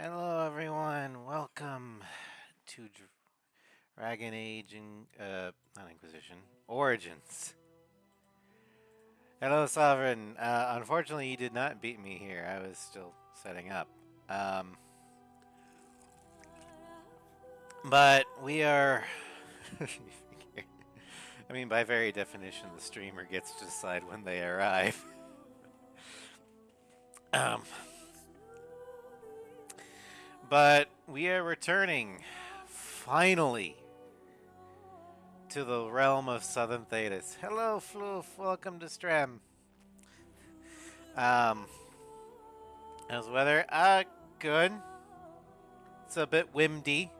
Hello, everyone. Welcome to Dragon Age and not Inquisition Origins. Hello, Sovereign. Unfortunately, you did not beat me here. I was still setting up. Um, but we are. I mean, by very definition, the streamer gets to decide when they arrive. Um, but we are returning, finally, to the realm of Southern Thedas. Hello, Floof. Welcome to Stram. Um, how's the weather? Good. It's a bit windy.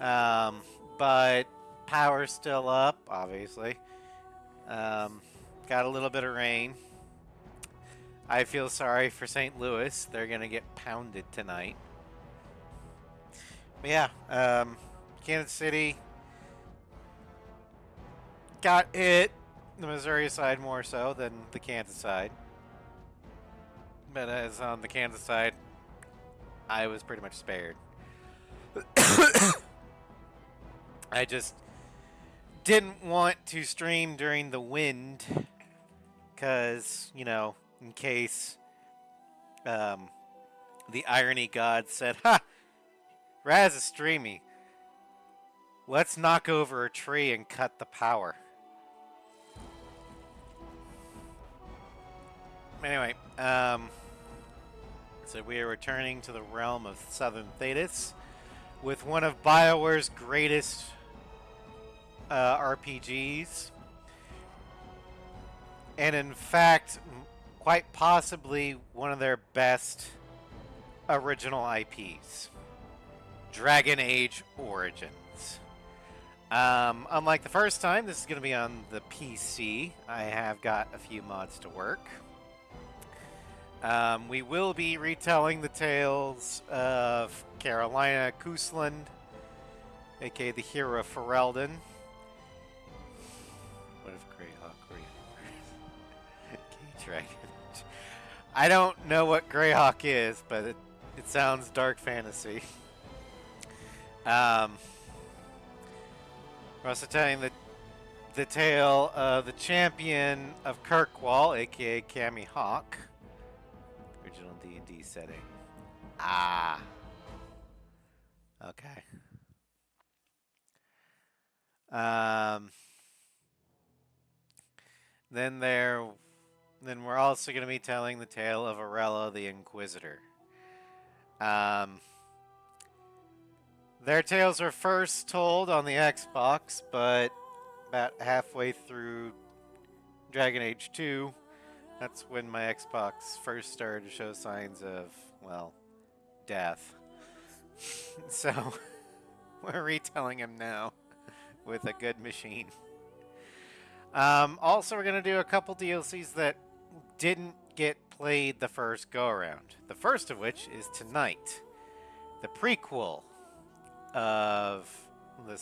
Um, but power's still up, obviously. Um, got a little bit of rain. I feel sorry for St. Louis. They're gonna get pounded tonight. But yeah, Kansas City got hit. The Missouri side more so than the Kansas side. But as on the Kansas side, I was pretty much spared. I just didn't want to stream during the wind because, in case the irony god said, "Ha! Raz is streaming. Let's knock over a tree and cut the power." Anyway, so we are returning to the realm of Southern Thedas with one of BioWare's greatest RPGs. And in fact, quite possibly one of their best original IPs, Dragon Age Origins. Unlike the first time, this is going to be on the PC. I have got a few mods to work. We will be retelling the tales of Carolina Koosland, aka the hero Ferelden. What if Greyhawk were Dragon? I don't know what Greyhawk is, but it sounds dark fantasy. We're also telling the tale of the champion of Kirkwall, aka Cammy Hawk. Original D&D setting. Ah. Okay. Then we're also going to be telling the tale of Arella the Inquisitor. Their tales were first told on the Xbox, but about halfway through Dragon Age 2, that's when my Xbox first started to show signs of, well, death. So, we're retelling them now with a good machine. Also, we're going to do a couple DLCs that didn't get played the first go-around. The first of which is tonight. The prequel of the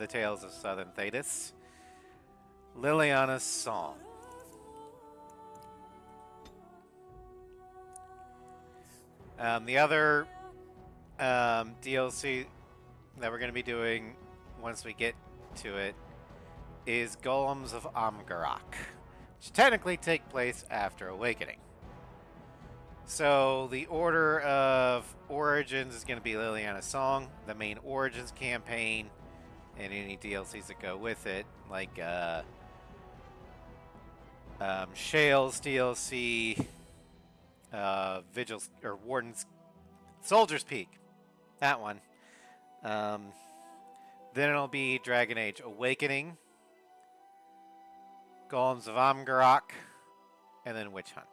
Tales of Southern Thedas, Leliana's Song. The other DLC that we're going to be doing once we get to it is Golems of Amgarak, which technically take place after Awakening. So the order of Origins is going to be Leliana's Song, the main Origins campaign, and any DLCs that go with it, like Shale's DLC, Vigil's or Warden's Soldier's Peak, that one. Then it'll be Dragon Age Awakening, Golems of Amgarak, and then Witch Hunt.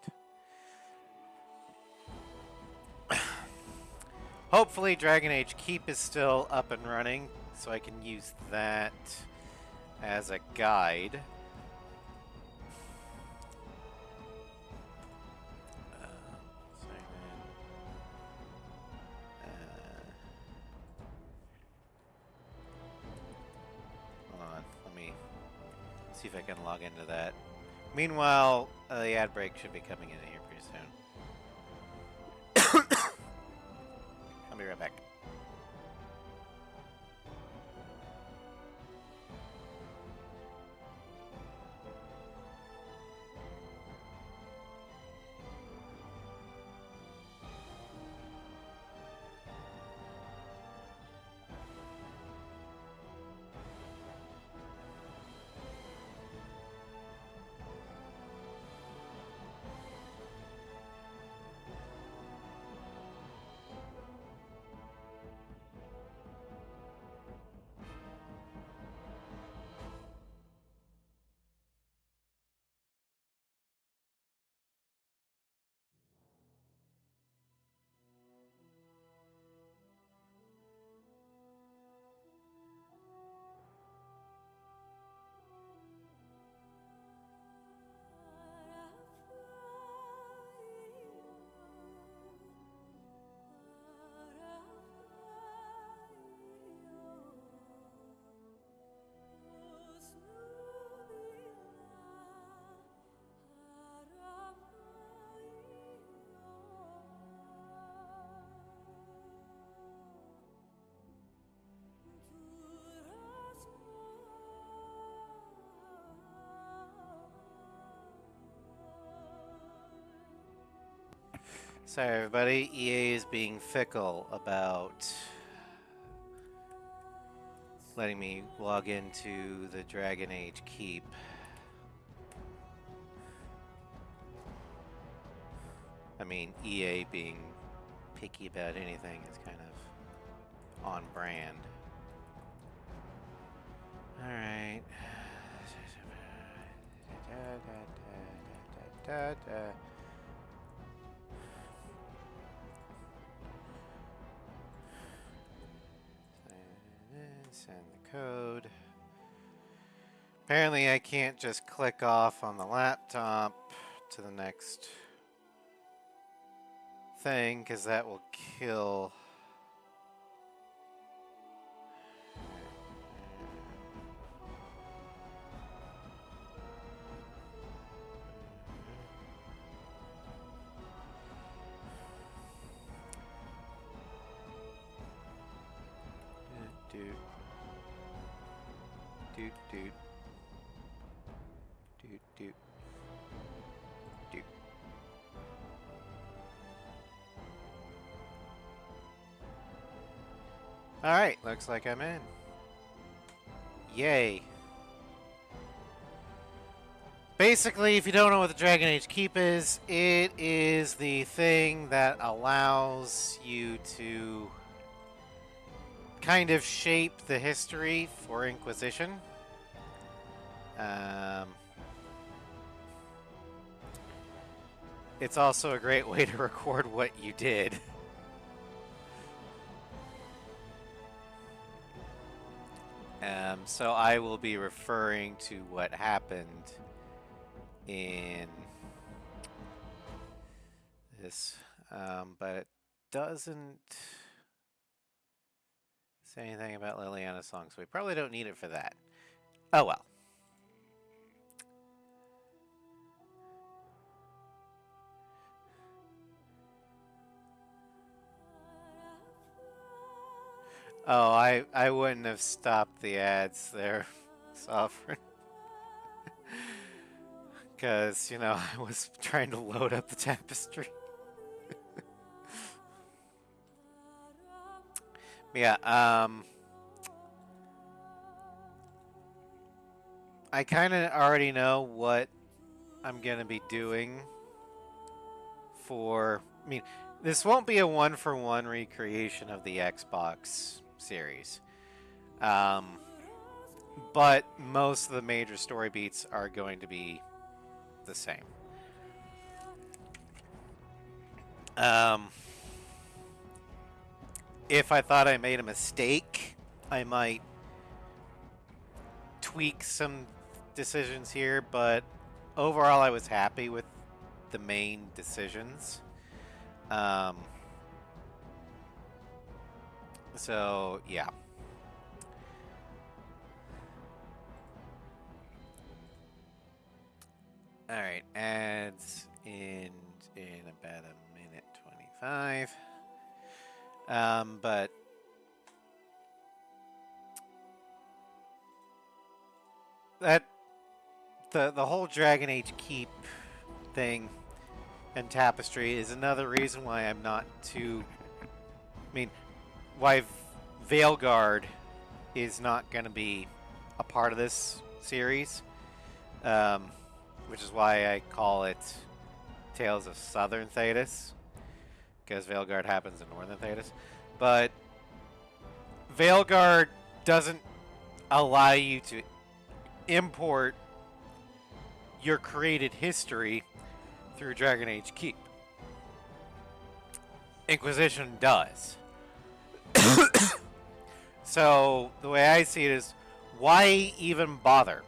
Hopefully Dragon Age Keep is still up and running, so I can use that as a guide. Hold on, let me see if I can log into that. Meanwhile, the ad break should be coming in here pretty soon. be right back. Sorry, everybody. EA is being fickle about letting me log into the Dragon Age Keep. I mean, EA being picky about anything is kind of on brand. Alright. Send the code. Apparently I can't just click off on the laptop to the next thing, because that will kill. Dude. Dude. Dude. Dude. Dude. Dude. Alright, looks like I'm in. Yay. Basically, if you don't know what the Dragon Age Keep is, it is the thing that allows you to kind of shape the history for Inquisition. It's also a great way to record what you did. So I will be referring to what happened in this, but it doesn't say anything about Leliana's song, so we probably don't need it for that. Oh well. Oh, I wouldn't have stopped the ads there, Sovereign. Because, you know, I was trying to load up the tapestry. Yeah, I kind of already know what I'm going to be doing for... I mean, this won't be a one-for-one recreation of the Xbox series. But most of the major story beats are going to be the same. If I thought I made a mistake, I might tweak some decisions here, but overall I was happy with the main decisions. So, yeah. Alright, ads in about a minute 25. But that the whole Dragon Age keep thing and tapestry is another reason why I'm not too. I mean, why Veilguard is not going to be a part of this series, which is why I call it Tales of Southern Thedas, because Veilguard happens in Northern Thedas. But Veilguard doesn't allow you to import your created history through Dragon Age Keep. Inquisition does. So the way I see it is, why even bother?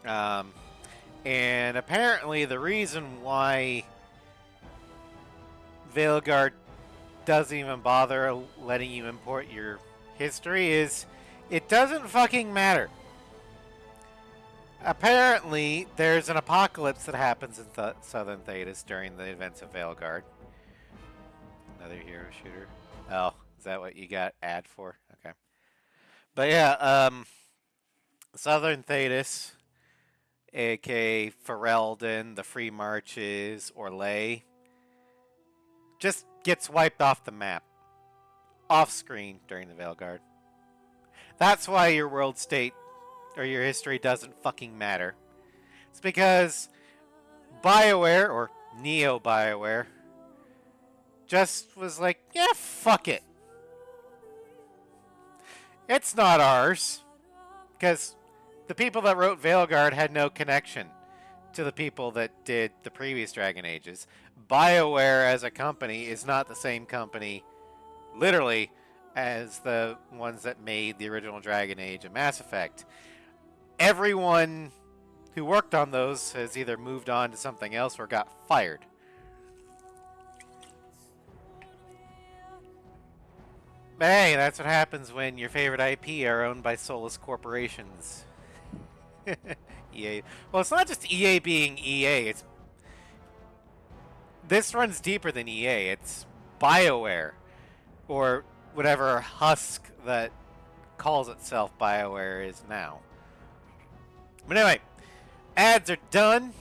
And apparently the reason why Veilguard doesn't even bother letting you import your history is it doesn't fucking matter. Apparently, there's an apocalypse that happens in Southern Thedas during the events of Veilguard. Another hero shooter. Oh, is that what you got ad for? Okay. But yeah, Southern Thedas, aka Ferelden, the Free Marches, Orlais, just gets wiped off the map. Off screen during the Veilguard. That's why your world state or your history doesn't fucking matter. It's because BioWare, or Neo BioWare, just was like, yeah, fuck it. It's not ours. Because the people that wrote Veilguard had no connection to the people that did the previous Dragon Ages. BioWare as a company is not the same company, literally, as the ones that made the original Dragon Age and Mass Effect. Everyone who worked on those has either moved on to something else or got fired. But hey, that's what happens when your favorite IP are owned by soulless corporations. EA. Well, it's not just EA being EA. This runs deeper than EA. It's BioWare, or whatever husk that calls itself BioWare is now. But anyway, ads are done.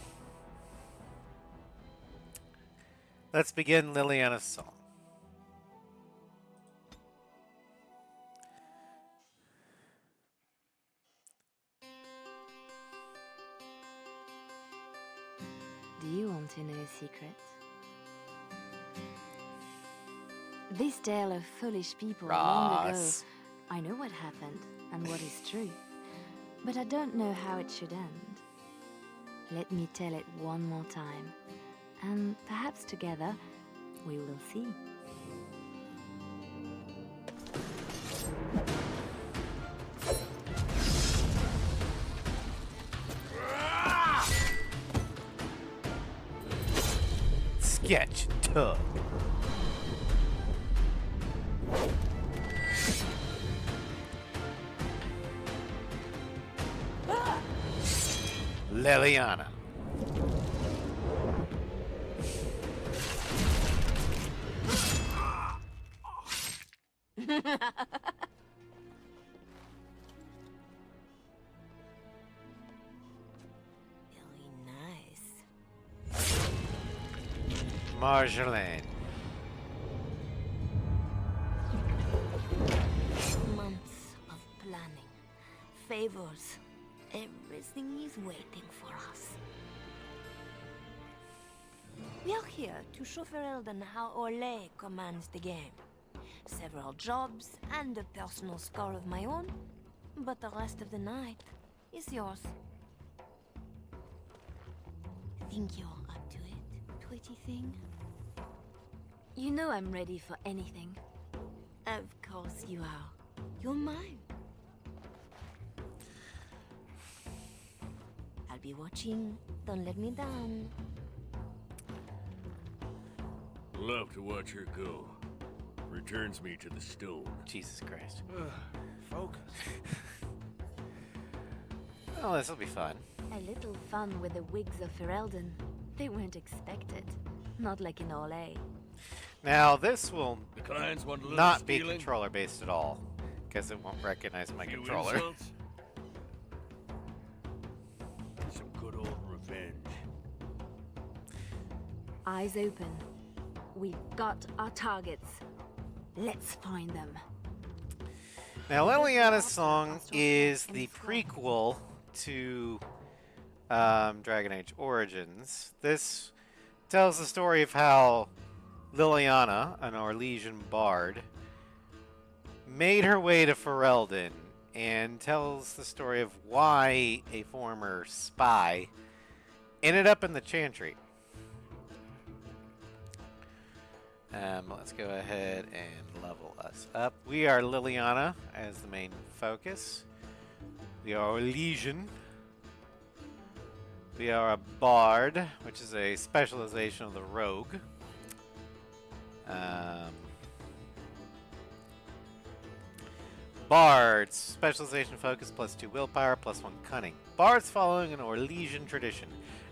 Let's begin Leliana's song. Do you want to know a secret? This tale of foolish people long ago, I know what happened and what is true, but I don't know how it should end. Let me tell it one more time, and perhaps together we will see. Sketch tub. Leliana. Very nice. Marjolaine. Months of planning, favors. Everything is waiting for us. We are here to show Ferelden how Orlais commands the game. Several jobs and a personal score of my own, but the rest of the night is yours. Think you're up to it, pretty thing? You know I'm ready for anything. Of course you are. You're mine. I'll be watching. Don't let me down. Love to watch her go. Returns me to the stone. Jesus Christ. Focus. Oh, this will be fun. A little fun with the wigs of Ferelden. They weren't expected. Not like in Orlais. Now, this will The clients want a little not be stealing. controller based at all, because it won't recognize my Few controller. insults. Some good old revenge. Eyes open. We've got our targets. Let's find them. Now, Leliana's song is the prequel to Dragon Age Origins. This tells the story of how Leliana, an Orlesian bard, made her way to Ferelden, and tells the story of why a former spy ended up in the Chantry. Let's go ahead and level us up. We are Leliana as the main focus. We are Orlesian. We are a bard, which is a specialization of the rogue. Bards, specialization focus, +2 willpower, +1 cunning. Bards following an Orlesian tradition,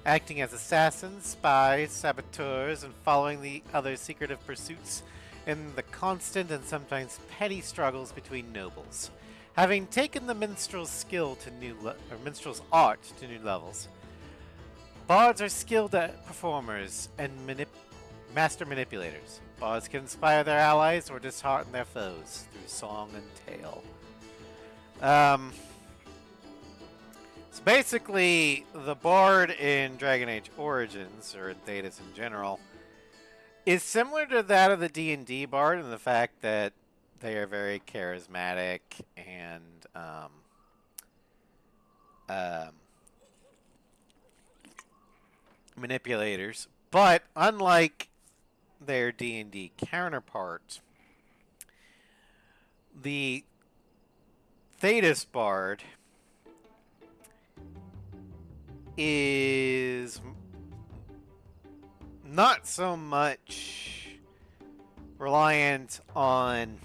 acting as assassins, spies, saboteurs, and following the other secretive pursuits in the constant and sometimes petty struggles between nobles. Having taken the minstrel's skill to minstrel's art to new levels, bards are skilled performers and master manipulators. Bards can inspire their allies or dishearten their foes through song and tale. So basically, the bard in Dragon Age Origins, or in Thedas in general, is similar to that of the D&D bard in the fact that they are very charismatic and manipulators. But unlike their D&D counterpart, the Thedas bard is not so much reliant on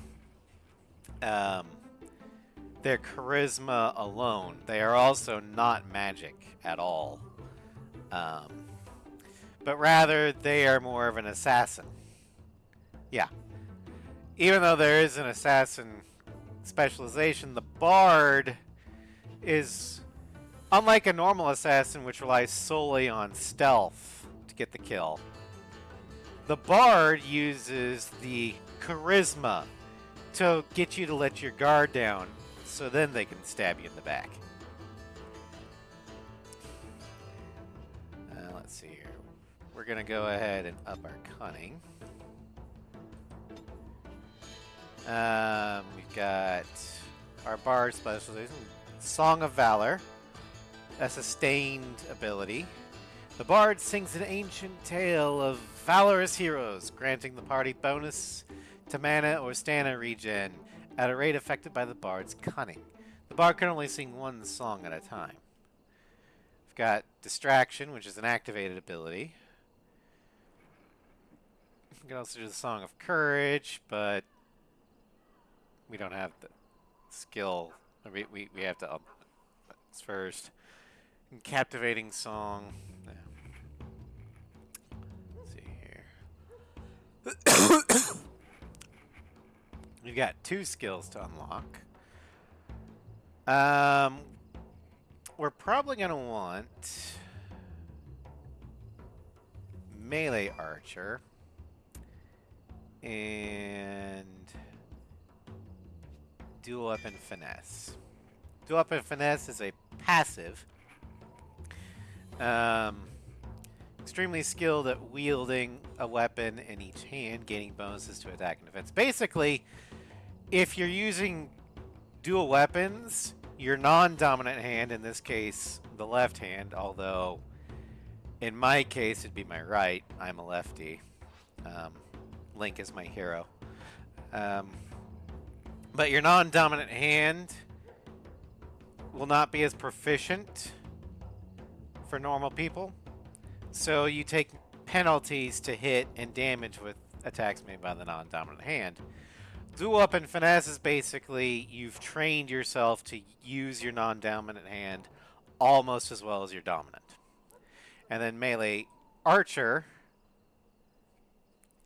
their charisma alone. They are also not magic at all. But rather, they are more of an assassin. Yeah. Even though there is an assassin specialization, the bard is unlike a normal assassin, which relies solely on stealth to get the kill. The bard uses the charisma to get you to let your guard down, so then they can stab you in the back. Let's see here. We're going to go ahead and up our cunning. We've got our bard specialization, Song of Valor, a sustained ability. The bard sings an ancient tale of valorous heroes, granting the party bonus to mana or stamina regen at a rate affected by the bard's cunning. The bard can only sing one song at a time. We've got Distraction, which is an activated ability. We can also do the Song of Courage, but we don't have the skill. We have to up this first. Captivating Song. Let's see here. We've got 2 skills to unlock. We're probably going to want Melee Archer and Dual Weapon Finesse. Dual Weapon Finesse is a passive. Extremely skilled at wielding a weapon in each hand, gaining bonuses to attack and defense. Basically, if you're using dual weapons, your non-dominant hand, in this case the left hand, although in my case it'd be my right, I'm a lefty. Link is my hero. But your non-dominant hand will not be as proficient for normal people, so you take penalties to hit and damage with attacks made by the non-dominant hand. Dual Weapon Finesse is basically you've trained yourself to use your non-dominant hand almost as well as your dominant. And then Melee Archer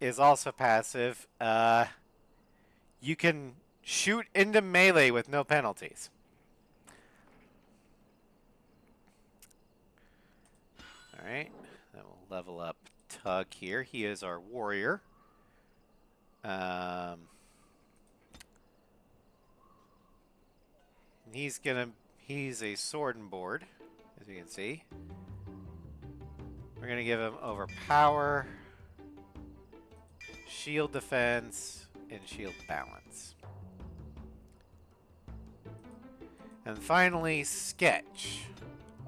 is also passive. You can shoot into melee with no penalties. Alright, then we'll level up Tug here. He is our warrior. He's a sword and board, as you can see. We're gonna give him overpower, shield defense, and shield balance. And finally, Sketch,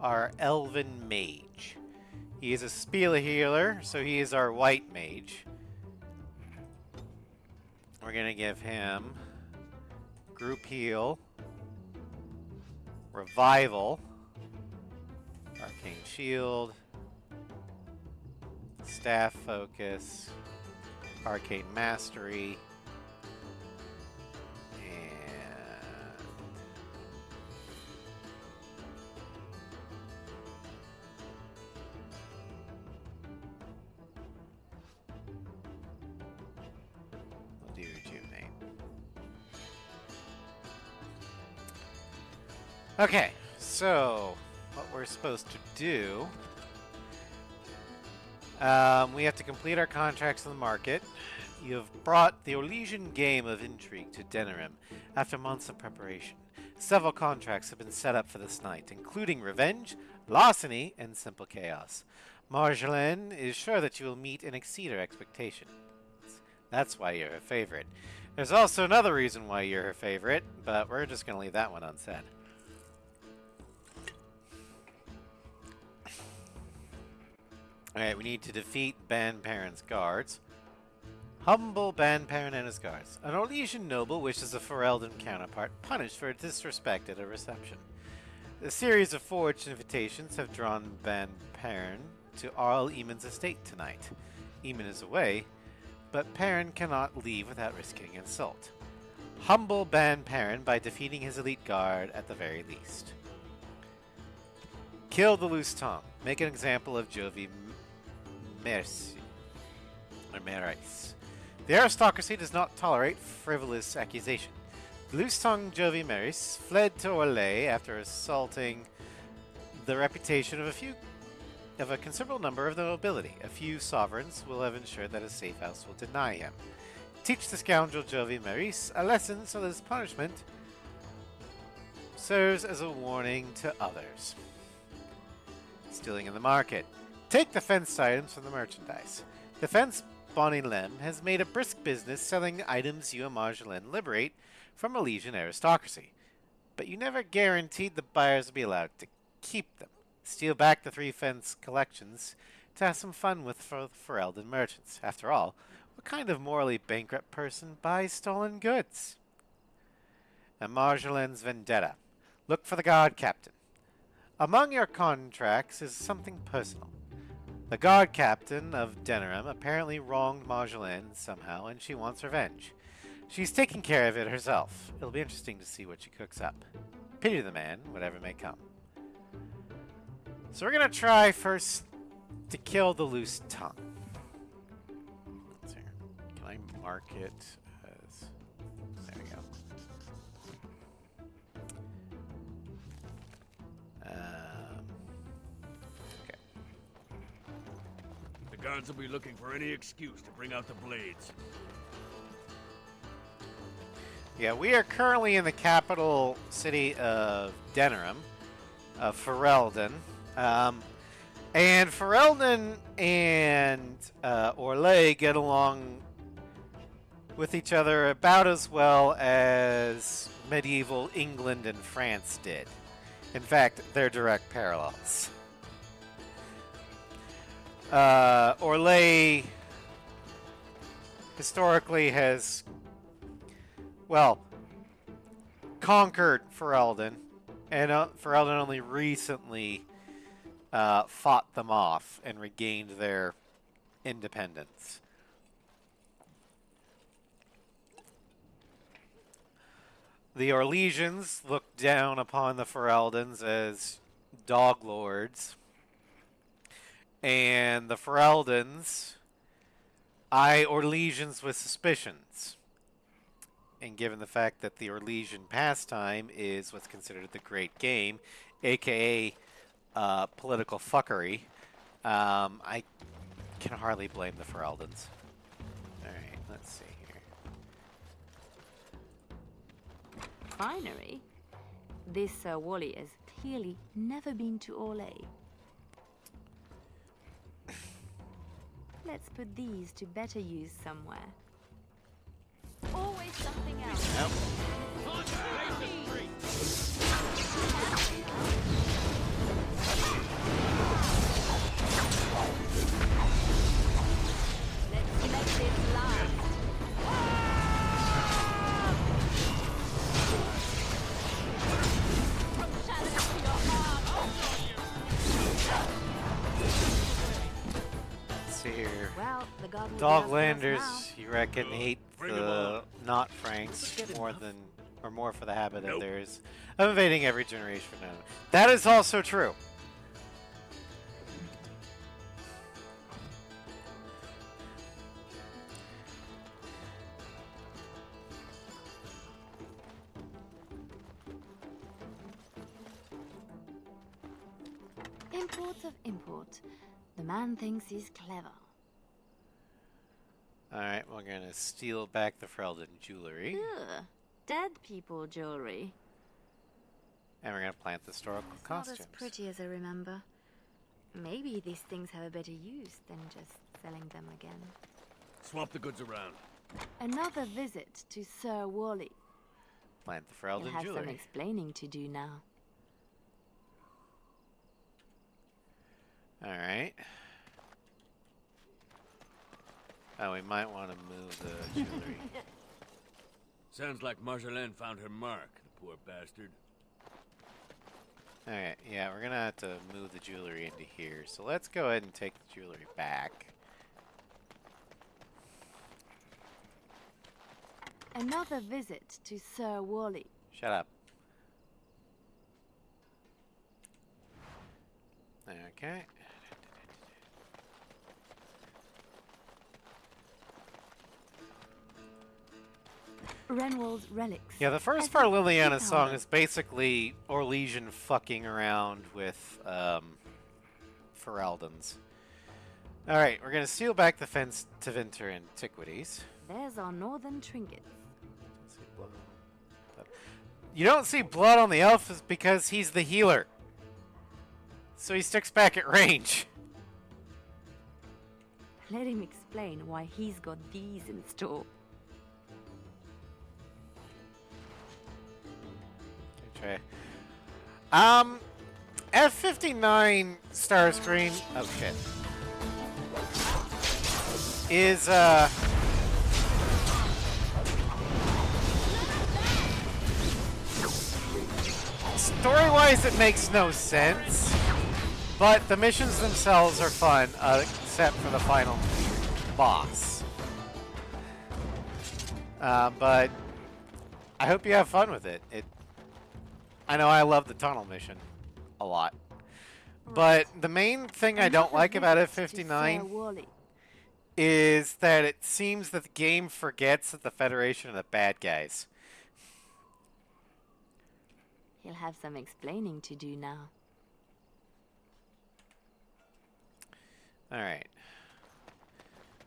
our elven mage. He is a Spela healer, so he is our white mage. We're gonna give him group heal, revival, arcane shield, staff focus, arcane mastery, and we'll do rejuvenate. Okay, so what we're supposed to do, we have to complete our contracts in the market. You have brought the Orlesian game of intrigue to Denerim after months of preparation. Several contracts have been set up for this night, including revenge, larceny, and simple chaos. Marjolaine is sure that you will meet and exceed her expectations. That's why you're her favorite. There's also another reason why you're her favorite, but we're just going to leave that one unsaid. Alright, we need to defeat Ban Perrin's guards. Humble Ban Perrin and his guards. An Orlesian noble wishes a Ferelden counterpart punished for disrespect at a reception. A series of forged invitations have drawn Ban Perrin to Arl Eamon's estate tonight. Eamon is away, but Perrin cannot leave without risking insult. Humble Ban Perrin by defeating his elite guard at the very least. Kill the loose tongue. Make an example of Jovi Mercy, or Merais. The aristocracy does not tolerate frivolous accusation. The loose-tongued Jovi Merais fled to Orlais after assaulting the reputation of a considerable number of the nobility. A few sovereigns will have ensured that a safe house will deny him. Teach the scoundrel Jovi Merais a lesson so that his punishment serves as a warning to others. Stealing in the market. Take the fenced items from the merchandise. The fence Bonnie Lem has made a brisk business selling items you and Marjolaine liberate from Orlesian aristocracy. But you never guaranteed the buyers would be allowed to keep them. Steal back the 3 fence collections to have some fun with Ferelden merchants. After all, what kind of morally bankrupt person buys stolen goods? And Marjolaine's vendetta. Look for the guard captain. Among your contracts is something personal. The guard captain of Denerim apparently wronged Marjolaine somehow, and she wants revenge. She's taking care of it herself. It'll be interesting to see what she cooks up. Pity the man, whatever may come. So we're going to try first to kill the loose tongue. Let's see. Can I mark it as... There we go. The guards will be looking for any excuse to bring out the blades. Yeah, we are currently in the capital city of Denerim, of Ferelden. And Ferelden and Orlais get along with each other about as well as medieval England and France did. In fact, they're direct parallels. Orlais historically has, well, conquered Ferelden, and Ferelden only recently fought them off and regained their independence. The Orlesians looked down upon the Fereldans as dog lords, and the Fereldans Orlesians with suspicions. And given the fact that the Orlesian pastime is what's considered the great game, aka political fuckery, I can hardly blame the Feraldans. Alright, let's see here. Finery? This Sir Wally has clearly never been to Orlais. Let's put these to better use somewhere. Always something else. Nope. Let's let this last. From shadow to your heart. Let's see here. Well, the god will be us Doglanders, now. you reckon, hate Bring 'em the on. not Franks more than, or more for the habit of Nope. theirs of invading every generation. No. That is also true. Import of import. The man thinks he's clever. Alright, we're gonna steal back the Ferelden jewelry. Ugh, dead people jewelry. And we're gonna plant the historical It's not costumes. as pretty as I remember. Maybe these things have a better use than just selling them again. Swap the goods around. Another visit to Sir Wally. Plant the You'll Ferelden have some jewelry. explaining to do now. Alright. Oh, we might want to move the jewelry. Sounds like Marjolaine found her mark, the poor bastard. Alright, yeah, we're gonna have to move the jewelry into here. So let's go ahead and take the jewelry back. Another visit to Sir Wally. Shut up. Okay. Renwald's relics. Yeah, the first As part if of he Leliana's found song them. is basically Orlesian fucking around with Feraldans. Alright, we're gonna steal back the fence to Winter Antiquities. There's our northern trinkets. You don't see blood on the elf is because he's the healer. So he sticks back at range. Let him explain why he's got these in store. Okay. F59 star screen. Oh shit. Is story-wise it makes no sense, but the missions themselves are fun, except for the final boss. But I hope you have fun with it. I know I love the tunnel mission a lot. But the main thing I don't like about F59 is that it seems that the game forgets that the Federation are the bad guys. He'll have some explaining to do now. Alright.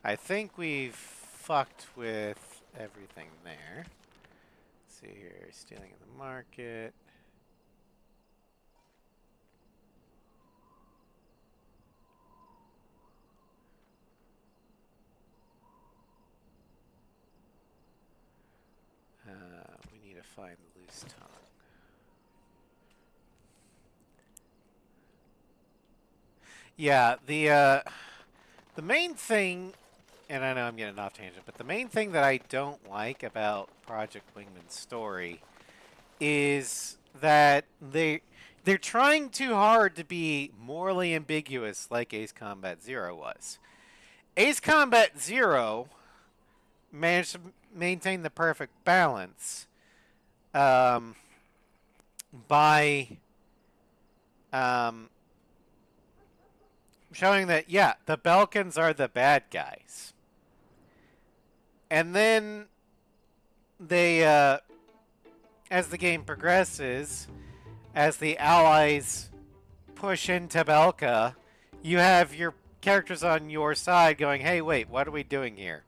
I think we've fucked with everything there. Let's see here. Stealing in the market. We need to find the loose tongue. Yeah, the main thing, and I know I'm getting off tangent, but the main thing that I don't like about Project Wingman's story is that they're trying too hard to be morally ambiguous like Ace Combat Zero was. Ace Combat Zero managed to maintain the perfect balance by showing that, yeah, the Belkans are the bad guys. And then they, as the game progresses, as the allies push into Belka, you have your characters on your side going, hey, wait, what are we doing here?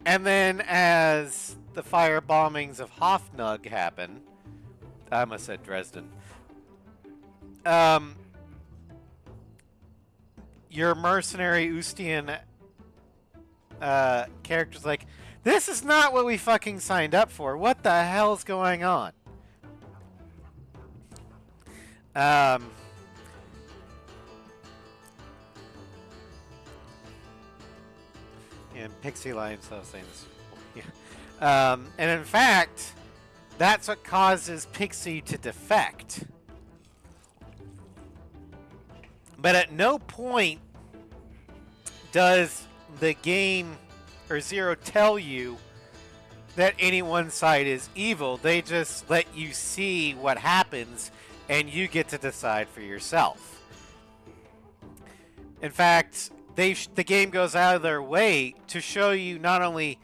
And then as the fire bombings of Hofnug happen, I almost said Dresden, your mercenary Ustian character's like, this is not what we fucking signed up for. What the hell's going on? And Pixie Lie himself saying this. Yeah. And in fact, that's what causes Pixie to defect. But at no point does the game or Zero tell you that any one side is evil. They just let you see what happens and you get to decide for yourself. In fact, the game goes out of their way to show you not only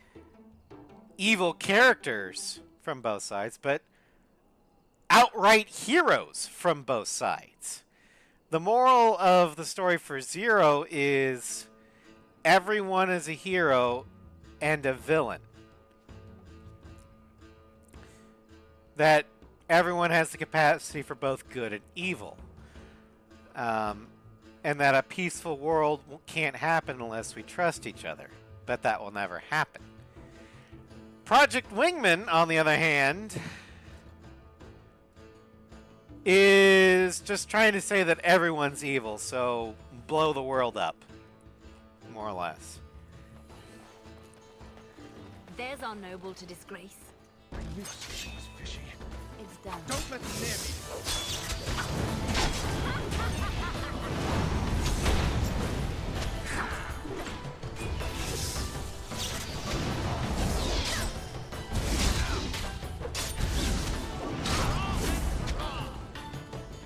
evil characters from both sides, but outright heroes from both sides. The moral of the story for Zero is everyone is a hero and a villain. That everyone has the capacity for both good and evil. And that a peaceful world can't happen unless we trust each other. But that will never happen. Project Wingman, on the other hand, is just trying to say that everyone's evil, so blow the world up. More or less. There's our noble to disgrace. I knew she was fishy. It's done. Don't let them near me.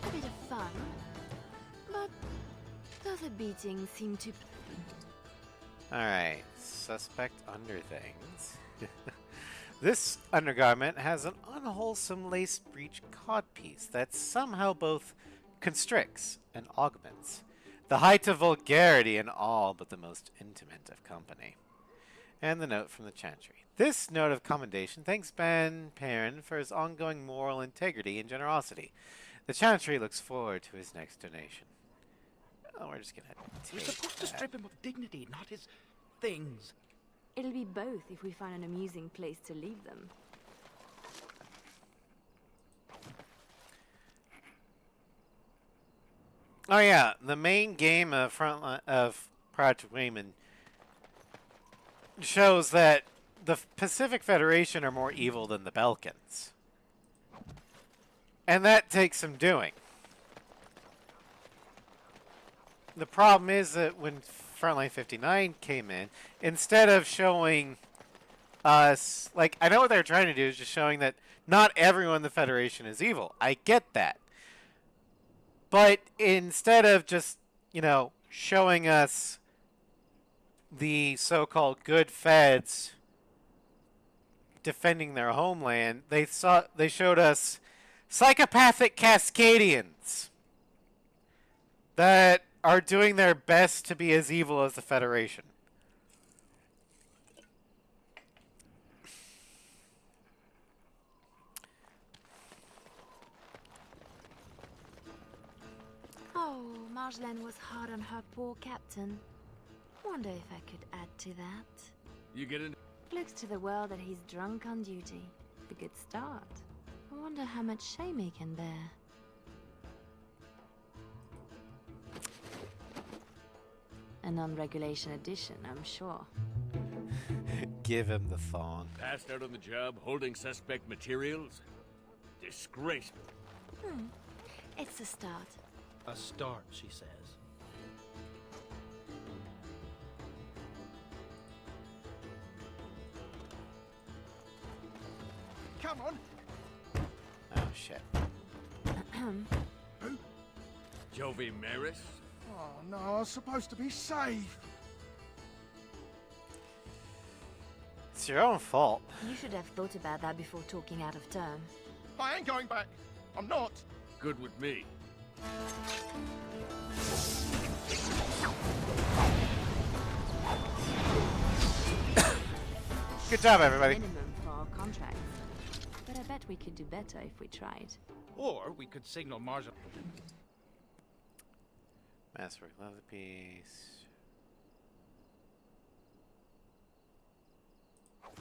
A bit of fun, but those beatings seem to... Alright, suspect under things. This undergarment has an unwholesome lace breech codpiece that somehow both constricts and augments. The height of vulgarity in all but the most intimate of company. And the note from the Chantry. This note of commendation thanks Ben Perrin for his ongoing moral integrity and generosity. The Chantry looks forward to his next donation. Oh, we're just gonna We're take supposed to that. strip him of dignity, not his things. It'll be both if we find an amusing place to leave them. Oh yeah, the main game of Project Wayman shows that the Pacific Federation are more evil than the Belkans. And that takes some doing. The problem is that when Frontline 59 came in, instead of showing us, like, I know what they're trying to do is just showing that not everyone in the Federation is evil. I get that. But instead of just, showing us the so-called good feds defending their homeland, they showed us psychopathic Cascadians that are doing their best to be as evil as the Federation. Oh, Marjolaine was hard on her poor captain. Wonder if I could add to that. You get in. Looks to the world that he's drunk on duty. A good start. I wonder how much shame he can bear. A non-regulation edition, I'm sure. Give him the thong. Passed out on the job, holding suspect materials? Disgraceful. It's a start. A start, she says. Come on. Oh, shit. Jovi Maris? Oh no, I was supposed to be safe. It's your own fault. You should have thought about that before talking out of turn. I ain't going back. I'm not. Good with me. Good job, everybody. Minimum for our contract. But I bet we could do better if we tried. Or we could signal Mars. Masterwork, love the piece.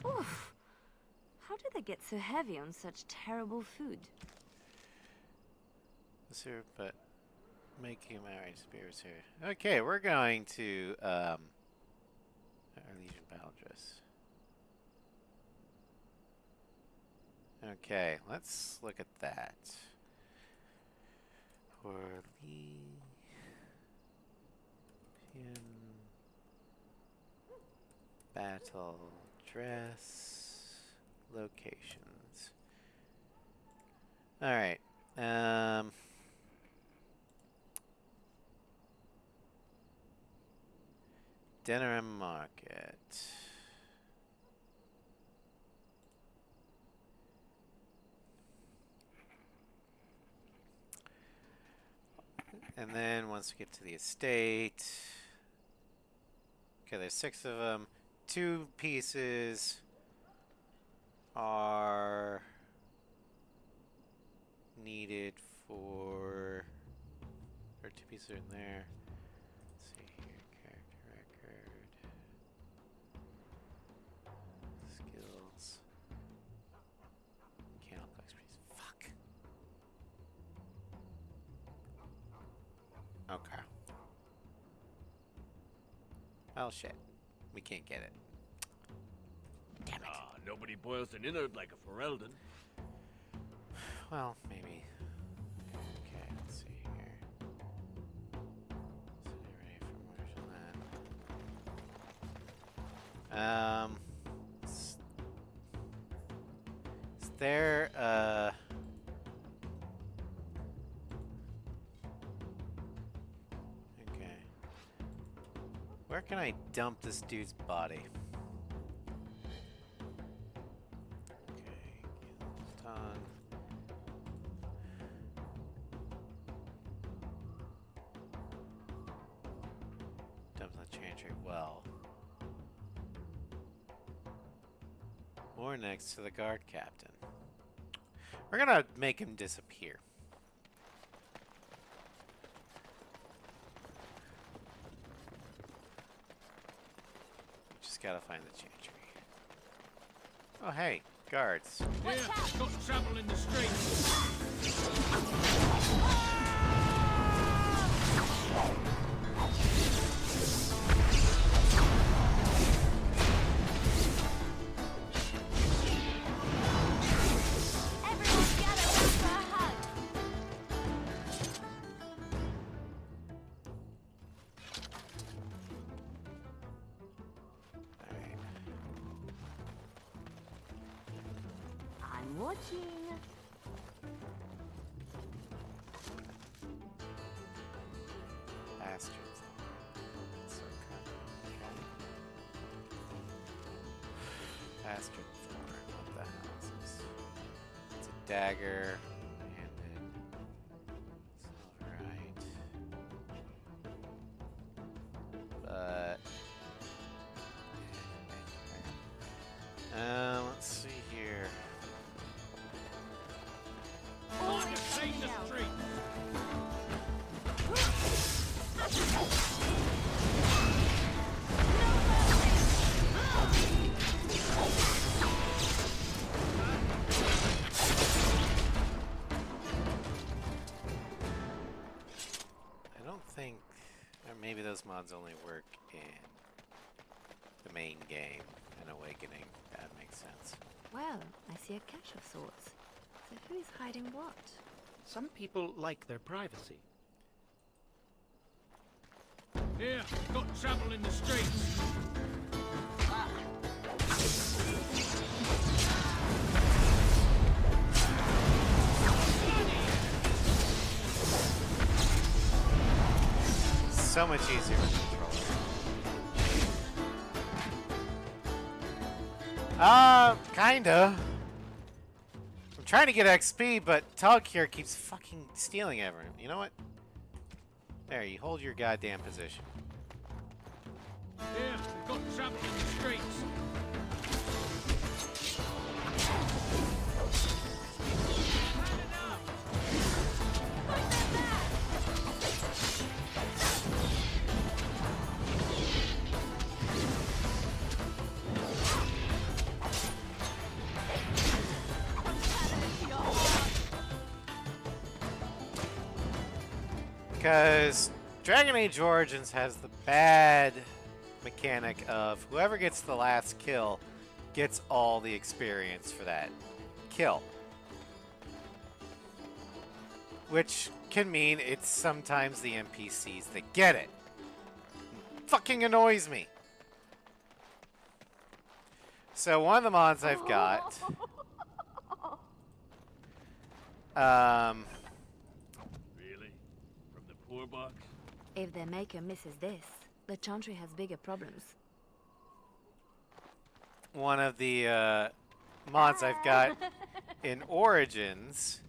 Oof! How do they get so heavy on such terrible food? Sir, but making marriage spears here. Okay, we're going to our Legion battle dress. Okay, let's look at that. For Legion battle dress locations. All right. Denham Market. And then once we get to the estate, okay, there's 6 of them. 2 pieces are needed for, or 2 pieces are in there. Let's see here, character record, skills, mechanical expertise. Fuck. Okay. Well, shit. We can't get it. Damn it. Ah, nobody boils an innard like a Ferelden. Well, maybe. Okay, let's see here. Is it ready for martial land? Is there, okay. Where can I dump this dude's body? Okay, tongue. Dumps on Chantry well. Or next to the guard captain. We're gonna make him disappear. Just gotta find the Chantry. Oh hey, guards. Yeah, got trouble in the streets. Everyone gather round for a hug! Alright. I'm watching. Bastards. So Bastard Thorn. What the hell is this? It's a dagger. Handed. Silverite. But. Let's see here. Time to clean the streets. I don't think, or maybe those mods only work in the main game, in Awakening. That makes sense. Well, I see a cache of sorts. So who is hiding what? Some people like their privacy. Yeah, got trouble in the streets. So much easier with controller. Kinda. I'm trying to get XP, but Tug here keeps fucking stealing everything. You know what? There, you hold your goddamn position. Here, we've got trouble in the streets. Because Dragon Age Origins has the bad mechanic of whoever gets the last kill gets all the experience for that kill. Which can mean it's sometimes the NPCs that get it. Fucking annoys me. So one of the mods I've got... Really? From the poor box? If their maker misses this, the Chantry has bigger problems. one of the mods I've got in Origins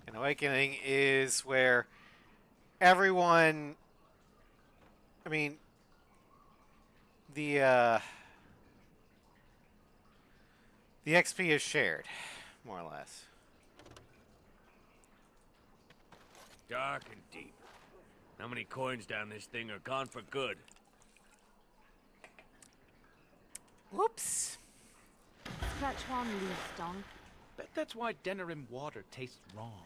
and Awakening is where everyone, I mean, the XP is shared, more or less. Dark and deep. How many coins down this thing are gone for good? Whoops. Scratch one, leaf stone. Bet that's why Denerim water tastes wrong.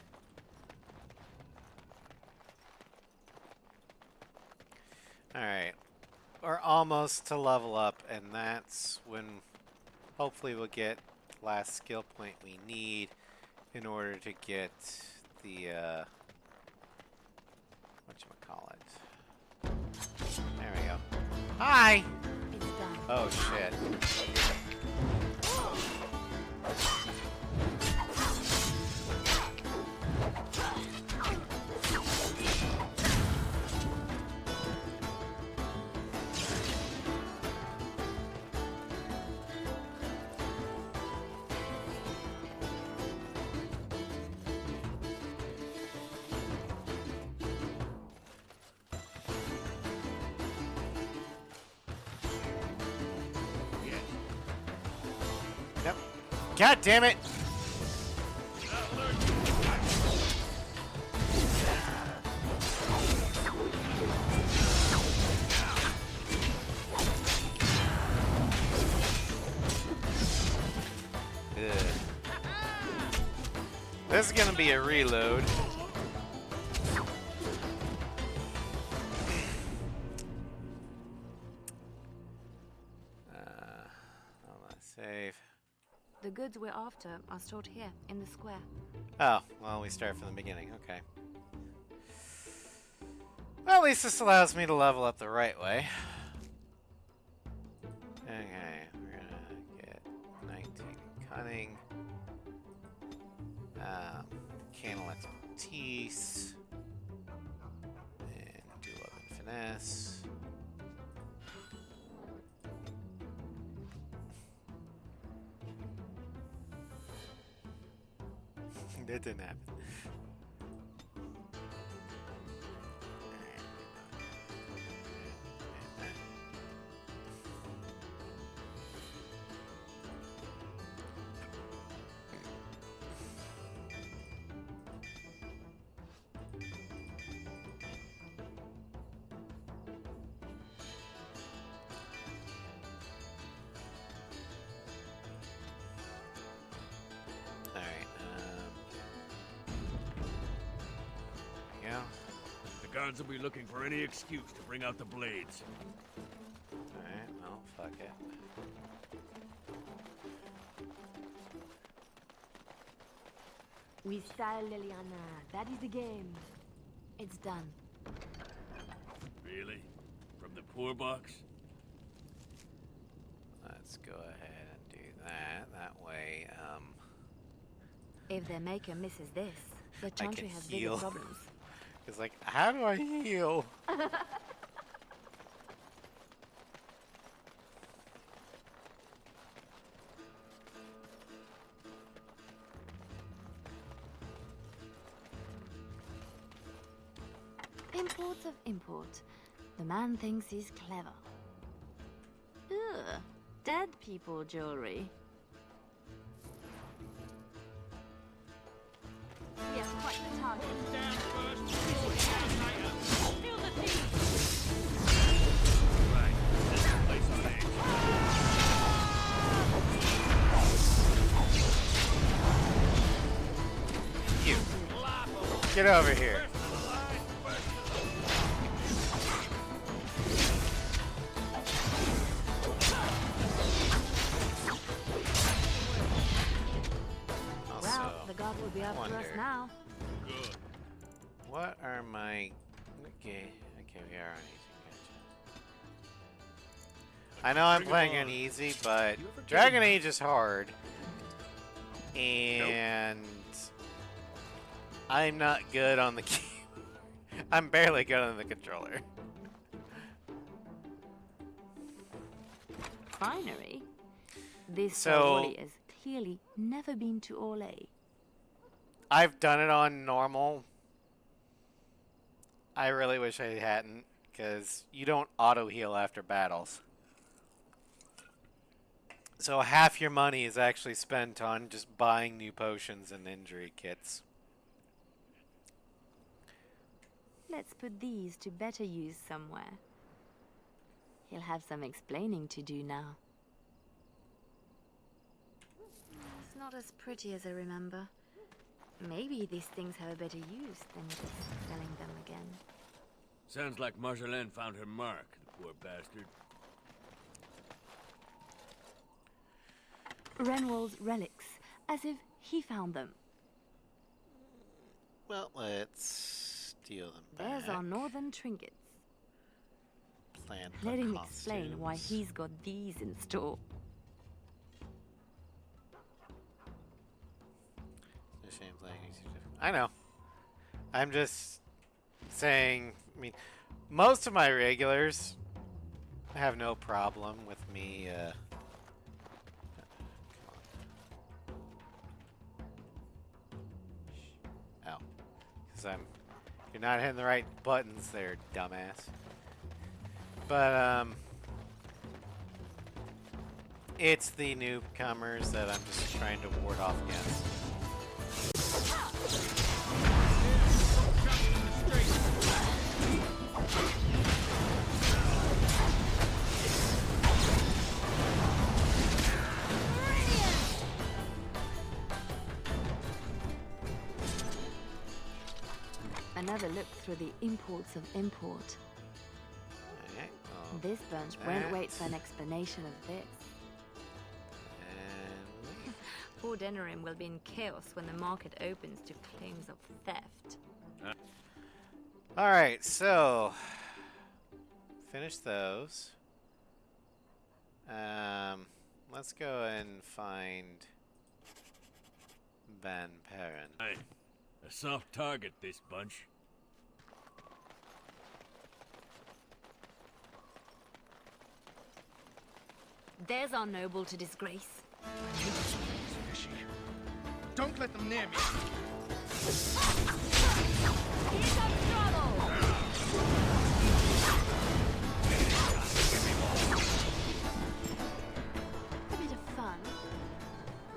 Alright. We're almost to level up, and that's when hopefully we'll get the last skill point we need in order to get the, whatchamacallit. There we go. Hi! It's done. Oh, shit. Yep. God damn it! Ugh. This is gonna be a reload. Hold on, save. The goods we're after are stored here, in the square. Oh, well, we start from the beginning. Okay. Well, at least this allows me to level up the right way. Okay, we're gonna get 19 cunning. Candle expertise. And do 11 finesse. That didn't happen. The guards will be looking for any excuse to bring out the blades. Alright, well, fuck it. We style Leliana. That is the game. It's done. Really? From the poor box? Let's go ahead and do that. That way, If their maker misses this, the can Chantry has heal. bigger problems. it's like, how do I heal? imports of import. The man thinks he's clever. Ugh, dead people jewelry. We have quite the target. Down first, down later. Feel the thief! Right, this is the place on edge. You. Get over here. Well, the god will be after us wonder. now. Good. What are my... Okay, we are on easy. Gotcha. I know I'm Bring it playing on. on easy, but You ever Dragon get- Age is hard. And... I'm not good on the key. I'm barely good on the controller. Finery? This So- Sawoli has clearly never been to Orlais. I've done it on normal. I really wish I hadn't, because you don't auto-heal after battles. So half your money is actually spent on just buying new potions and injury kits. Let's put these to better use somewhere. He'll have some explaining to do now. It's not as pretty as I remember. Maybe these things have a better use than just selling them again. Sounds like Marjolaine found her mark, the poor bastard. Renwald's relics, as if he found them. Well, let's steal them back. There's our northern trinkets. Plant Let the him explain why costumes. he's got these in store. I know. I'm just saying, I mean, most of my regulars have no problem with me, come on. Oh. Because you're not hitting the right buttons there, dumbass. But, it's the newcomers that I'm just trying to ward off against. Another look through the imports of import. Alright, well, This bunch won't that. wait for an explanation of this. and Poor Denerim will be in chaos when the market opens to claims of theft. Alright, so finish those. Let's go and find Van Perrin. Aye. A soft target, this bunch. There's our noble to disgrace. Fishy. Don't let them near me. Here comes trouble! A bit of fun,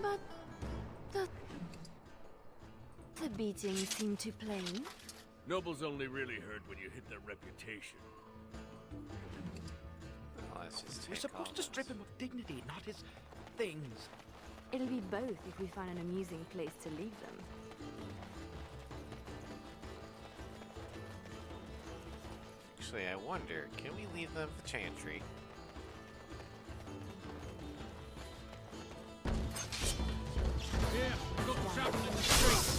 but the beating seemed too plain. Nobles only really hurt when you hit their reputation. Well, let's just We're take supposed all to strip those. him of dignity, not his things. It'll be both if we find an amusing place to leave them. Actually, I wonder, can we leave them the chantry? Yeah, we've got trouble in the streets.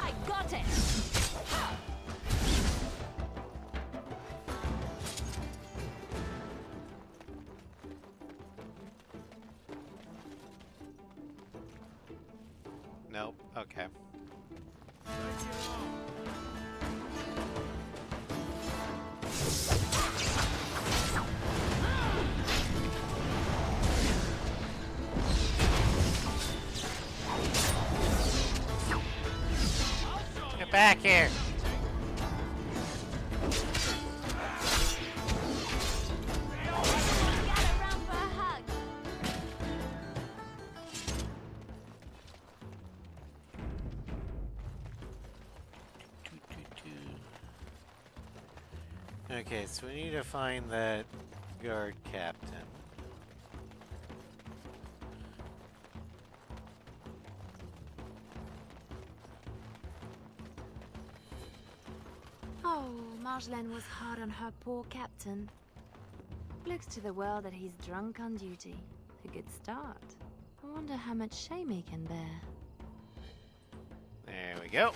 I got it! Nope. Okay. Get back here! Okay, so we need to find that guard captain. Oh, Marjolaine was hard on her poor captain. Looks to the world that he's drunk on duty. A good start. I wonder how much shame he can bear. There we go.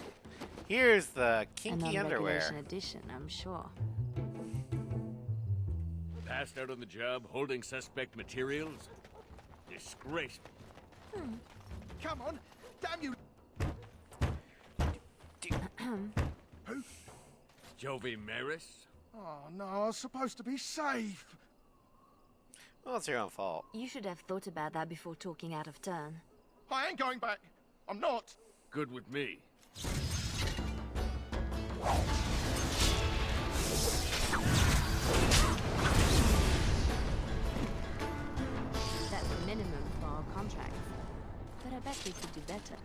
Here's the kinky An underwear. on-regulation edition, I'm sure. Passed out on the job, holding suspect materials? Disgraceful. Come on! Damn you! Who? Jovi Maris? Oh no, I was supposed to be safe! Well, it's your own fault. You should have thought about that before talking out of turn. I ain't going back! I'm not! Good with me. That's the minimum for our contracts. But I bet we could do better.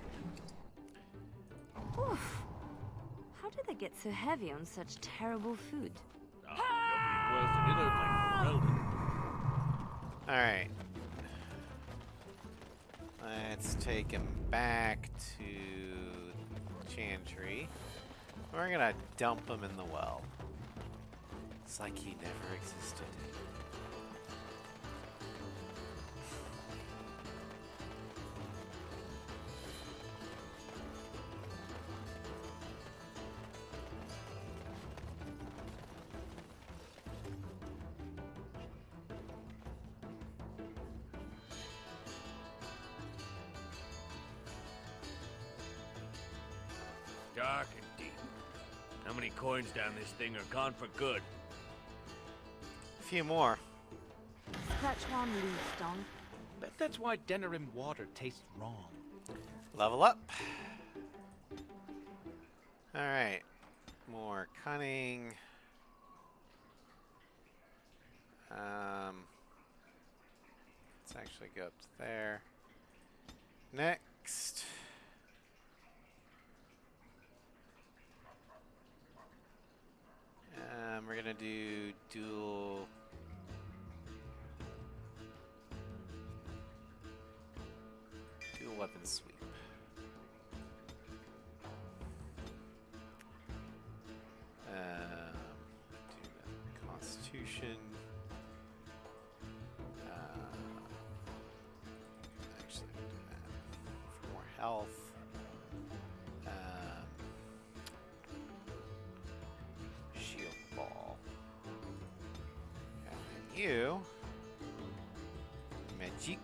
Oof. How do they get so heavy on such terrible food? Nobody boils an inner like Weldon. Alright. Let's take him back to Chantry. We're gonna dump him in the well. It's like he never existed. Dark and deep. How many coins down this thing are gone for good? A few more. Such one leaf, Don. Bet that's why Denerim water tastes wrong. Level up. Alright. More cunning. Let's actually go up to there. Next. We're gonna do dual weapon sweep. Do the Constitution. Actually, do that for more health. Shield ball. And then you, magic.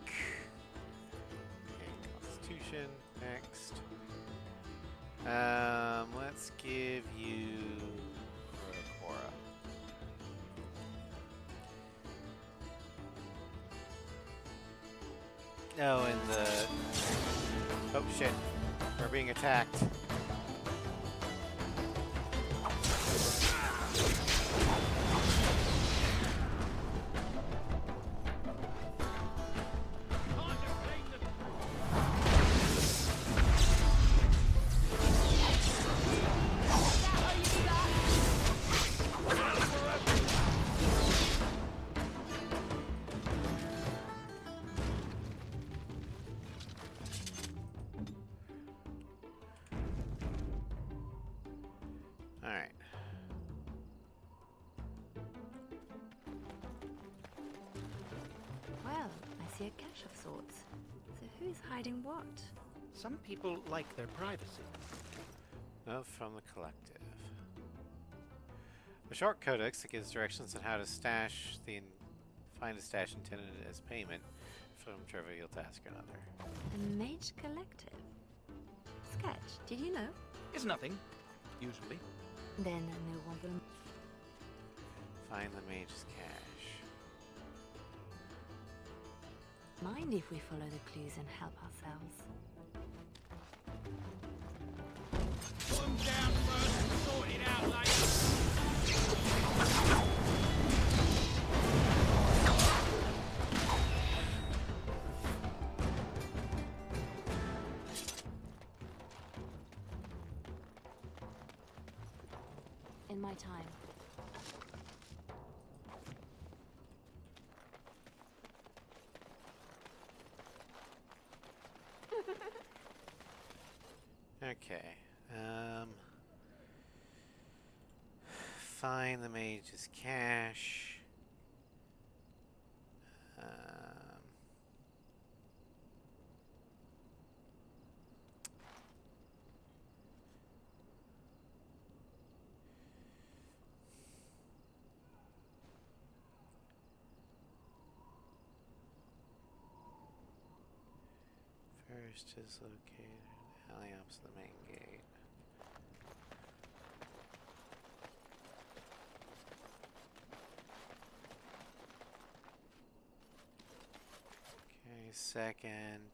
Okay, Constitution next. Let's give you Cora. Oh, and the... Oh, shit. We're being attacked. Alright. Well, I see a cache of sorts. So who's hiding what? Some people like their privacy. Note from the collective. A short codex that gives directions on how to find a stash intended as payment from trivial task or another. A mage collective. Sketch, did you know? Is nothing, usually. Then no one will... Find the mage's cache. mind if we follow the clues and help ourselves. them down first and sort it out later. In my time. Okay. Find the mage's cache. First is located in the alley opposite the main gate. Okay, second.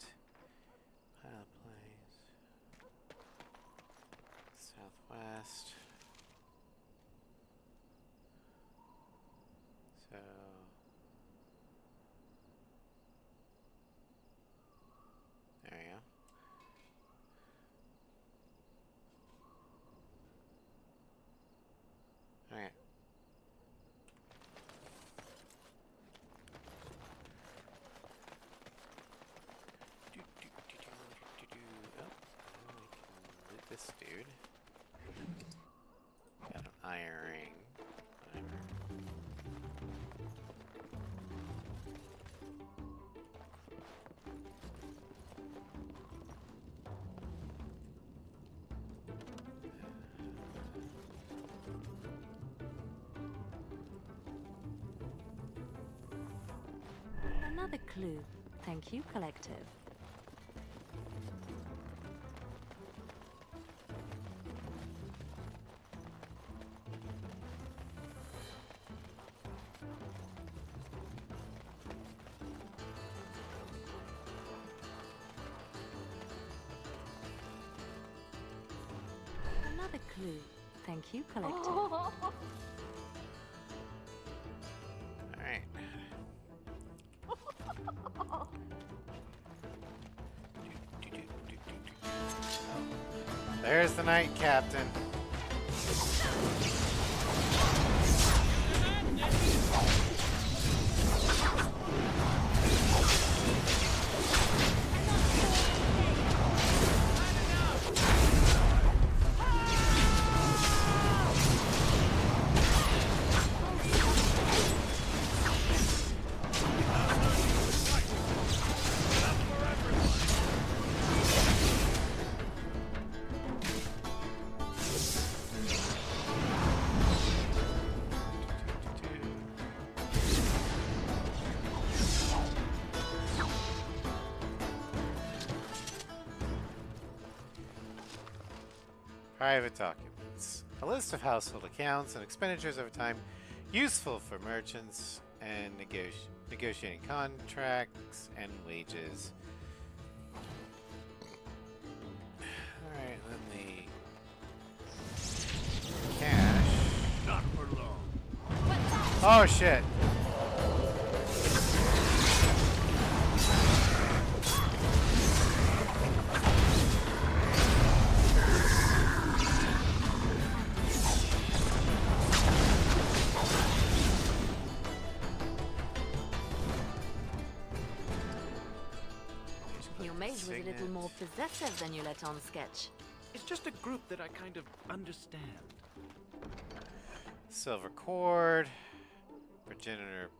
Pile place. Southwest. So. There we go. Alright. Oh, now we can loot this dude. Got an iron ring. Whatever. Another clue. Thank you, Collective. Another clue. Thank you, Collective. Alright. There's the night captain. Private documents. A list of household accounts and expenditures over time useful for merchants and negotiating contracts and wages. Alright, then the cash. Not for long. Oh shit! Your mage was a little more possessive than you let on, Sketch. It's just a group that I kind of understand. Silver cord, progenitor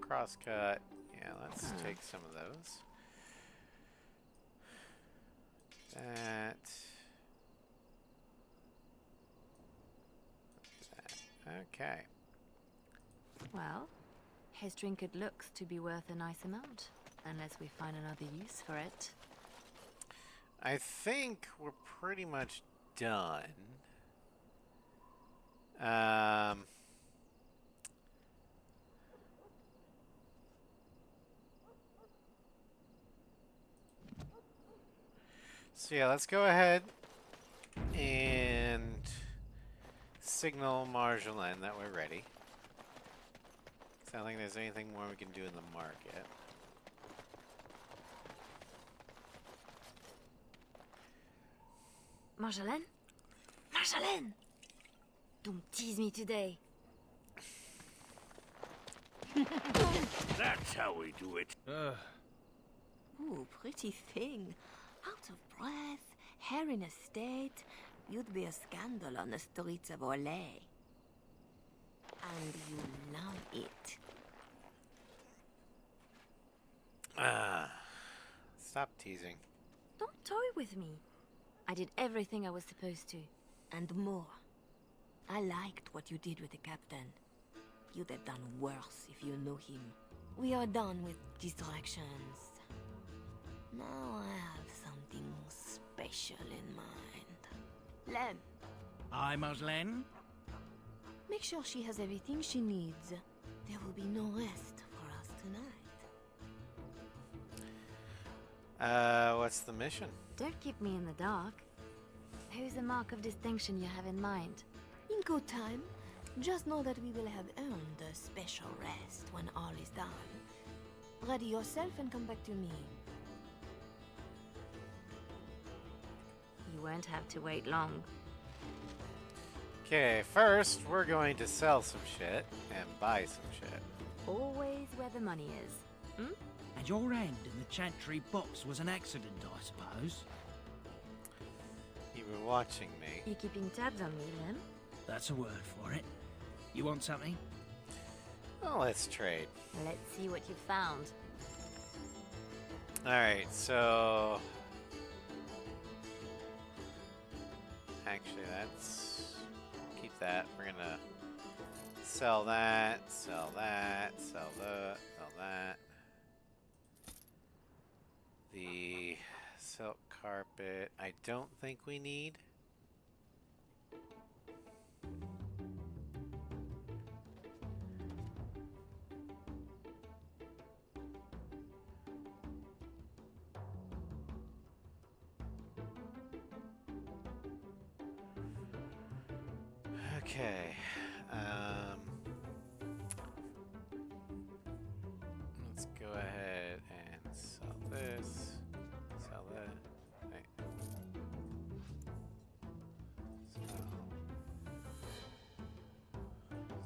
crosscut. Yeah, let's take some of those. That. Okay. Well, his trinket looks to be worth a nice amount, unless we find another use for it. I think we're pretty much done. So yeah, let's go ahead And signal Marjolaine that we're ready. I don't think there's anything more we can do in the market. Marjolaine? Marjolaine! Don't tease me today. That's how we do it. Ooh, pretty thing. Out of breath, hair in a state. You'd be a scandal on the streets of Orlais. And you love it. Stop teasing. Don't toy with me. I did everything I was supposed to, and more. I liked what you did with the captain. You'd have done worse if you knew him. We are done with distractions. Now I have something special in mind. Lem, Aye, Marjolaine? make sure she has everything she needs. There will be no rest for us tonight. What's the mission? Don't keep me in the dark. Who's a mark of distinction you have in mind? In good time. Just know that we will have earned a special rest when all is done. Ready yourself and come back to me. You won't have to wait long. Okay, first we're going to sell some shit and buy some shit. Always where the money is. Hmm? And your hand in the chantry box was an accident, I suppose? You were watching me. You keeping tabs on me, Lem? That's a word for it. You want something? Well, let's trade. Let's see what you found. Alright, so... Actually, that's... Keep that. We're gonna sell that, sell that, sell that. The silk carpet, I don't think we need. Okay. Let's go ahead and sell this. Sell that. Wait.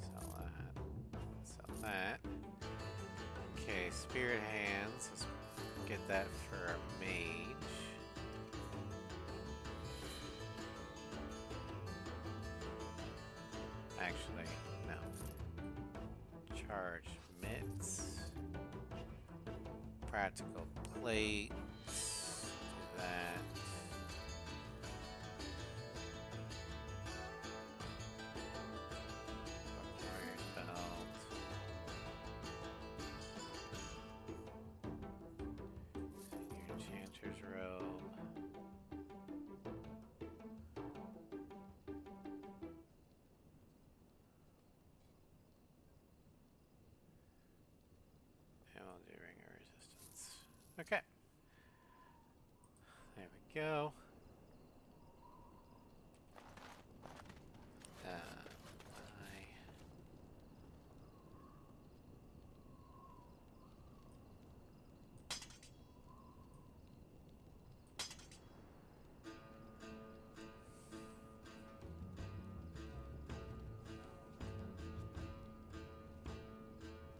Sell that. Sell that. Okay, spirit hands. Let's get that for a mage. Actually, no. Charge mitts. Practical plates. Do that. Warrior's belt. Your enchanter's robe. And we'll do ring of resistance. Okay. There we go.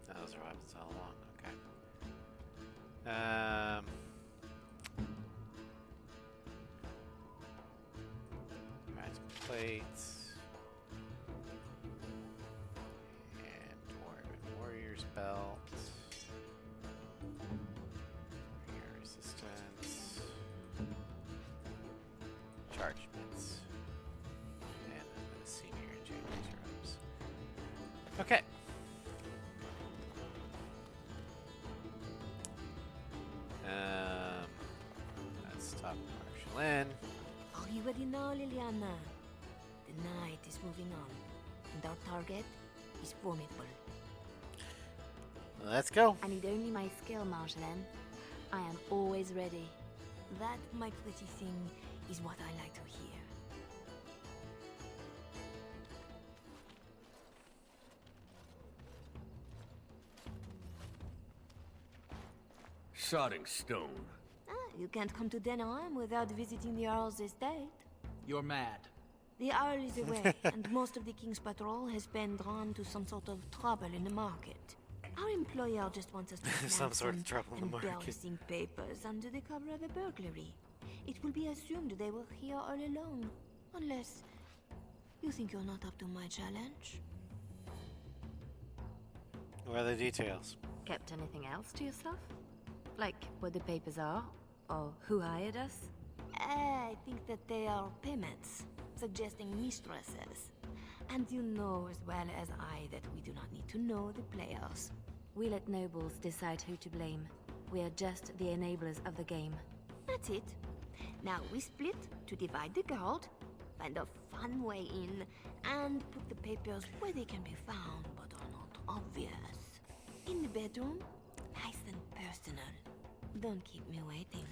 Those are weapons all along. Okay. Practical plates. And Dwarven Warrior's belt. Warrior resistance. Charge mitts. And the senior enchanter's robes. Okay. Let's talk Marjolaine. Are you ready now, Leliana? The night is moving on, and our target is formidable. Let's go. I need only my skill, Marjolaine. I am always ready. That, my pretty thing, is what I like to hear. sodding stone. You can't come to Denerim without visiting the Earl's estate. You're mad. The Earl is away, and most of the King's patrol has been drawn to some sort of trouble in the market. Our employer just wants us to Some snap sort of trouble in the market. embarrassing papers under the cover of a burglary. It will be assumed they were here all along, unless you think you're not up to my challenge. What are the details? Kept anything else to yourself? Like what the papers are? Or who hired us? I think that they are payments, suggesting mistresses. And you know as well as I that we do not need to know the players. We let nobles decide who to blame. We are just the enablers of the game. That's it. Now we split to divide the gold, find a fun way in, and put the papers where they can be found but are not obvious. In the bedroom, nice and personal. Don't keep me waiting.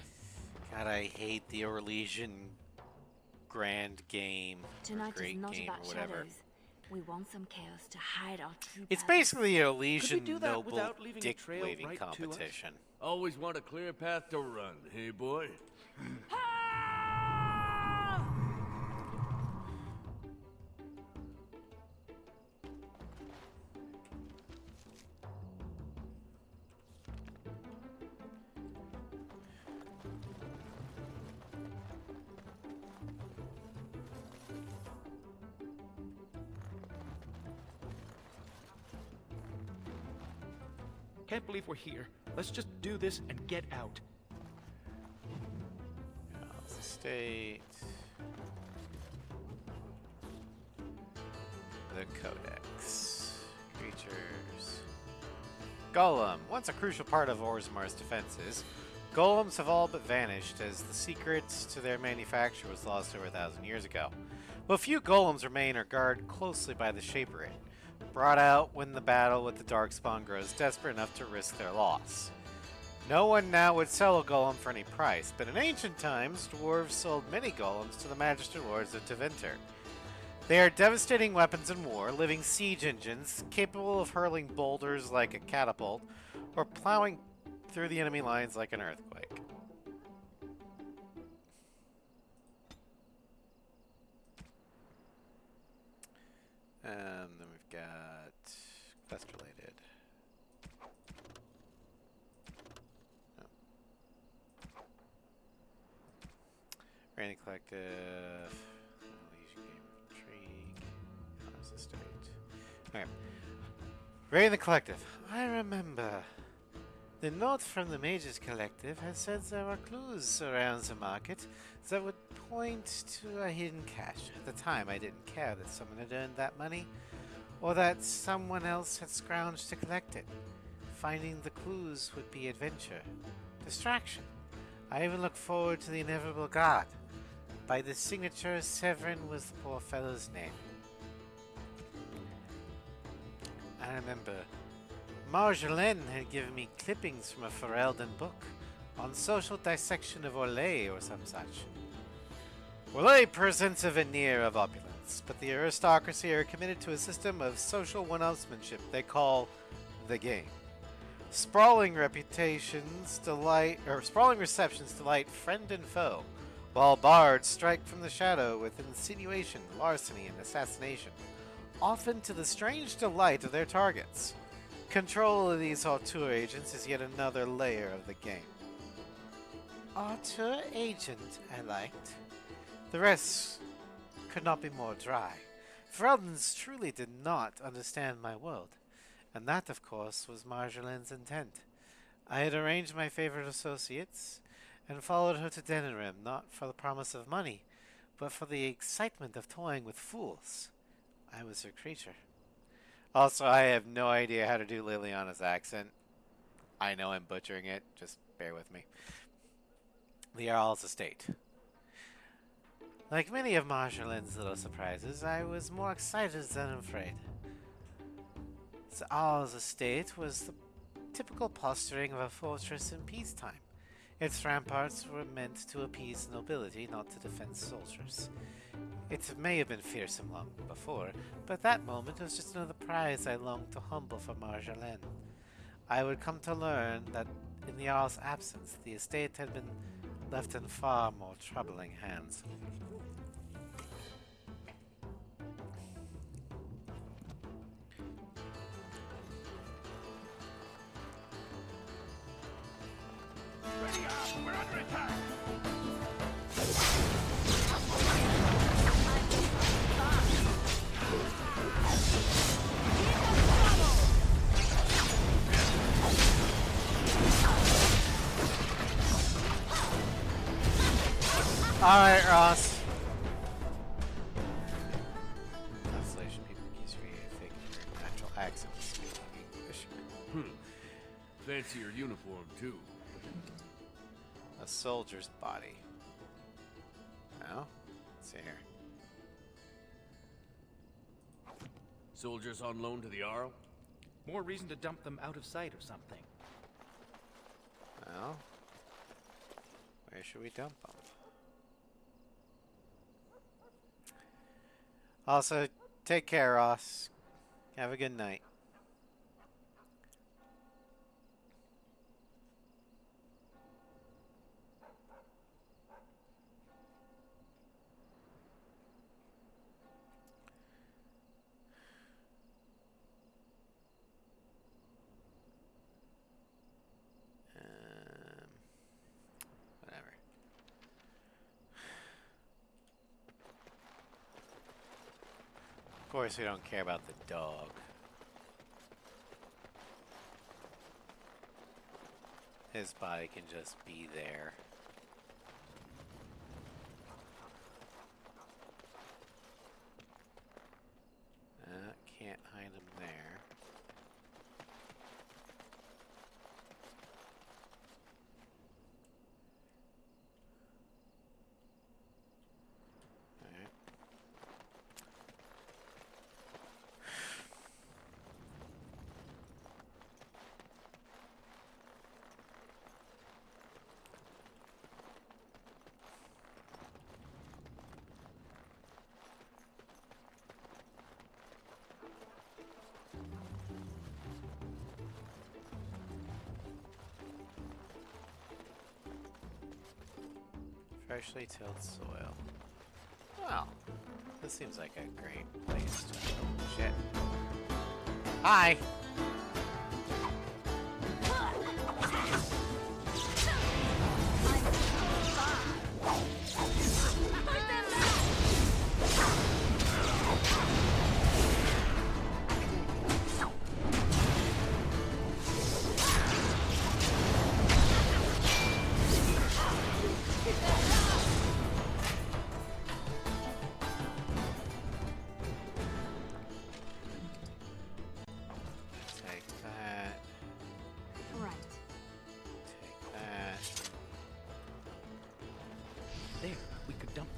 God, I hate the Orlesian grand game. Tonight is great not game about or whatever. shadows. We want some chaos to hide our true It's purpose. basically an Orlesian do that noble without leaving a dick trail waving right to us? competition. Always want a clear path to run, hey boy? Can't believe we're here. Let's just do this and get out. House estate. The Codex. Creatures. Golem. Once a crucial part of Orzamar's defenses, golems have all but vanished as the secrets to their manufacture was lost over 1,000 years ago. But few golems remain or guarded closely by the Shaperit, brought out when the battle with the Darkspawn grows desperate enough to risk their loss. No one now would sell a golem for any price, but in ancient times, dwarves sold many golems to the Magister Lords of Tevinter. They are devastating weapons in war, living siege engines, capable of hurling boulders like a catapult, or plowing through the enemy lines like an earthquake. And then we've got quest related. Oh. Rainy Collective. Legion Game Intrigue. House Estate. Okay. Rainy the Collective. I remember. The note from the Mages Collective had said there were clues around the market that would point to a hidden cache. At the time, I didn't care that someone had earned that money, or that someone else had scrounged to collect it. Finding the clues would be adventure, distraction. I even looked forward to the inevitable guard. By the signature, Severin was the poor fellow's name. I remember Marjolaine had given me clippings from a Ferelden book on social dissection of Orlais or some such. Orlais presents a veneer of opulence, but the aristocracy are committed to a system of social one-upsmanship they call the game. Sprawling receptions delight friend and foe, while bards strike from the shadow with insinuation, larceny, and assassination, often to the strange delight of their targets. Control of these auteur agents is yet another layer of the game. Auteur agent, I liked. The rest could not be more dry. Feldens truly did not understand my world, and that, of course, was Marjolaine's intent. I had arranged my favorite associates, and followed her to Denerim, not for the promise of money, but for the excitement of toying with fools. I was her creature. Also, I have no idea how to do Leliana's accent. I know I'm butchering it, just bear with me. The Earl's estate. Like many of Marjolaine's little surprises, I was more excited than afraid. The Earl's estate was the typical posturing of a fortress in peacetime. Its ramparts were meant to appease nobility, not to defend soldiers. It may have been fearsome long before, but that moment was just another prize I longed to humble for Marjolaine. I would come to learn that in the Jarl's absence, the estate had been left in far more troubling hands. Ready up! We're under attack! Alright, Ross. Translation: people accuse you of faking your natural accent to speak English. Fancy your uniform, too. A soldier's body. Well, let's see here. Soldiers on loan to the Jarl? More reason to dump them out of sight or something. Well, where should we dump them? Also, take care, Ross. Have a good night. Whatever. Of course, we don't care about the dog. His body can just be there. Can't hide him there. Alright. Freshly tilled soil. Well, this seems like a great place to... Shit. Hi!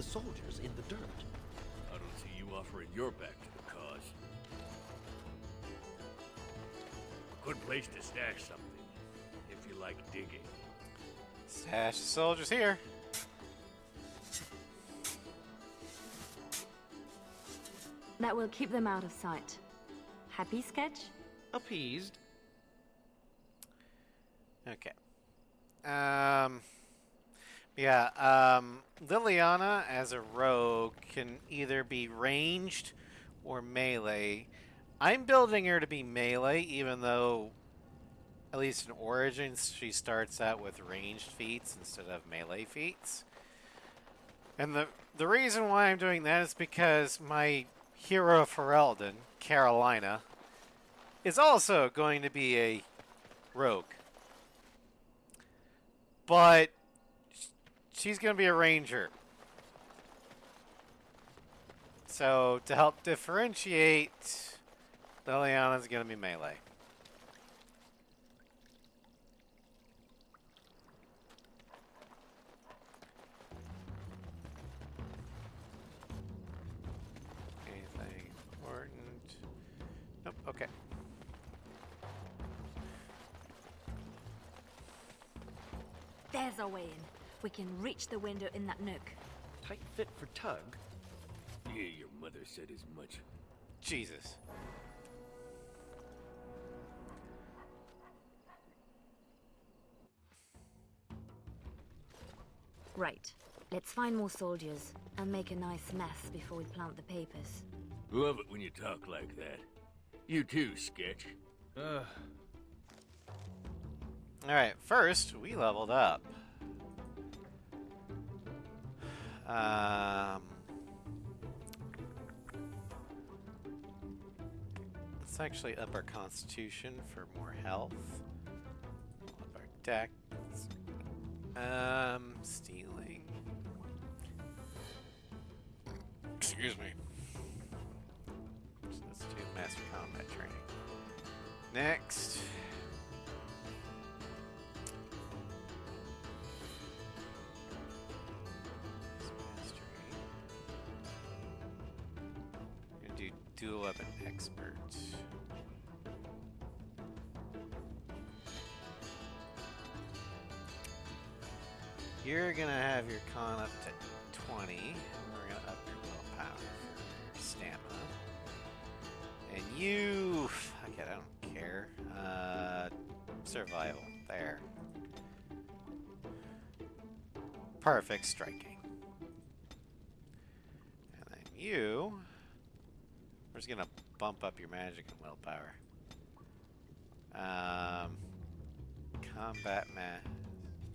Soldiers in the dirt. I don't see you offering your back to the cause. Good place to stash something, if you like digging. Stash the soldiers here. That will keep them out of sight. Happy, Sketch? Appeased. Okay. Leliana as a rogue can either be ranged or melee. I'm building her to be melee, even though, at least in Origins, she starts out with ranged feats instead of melee feats. And the reason why I'm doing that is because my hero for Elden, Carolina, is also going to be a rogue. But she's going to be a ranger. So, to help differentiate, Leliana's going to be melee. Anything important? Nope, okay. There's our way in. We can reach the window in that nook. Tight fit for Tug. Yeah, your mother said as much. Jesus. Right. Let's find more soldiers and make a nice mess before we plant the papers. Love it when you talk like that. You too, Sketch. Alright, first, we leveled up. Let's actually up our constitution for more health. Up our dex. Stealing. Excuse me. So let's do master combat training. Next. We're gonna do dual weapon expert. You're gonna have your con up to 20. We're gonna up your willpower for stamina. And you, fuck it, I don't care. Survival, there. Perfect striking. And then you, we're just gonna bump up your magic and willpower. Combat math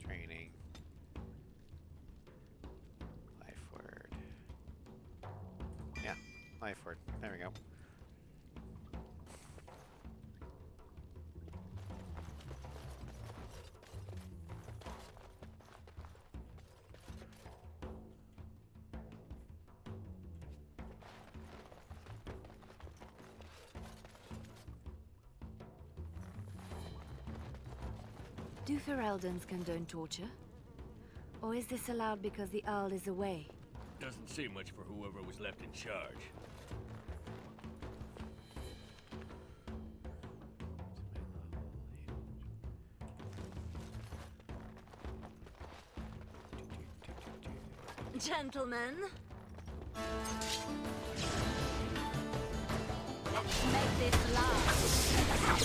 training. Life word. Yeah, life word. There we go. Do Fereldans condone torture? Or is this allowed because the Earl is away? Doesn't seem much for whoever was left in charge. Gentlemen, let's make this last.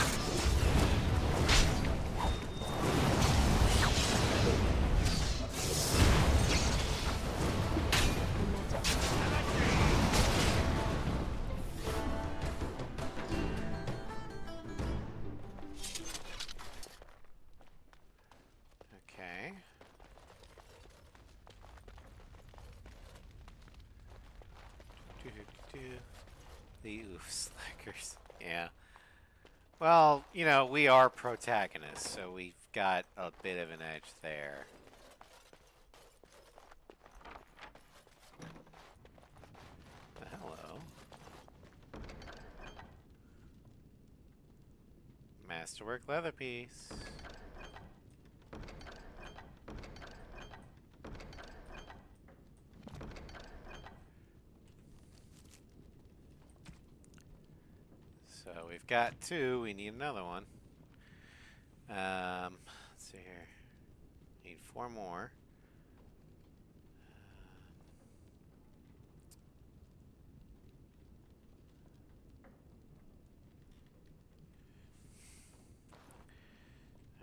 Okay. The oof slackers. Yeah. Well, you know, we are protagonists, so we've got a bit of an edge there. Hello. Masterwork leather piece. So we've got 2. We need another one. Let's see here. Need 4 more.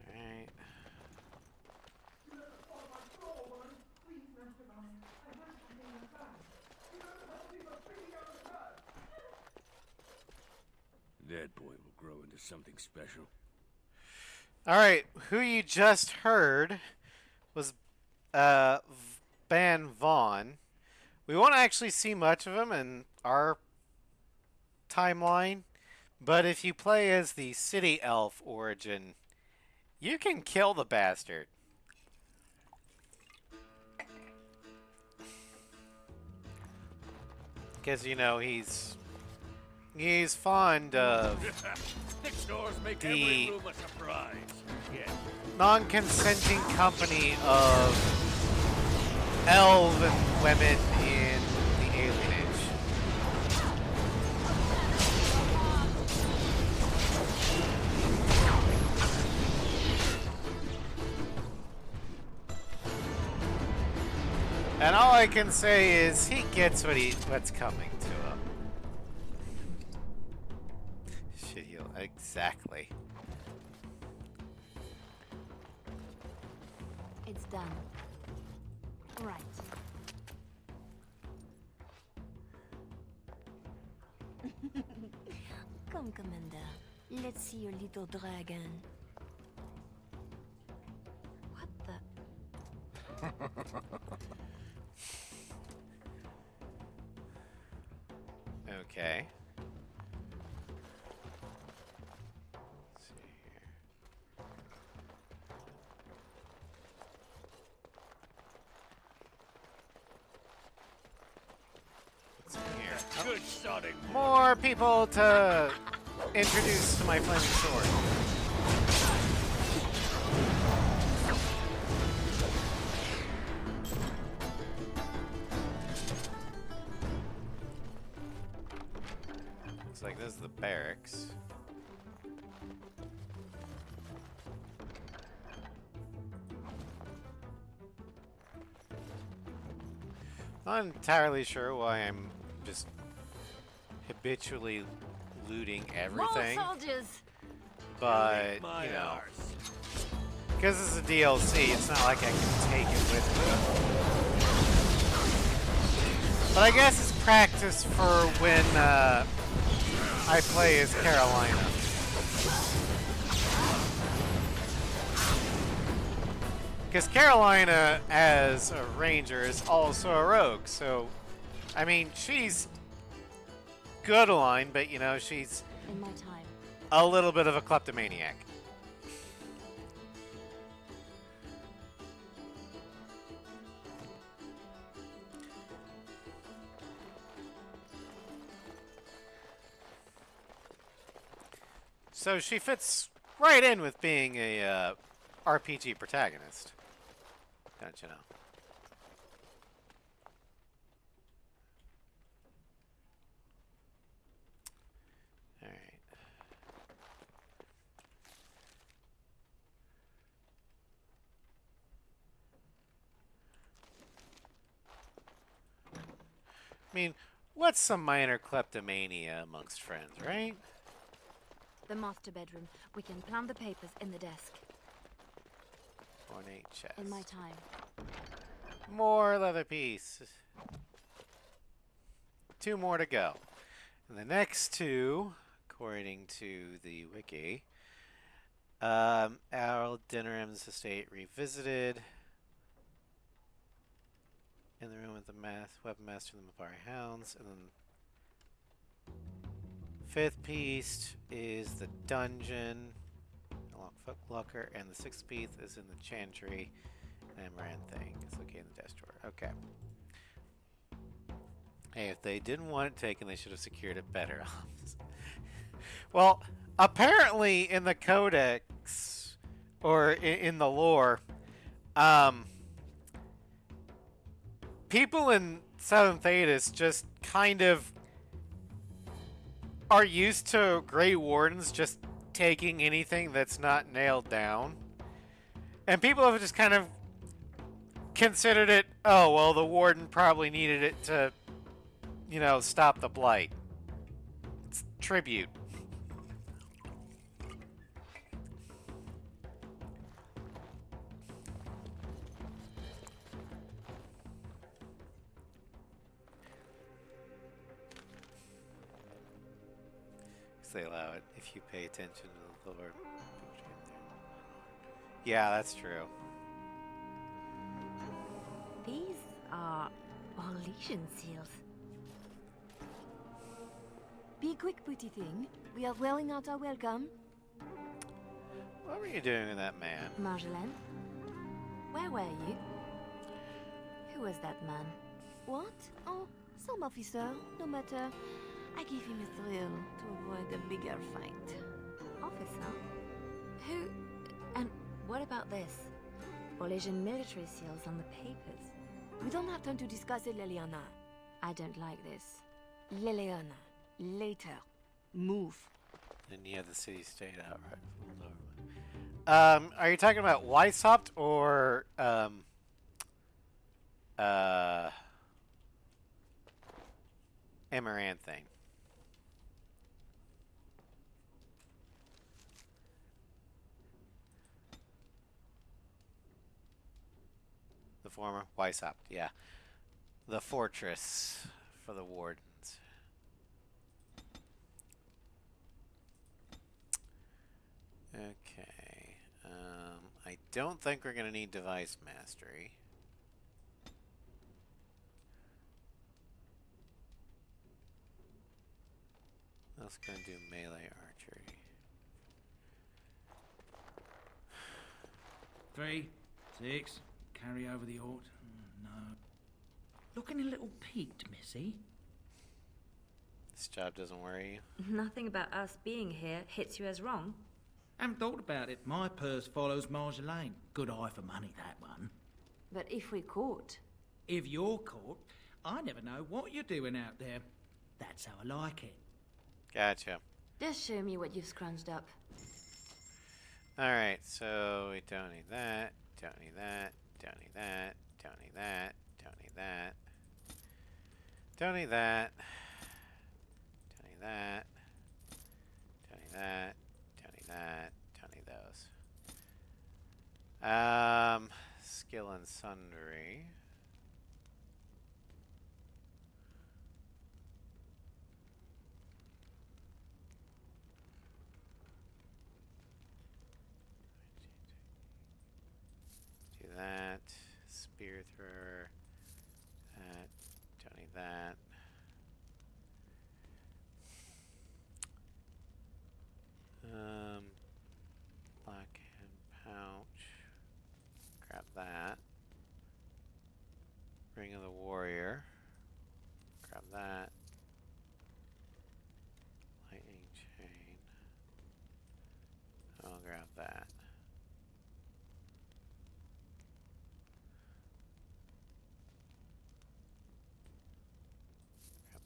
All right. That boy will grow into something special. All right. Who you just heard was Ban Vaughn. We won't actually see much of him in our timeline, but if you play as the city elf origin, you can kill the bastard. Because, you know, he's fond of Thick doors make The- every room a surprise. Yeah. non-consenting company of elven women in the Alien Age. And all I can say is he gets what's coming to him. Shit, he'll exactly. It's done. Right. Come, Commander. Let's see your little dragon. What the? Okay. Let's see here. What's in here? Oh, Good sodding. more people to introduce to my flaming sword. Looks like this is the barracks. Not entirely sure why I'm just habitually looting everything, More soldiers! but My you know, arse. because it's a DLC, it's not like I can take it with me. But I guess it's practice for when I play as Carolina. Because Carolina, as a ranger, is also a rogue, so, I mean, she's good line, but, you know, she's In my time. a little bit of a kleptomaniac. So she fits right in with being a RPG protagonist. Don't you know? All right. I mean, what's some minor kleptomania amongst friends, right? The master bedroom. We can plant the papers in the desk. Ornate chest. In my time. More leather piece. 2 more to go. And the next 2, according to the wiki, Al Dinneram's estate revisited. In the room with the weapon master and the Mapari hounds, and then 5th piece is the dungeon, locker, and the 6th piece is in the chantry. And Amaranth thing is located in the desk drawer. Okay. Hey, if they didn't want it taken, they should have secured it better. Well, apparently in the codex, or in the lore, people in Southern Thedas just kind of are used to Grey Wardens just taking anything that's not nailed down. And people have just kind of considered it, oh, well, the Warden probably needed it to, you know, stop the blight. It's tribute. They allow it if you pay attention to the lore. Yeah, that's true. These are all legion seals. Be quick, pretty thing. We are wailing out our welcome. What were you doing with that man? Marjolaine? Where were you? Who was that man? What? Oh, some officer. No matter. I give him a thrill to avoid a bigger fight. Officer? Who? And what about this? Polynesian military seals on the papers. We don't have time to discuss it, Leliana. I don't like this. Leliana. Later. Move. And you have the city-state outright pulled over. Are you talking about Weishaupt or Amaranthine? The former Weishaupt, yeah. The fortress for the wardens. Okay. I don't think we're going to need device mastery. Let's go do melee archery. 3, 6, carry over the ort. No. Looking a little peaked, Missy. This job doesn't worry you? Nothing about us being here hits you as wrong. Haven't thought about it. My purse follows Marjolaine. Good eye for money, that one. But if we caught... If you're caught, I never know what you're doing out there. That's how I like it. Gotcha. Just show me what you've scrunched up. Alright, so we don't need that, don't need that, don't need that, don't need that, don't need that. Don't need that. Don't need that. Don't need that. Don't need that. Don't need those. Skill and sundry. Do that. Spear thrower. That. Don't need that. Black hand pouch. Grab that. Ring of the Warrior. Grab that. Lightning chain. I'll grab that.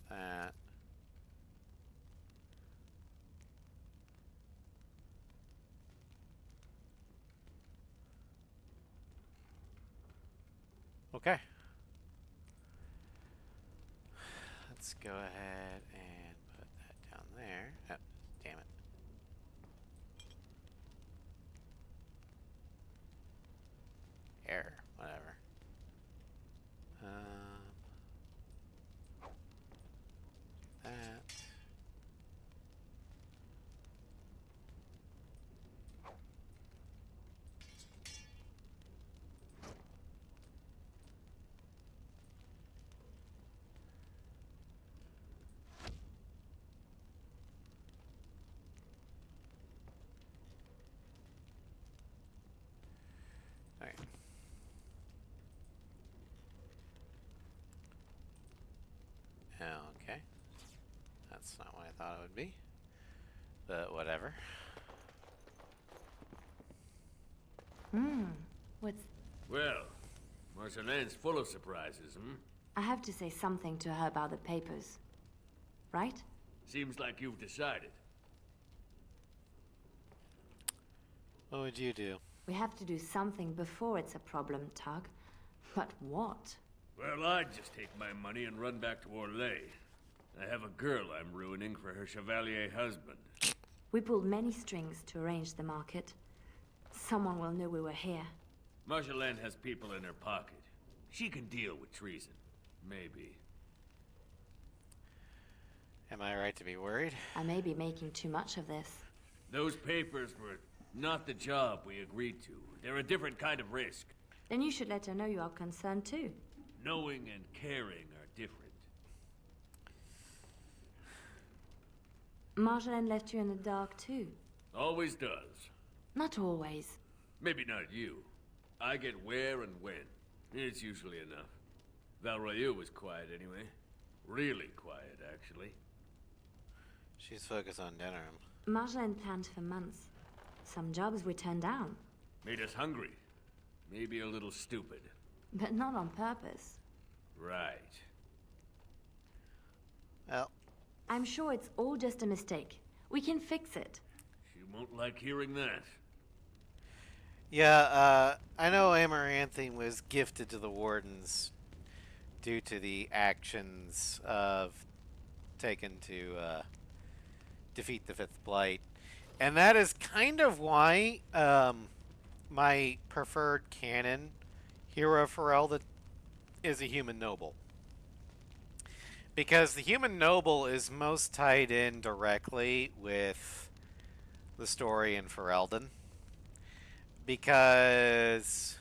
Grab that. Okay. Let's go ahead and put that down there. Oh, damn it. Error. Whatever. That. Alright. Okay. That's not what I thought it would be. But whatever. What's... Well, Marjolaine's full of surprises, hmm? I have to say something to her about the papers. Right? Seems like you've decided. What would you do? We have to do something before it's a problem, Tug. But what? Well, I'd just take my money and run back to Orlais. I have a girl I'm ruining for her Chevalier husband. We pulled many strings to arrange the market. Someone will know we were here. Marjolaine has people in her pocket. She can deal with treason. Maybe. Am I right to be worried? I may be making too much of this. Those papers were not the job we agreed to. They're a different kind of risk. Then you should let her know you are concerned too. Knowing and caring are different. Marjolaine left you in the dark too. Always does. Not always. Maybe not you. I get where and when. It's usually enough. Valroyu was quiet anyway. Really quiet, actually. She's focused on Denerim. Marjolaine planned for months. Some jobs we turned down. Made us hungry. Maybe a little stupid. But not on purpose. Right. Well, I'm sure it's all just a mistake. We can fix it. She won't like hearing that. yeah, I know Amaranthine was gifted to the Wardens due to the actions of taken to defeat the Fifth Blight. And that is kind of why my preferred canon hero Ferelden is a human noble. Because the human noble is most tied in directly with the story in Ferelden. Because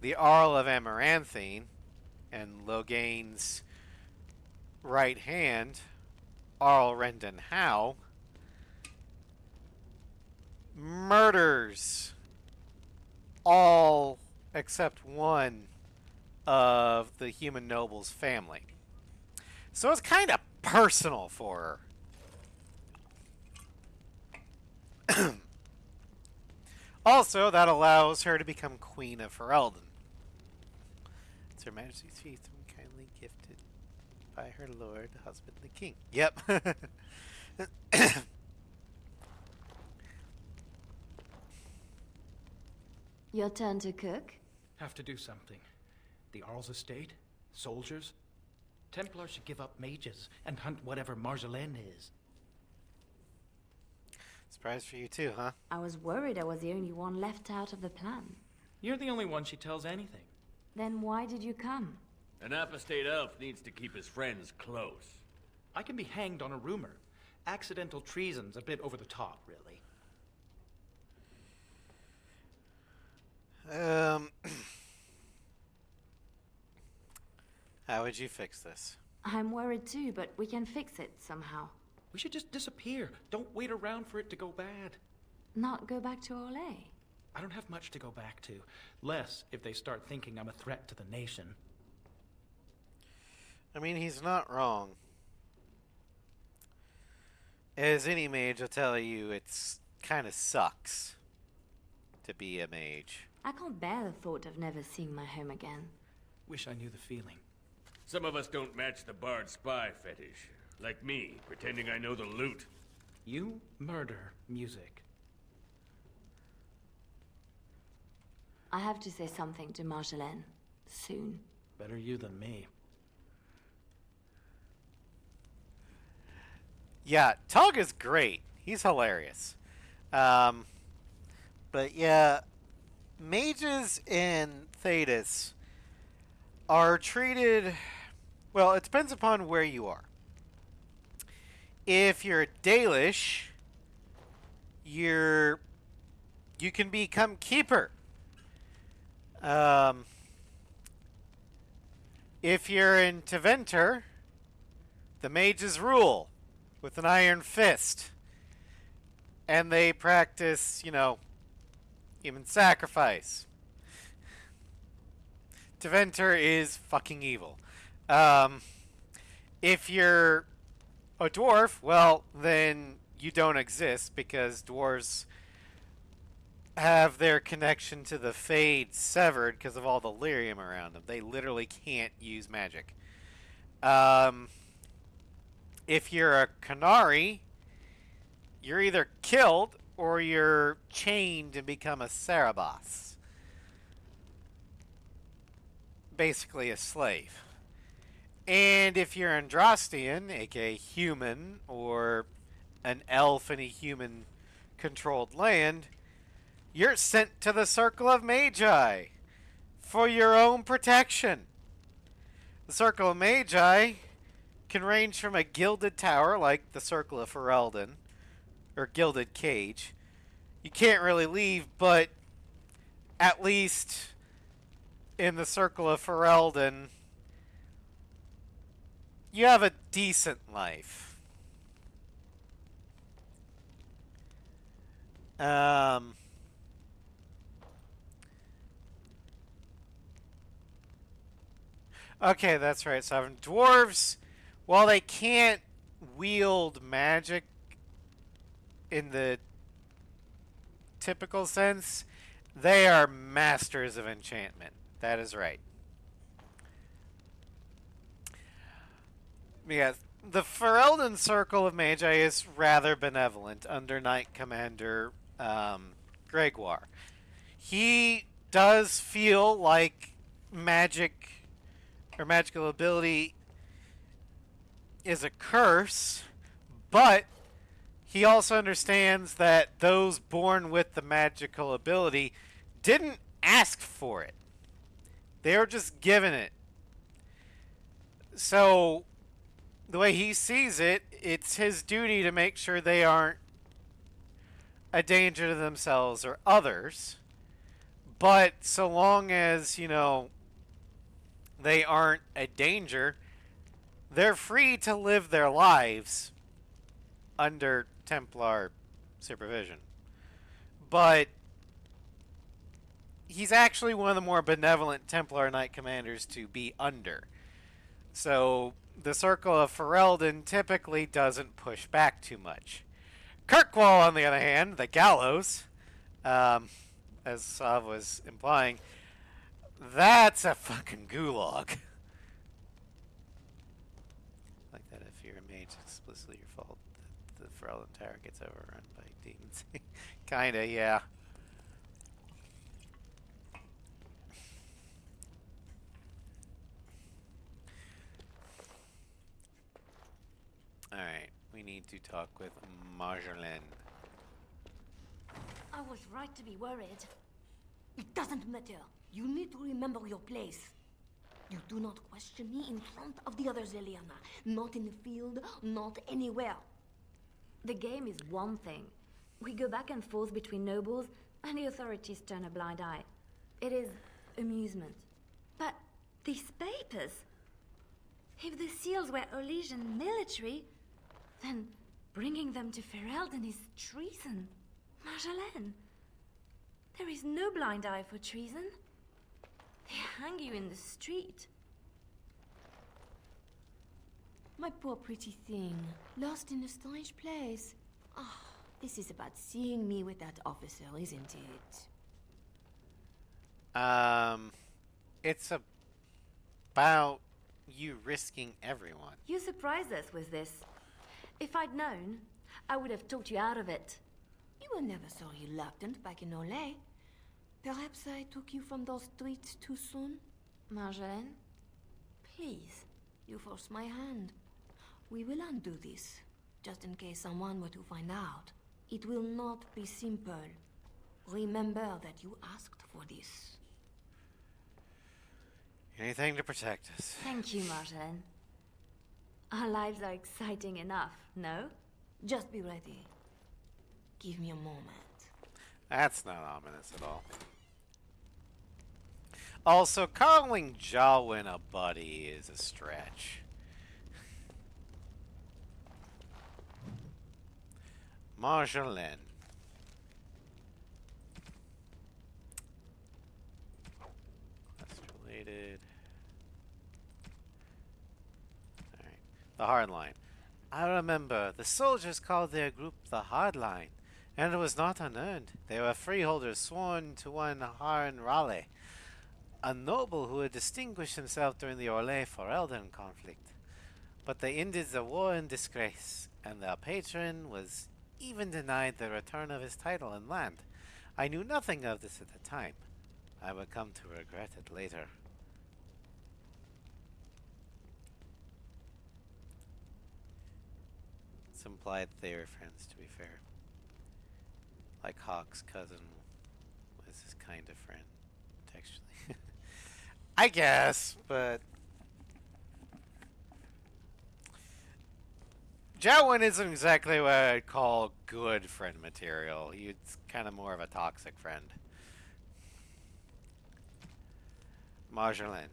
the Arl of Amaranthine and Loghain's right hand, Arl Rendon Howe, murders all except one of the human noble's family. So it's kind of personal for her. Also, that allows her to become Queen of Ferelden. It's Her Majesty's feast and kindly gifted by her lord, husband, the king. Yep. Your turn to cook? Have to do something. The Arl's estate? Soldiers? Templars should give up mages and hunt whatever Marjolaine is. Surprise for you too, huh? I was worried I was the only one left out of the plan. You're the only one she tells anything. Then why did you come? An apostate elf needs to keep his friends close. I can be hanged on a rumor. Accidental treason's a bit over the top, really. How would you fix this? I'm worried too, but we can fix it somehow. We should just disappear. Don't wait around for it to go bad. Not go back to Orlais. I don't have much to go back to. Less if they start thinking I'm a threat to the nation. I mean, he's not wrong. As any mage will tell you, it's kind of sucks to be a mage. I can't bear the thought of never seeing my home again. Wish I knew the feeling. Some of us don't match the bard spy fetish. Like me, pretending I know the loot. You murder music. I have to say something to Marjolaine. Soon. Better you than me. Yeah, Tug is great. He's hilarious. But yeah, mages in Thedas are treated... Well, it depends upon where you are. If you're Dalish, you can become keeper. If you're in Tevinter, the mages rule with an iron fist. And they practice, human sacrifice. Tevinter is fucking evil. If you're a dwarf, well, then you don't exist because dwarves have their connection to the Fade severed because of all the lyrium around them. They literally can't use magic. If you're a Canary, you're either killed or you're chained and become a Cerebos. Basically a slave. And if you're Andrastian, aka human, or an elf in a human-controlled land, you're sent to the Circle of Magi for your own protection. The Circle of Magi can range from a gilded tower like the Circle of Ferelden, or gilded cage. You can't really leave, but at least in the Circle of Ferelden, you have a decent life. Okay, that's right. So dwarves, while they can't wield magic in the typical sense, they are masters of enchantment. That is right. Yes, the Ferelden Circle of Magi is rather benevolent under Knight Commander Gregoire. He does feel like magic or magical ability is a curse, but he also understands that those born with the magical ability didn't ask for it. They're just giving it. So, the way he sees it, it's his duty to make sure they aren't a danger to themselves or others. But so long as, they aren't a danger, they're free to live their lives under Templar supervision. But he's actually one of the more benevolent Templar Knight commanders to be under. So the Circle of Ferelden typically doesn't push back too much. Kirkwall, on the other hand, the gallows, as Sav was implying, that's a fucking gulag. Like that if you're a mage, it's explicitly your fault that the Ferelden Tower gets overrun by demons. Kinda, yeah. Alright, we need to talk with Marjolaine. I was right to be worried. It doesn't matter. You need to remember your place. You do not question me in front of the others, Leliana. Not in the field, not anywhere. The game is one thing. We go back and forth between nobles, and the authorities turn a blind eye. It is amusement. But these papers... If the seals were Orlesian military, then bringing them to Ferelden is treason. Marjolaine, there is no blind eye for treason. They hang you in the street. My poor pretty thing, lost in a strange place. Ah, this is about seeing me with that officer, isn't it? It's about you risking everyone. You surprised us with this. If I'd known, I would have talked you out of it. You were never so reluctant back in Olay. Perhaps I took you from those streets too soon? Marjolaine? Please, you forced my hand. We will undo this, just in case someone were to find out. It will not be simple. Remember that you asked for this. Anything to protect us. Thank you, Marjolaine. Our lives are exciting enough, no? Just be ready. Give me a moment. That's not ominous at all. Also, calling Jawin a buddy is a stretch. Marjolaine. That's related. Alright. The hard line. I remember the soldiers called their group the Hard Line, and it was not unearned. They were freeholders sworn to one Harn Raleigh, a noble who had distinguished himself during the Orlais-Ferelden conflict. But they ended the war in disgrace, and their patron was even denied the return of his title and land. I knew nothing of this at the time. I would come to regret it later. It's implied they were friends, to be fair. Like Hawk's cousin was his kind of friend, textually. I guess, but... Jawin isn't exactly what I'd call good friend material. He's kind of more of a toxic friend. Marjolaine.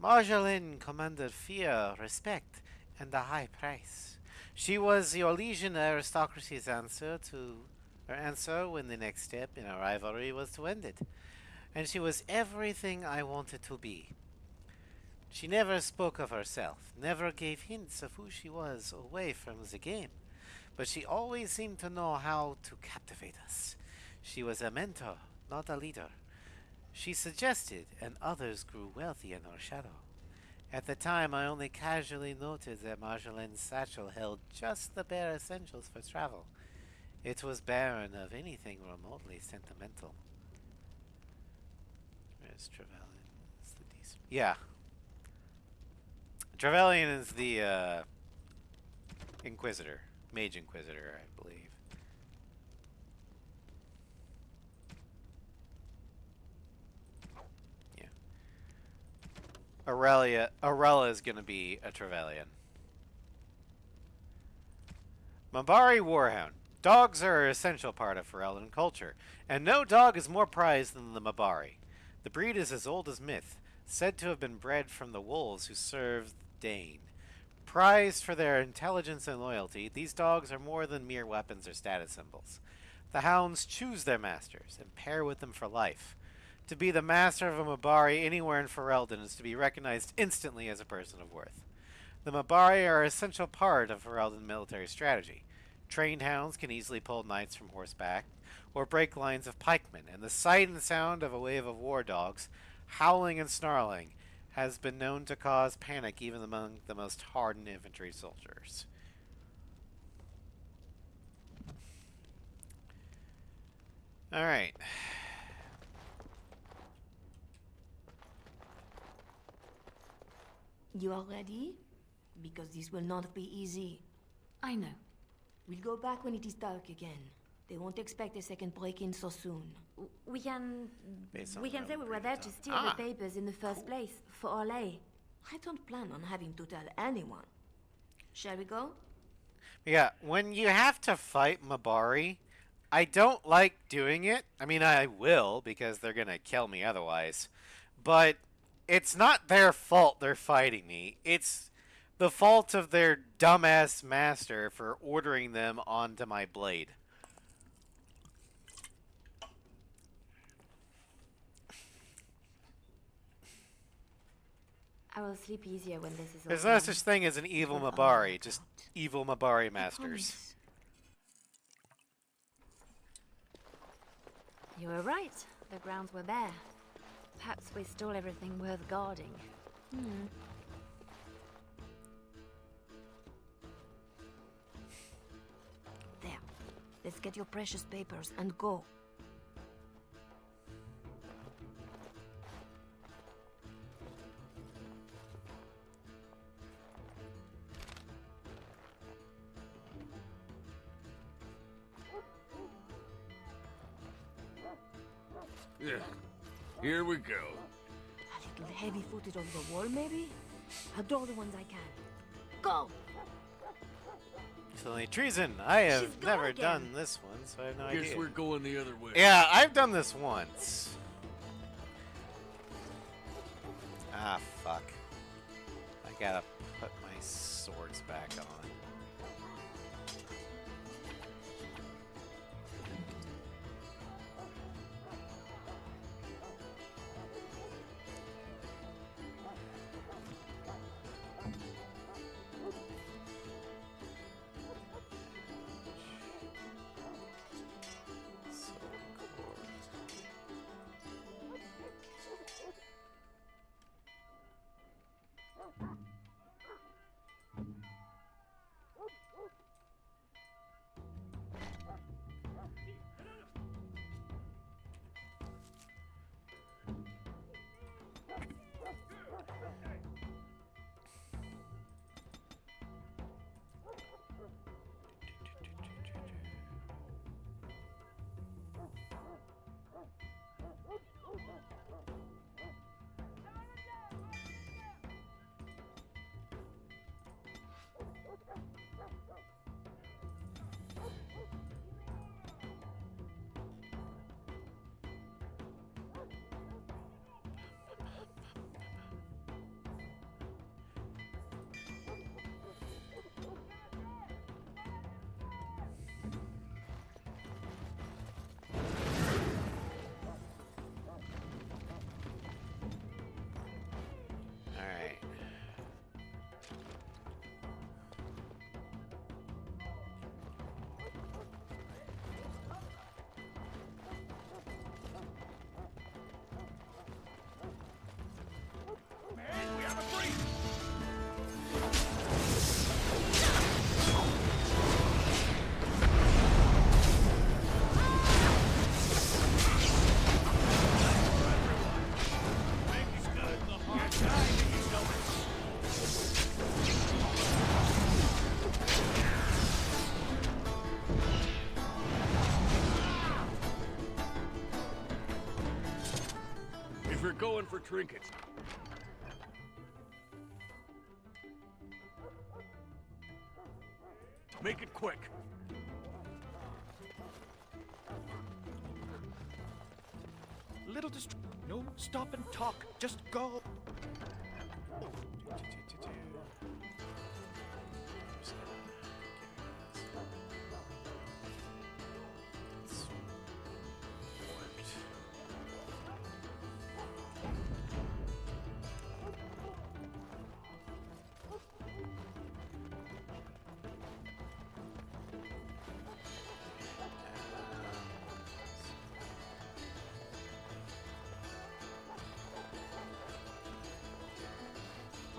Marjolaine commanded fear, respect, and a high price. She was the Orlesian aristocracy's answer when the next step in our rivalry was to end it. And she was everything I wanted to be. She never spoke of herself, never gave hints of who she was away from the game, but she always seemed to know how to captivate us. She was a mentor, not a leader. She suggested, and others grew wealthy in her shadow. At the time, I only casually noted that Marjolaine's satchel held just the bare essentials for travel. It was barren of anything remotely sentimental. Where's Trevelyan? It's the decent. Yeah. Trevelyan is the Inquisitor. Mage Inquisitor, I believe. Yeah. Arella is going to be a Trevelyan. Mabari Warhound. Dogs are an essential part of Ferelden culture, and no dog is more prized than the Mabari. The breed is as old as myth, said to have been bred from the wolves who served Dane. Prized for their intelligence and loyalty, these dogs are more than mere weapons or status symbols. The hounds choose their masters and pair with them for life. To be the master of a Mabari anywhere in Ferelden is to be recognized instantly as a person of worth. The Mabari are an essential part of Ferelden military strategy. Trained hounds can easily pull knights from horseback or break lines of pikemen, and the sight and sound of a wave of war dogs howling and snarling has been known to cause panic even among the most hardened infantry soldiers. Alright. You are ready? Because this will not be easy. I know. We'll go back when it is dark again. They won't expect a second break-in so soon. We can... Based on We can the say we were there to steal the papers in the first place, for Olay. I don't plan on having to tell anyone. Shall we go? Yeah, when you have to fight Mabari, I don't like doing it. I mean, I will, because they're gonna kill me otherwise. But it's not their fault they're fighting me. It's the fault of their dumbass master for ordering them onto my blade. I will sleep easier when this is all There's done. no such thing as an evil Mabari, just evil Mabari masters. You were right. The grounds were bare. Perhaps we stole everything worth guarding. There. Let's get your precious papers and go. Yeah. Here we go. A little heavy-footed over the wall, maybe? I'll draw the ones I can. Go! Silly treason. I have She's gone never again. done this one, so I have no Guess idea. we're going the other way. Yeah, I've done this once. Ah, fuck. I gotta put my swords back on. Alright. Man, we have a breach! If you're going for trinkets, Make it quick. Little No, stop and talk. Just go.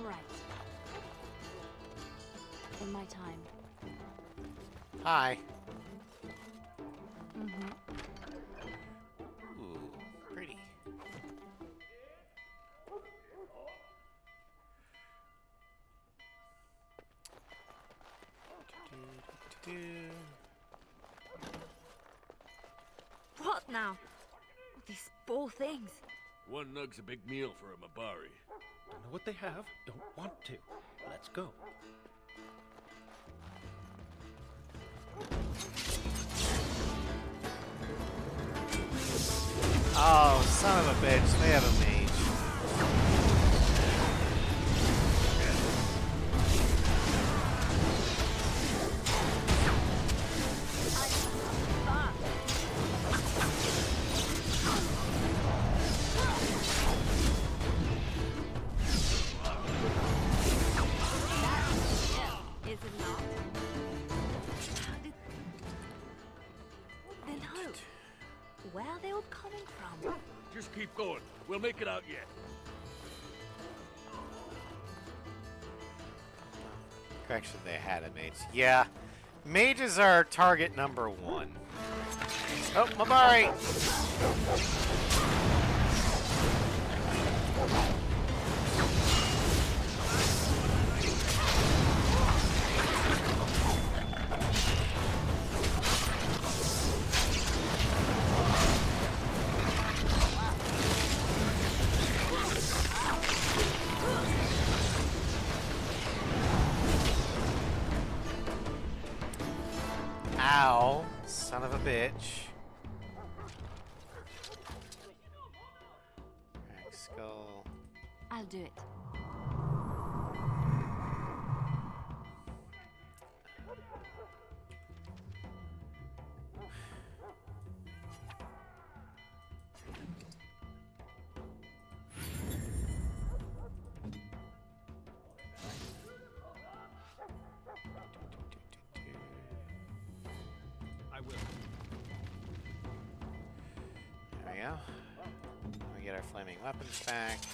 Right. In my time. Hi. Mm-hmm. Ooh, pretty. What now? These poor things. One nug's a big meal for a Mabari. Don't know what they have. Don't want to. Let's go. Oh, son of a bitch, they have a mage. Is it not? Then who? Where are they all coming from? Just keep going. We'll make it out yet. Correction, they had a mage. Yeah. Mages are target number 1. Oh, Mabari! Ow, son of a bitch. Crack skull. I'll do it. I will. There we go. We get our flaming weapons back. 5.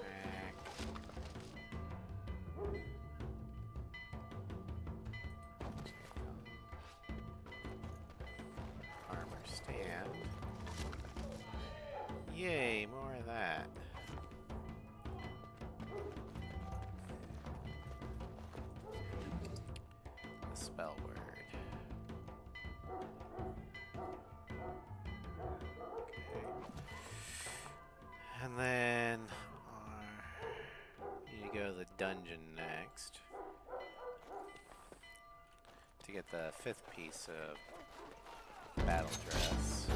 Back. Armor stand. Yay, more of that. The spell word. Okay. And then we need to go to the dungeon next to get the 5th piece of battle dress.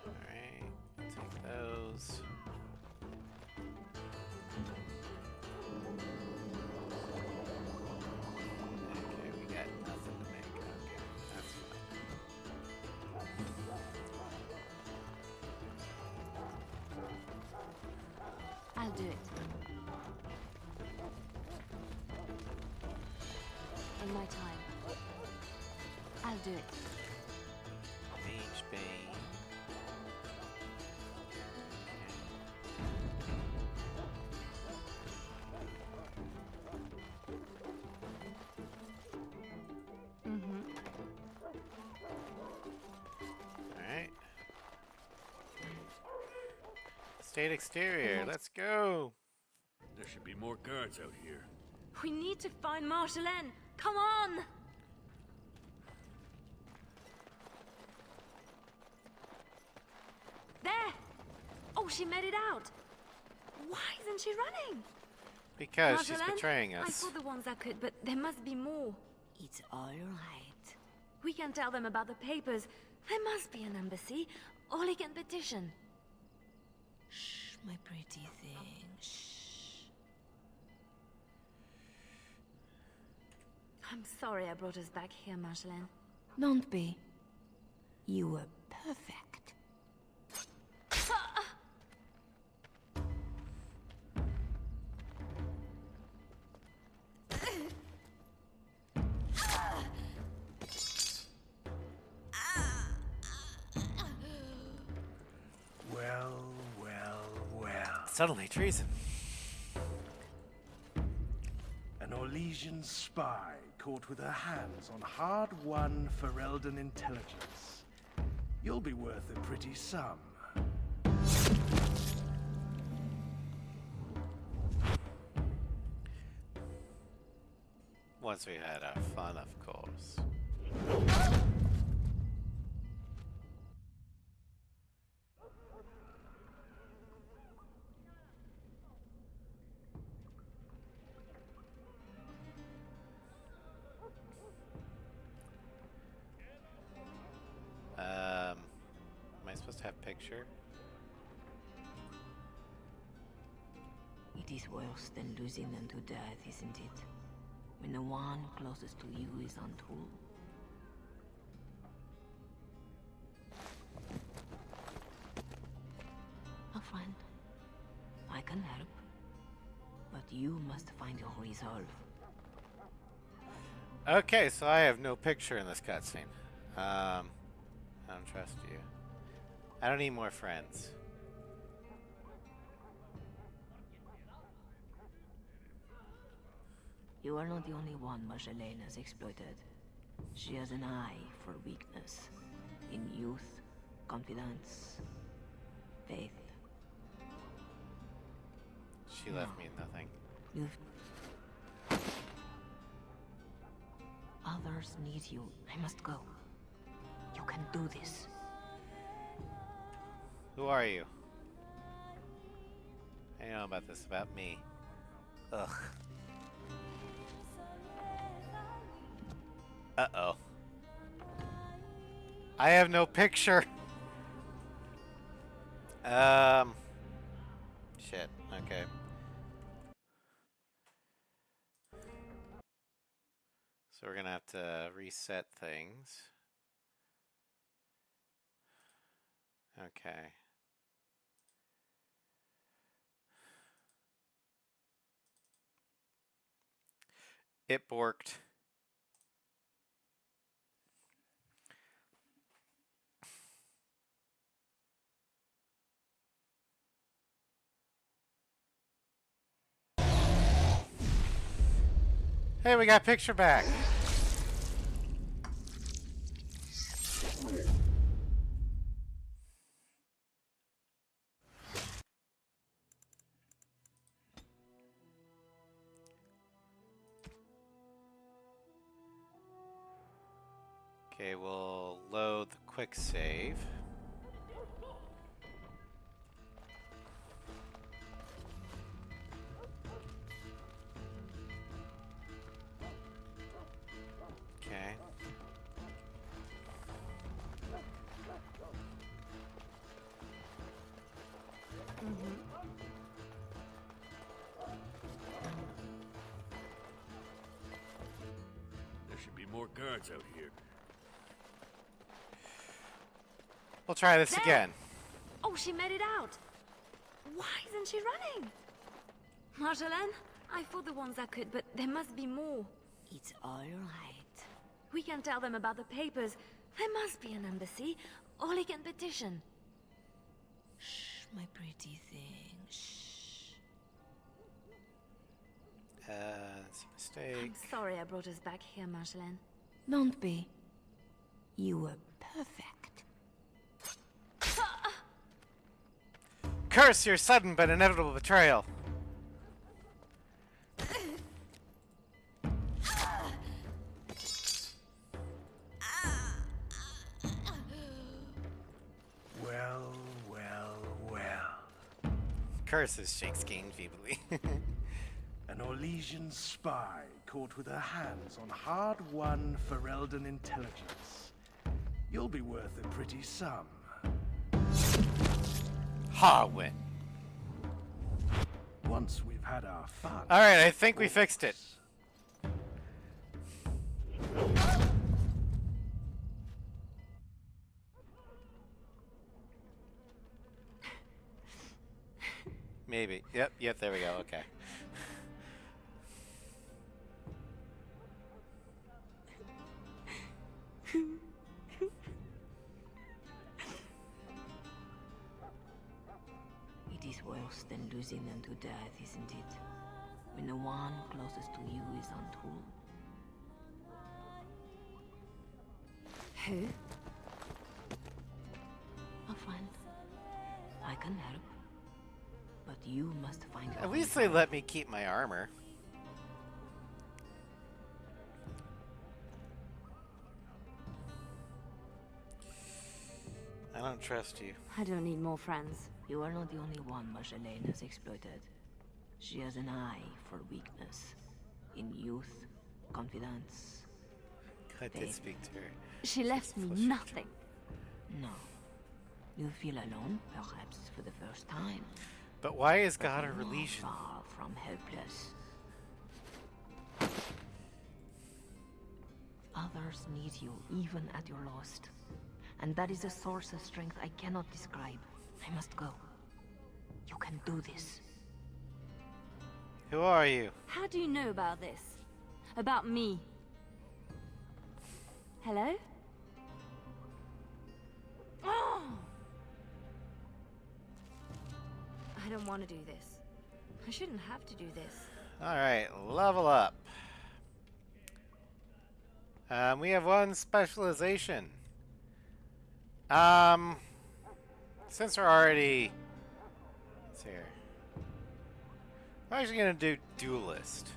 Alright, take those. Okay, we got nothing to make. Okay, that's fine. I'll do it. In my time. I'll do it. Mage Bane. State exterior. Let's go. There should be more guards out here. We need to find Marjolaine. Come on! There! Oh, she made it out. Why isn't she running? Because she's Marjolaine, betraying I us. saw the ones that could, but there must be more. It's all right. We can tell them about the papers. There must be an embassy, or they can petition. Shh, my pretty thing. Shh. I'm sorry I brought us back here, Marjolaine. Don't be. You were perfect. Well, well, well. Suddenly treason. An Orlesian spy caught with her hands on hard-won Ferelden intelligence. You'll be worth a pretty sum. Once we had our fun, of course. Am I supposed to have picture? It is worse than losing them to death, isn't it? When the one closest to you is on tool. A friend. I can help. But you must find your resolve. Okay, so I have no picture in this cutscene. I don't trust you. I don't need more friends. You are not the only one Marjolaine has exploited. She has an eye for weakness. In youth, confidence, faith. She left me nothing. You've... Others need you. I must go. You can do this. Who are you? I know about this about me. Ugh. Uh-oh. I have no picture. Shit. Okay. So we're gonna have to reset things. Okay. It borked. Hey, we got picture back. Okay, we'll load the quick save. Okay. There should be more guards out here. We'll try this There! again. Oh, she made it out. Why isn't she running? Marjolaine, I fought the ones that could, but there must be more. It's all right. We can tell them about the papers. There must be an embassy, or they can petition. Shh, my pretty thing. Shh. That's a mistake. I'm sorry I brought us back here, Marjolaine. Don't be. You were perfect. Curse your sudden but inevitable betrayal. Well, well, well. Curses, shakes Kane feebly. An Orlesian spy caught with her hands on hard-won Ferelden intelligence. You'll be worth a pretty sum. Harwin. Once we've had our fun. Alright, I think we fixed it. Maybe. Yep, there we go, okay. It is worse than losing them to death, isn't it? When the one closest to you is untold. Who? A friend. I can help. But you must find your At own least they friend. let me keep my armor. I don't trust you. I don't need more friends. You are not the only one Marjolaine has exploited. She has an eye for weakness. In youth, confidence. I did speak to her. She left me Flush. nothing. No. You feel alone, perhaps for the first time. But why is God a You are relation? far from helpless. Others need you even at your lowest. And that is a source of strength I cannot describe. I must go. You can do this. Who are you? How do you know about this? About me? Hello? Oh! I don't want to do this. I shouldn't have to do this. Alright, level up. We have one specialization. Since we're already... Let's see here. I'm actually gonna do Duelist.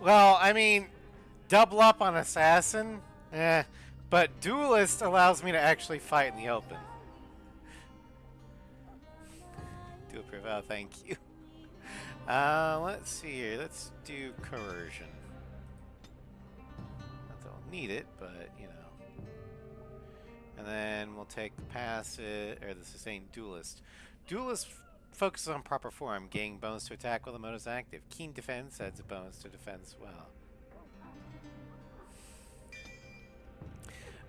Well, I mean, double up on Assassin, but Duelist allows me to actually fight in the open. Do approve. Oh, thank you. Let's see here. Let's do Coercion. Not that I'll need it, but, you know. And then we'll take the Passive, or the Sustained Duelist. Duelist focuses on proper form, gaining bonus to attack while the mode is active. Keen Defense adds a bonus to defense as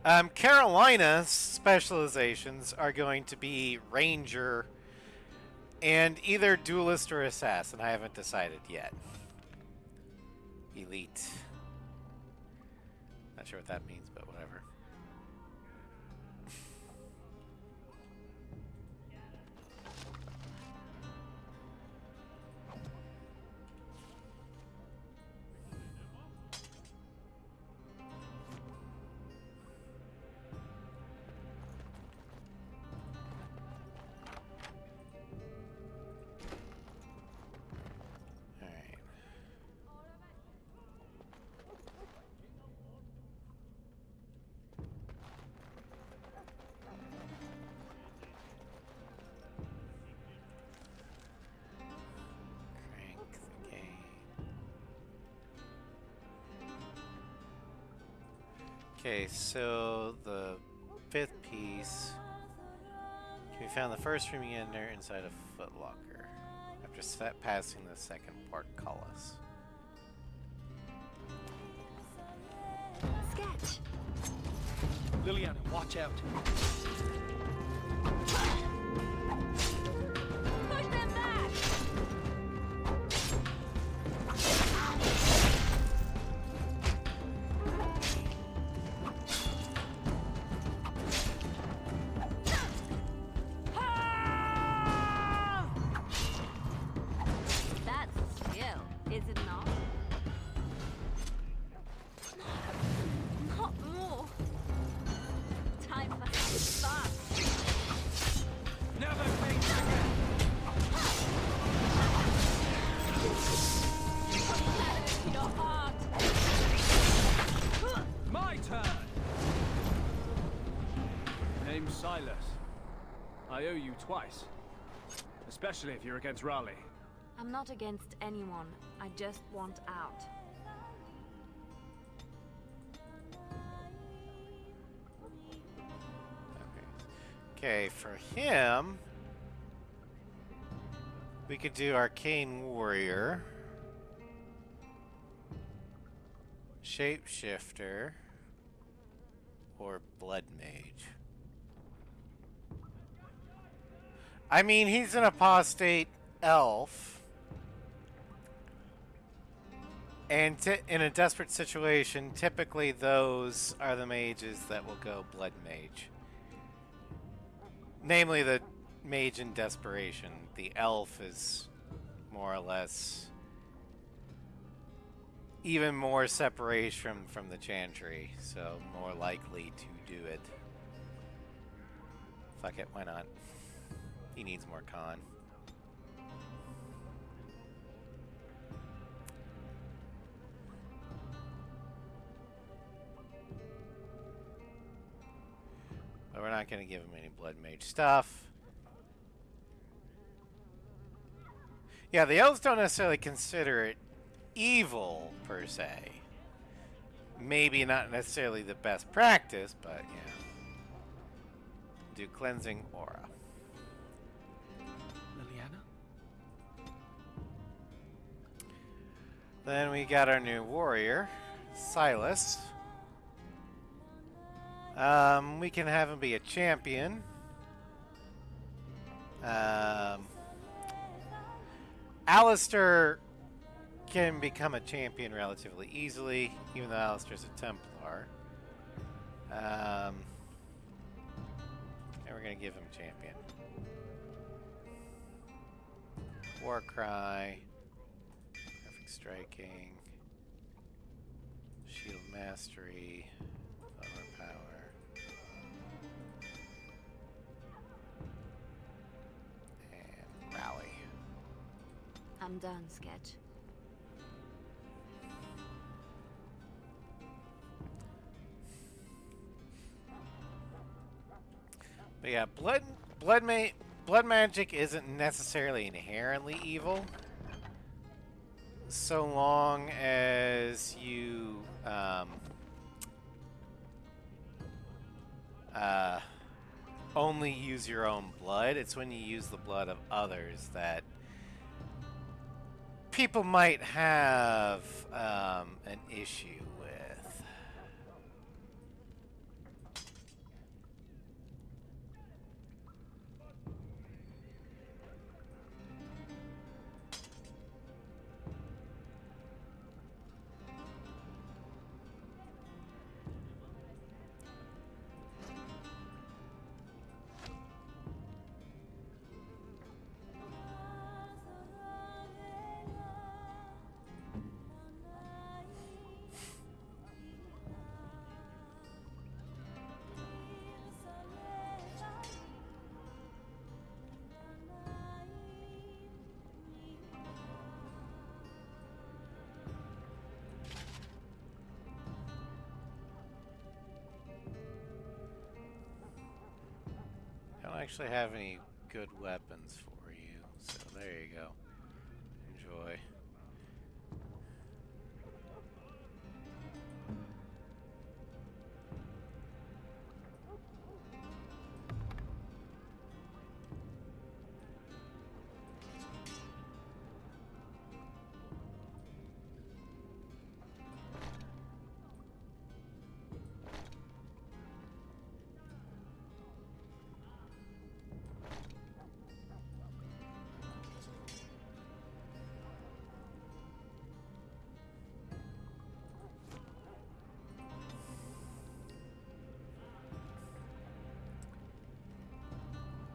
well. Carolina's specializations are going to be Ranger and either Duelist or Assassin. I haven't decided yet. Elite. Not sure what that means, but whatever. Okay, so the fifth piece can be found the first room you enter inside a footlocker after passing the second portcullis. Sketch! Leliana, watch out. Push them back! Is it not? No, not more. Time for some fun. Never think again! Shadow to your heart. My turn! Name's Silas. I owe you twice. Especially if you're against Raleigh. I'm not against anyone. I just want out. Okay, for him, we could do Arcane Warrior, Shapeshifter, or Blood Mage. I mean, he's an apostate elf, and in a desperate situation, typically those are the mages that will go Blood Mage. Namely, the mage in desperation. The elf is more or less even more separation from the chantry, so more likely to do it. Fuck it, why not? He needs more con. But we're not going to give him any blood mage stuff. Yeah, the elves don't necessarily consider it evil, per se. Maybe not necessarily the best practice, but yeah. Do cleansing aura. Leliana? Then we got our new warrior, Silas. We can have him be a champion. Alistair can become a champion relatively easily, even though Alistair's a Templar. And we're going to give him champion. Warcry. Perfect striking. Shield mastery. Overpower. And rally. I'm done, Sketch. But yeah, blood magic isn't necessarily inherently evil, so long as you only use your own blood. It's when you use the blood of others that people might have an issue with. I don't actually have any good weapons for you, so there you go. Enjoy.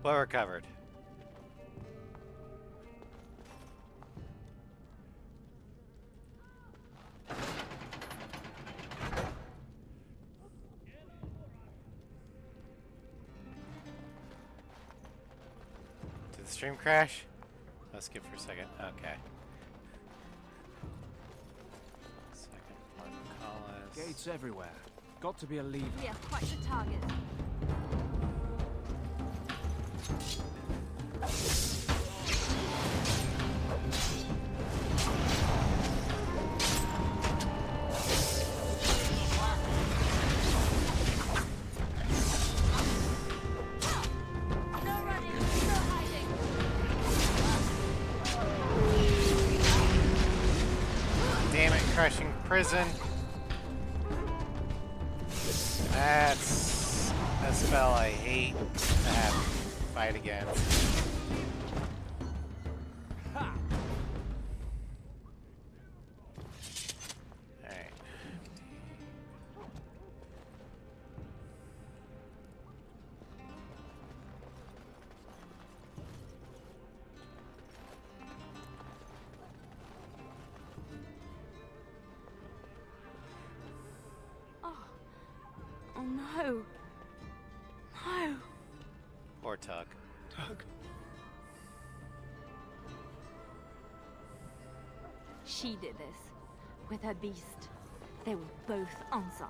Well recovered. the stream crash? I'll skip for a second. Okay. Second one, Collis. Gates everywhere. Got to be a lever. We have quite the target. Damn it, crushing prison. That's a spell I hate to have to fight against. Alright. Oh no. No. Poor Tug. Tug. She did this. With her beast. They will both answer.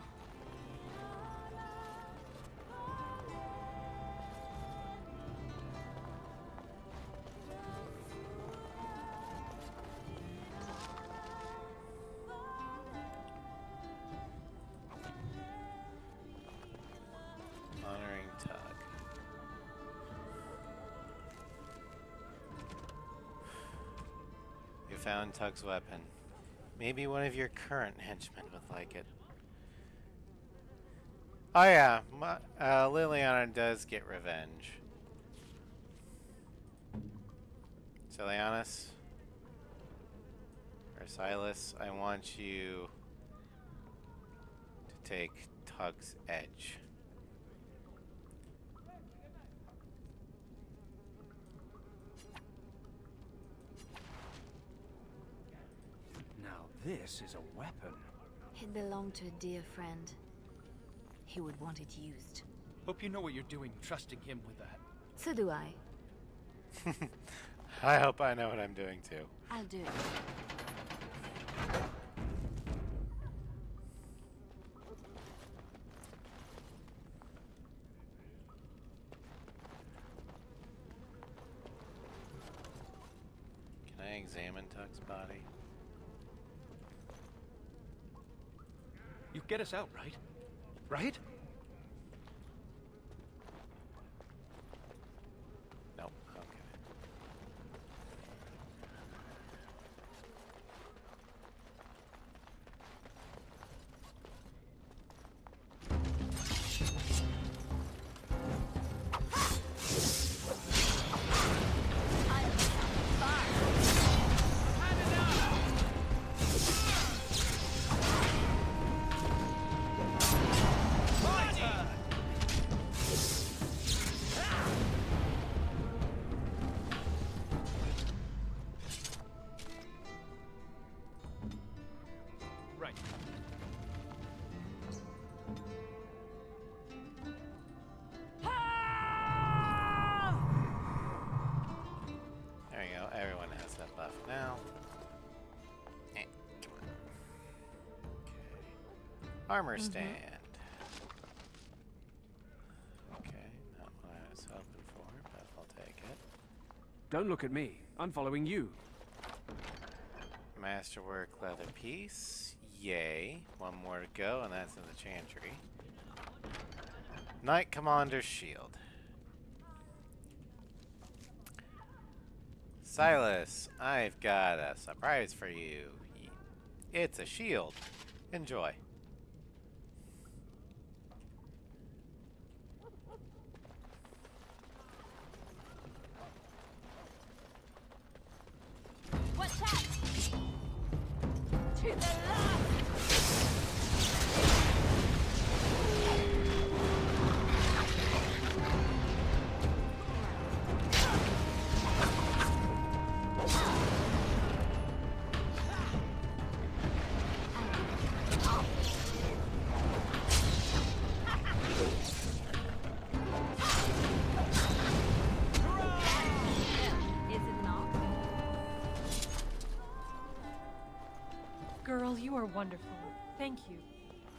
Honoring Tug. You found Tug's weapon. Maybe one of your current henchmen would like it. Oh yeah, Leliana does get revenge. Lelianis, or Silas, I want you to take Tug's edge. Now this is a weapon. It belonged to a dear friend. He would want it used. Hope you know what you're doing, trusting him with that. So do I. I hope I know what I'm doing too. I'll do it. Can I examine Tug's body? You get us out, right? Right? No. Okay. Right. There you go. Everyone has that buff now. Come on. Okay. Armor stand. Okay, not what I was hoping for, but I'll take it. Don't look at me. I'm following you. Masterwork leather piece. Yay. One more to go, and that's in the chantry. Knight Commander's shield. Silas, I've got a surprise for you. It's a shield. Enjoy. What's that? To the left! Girl, you are wonderful. Thank you.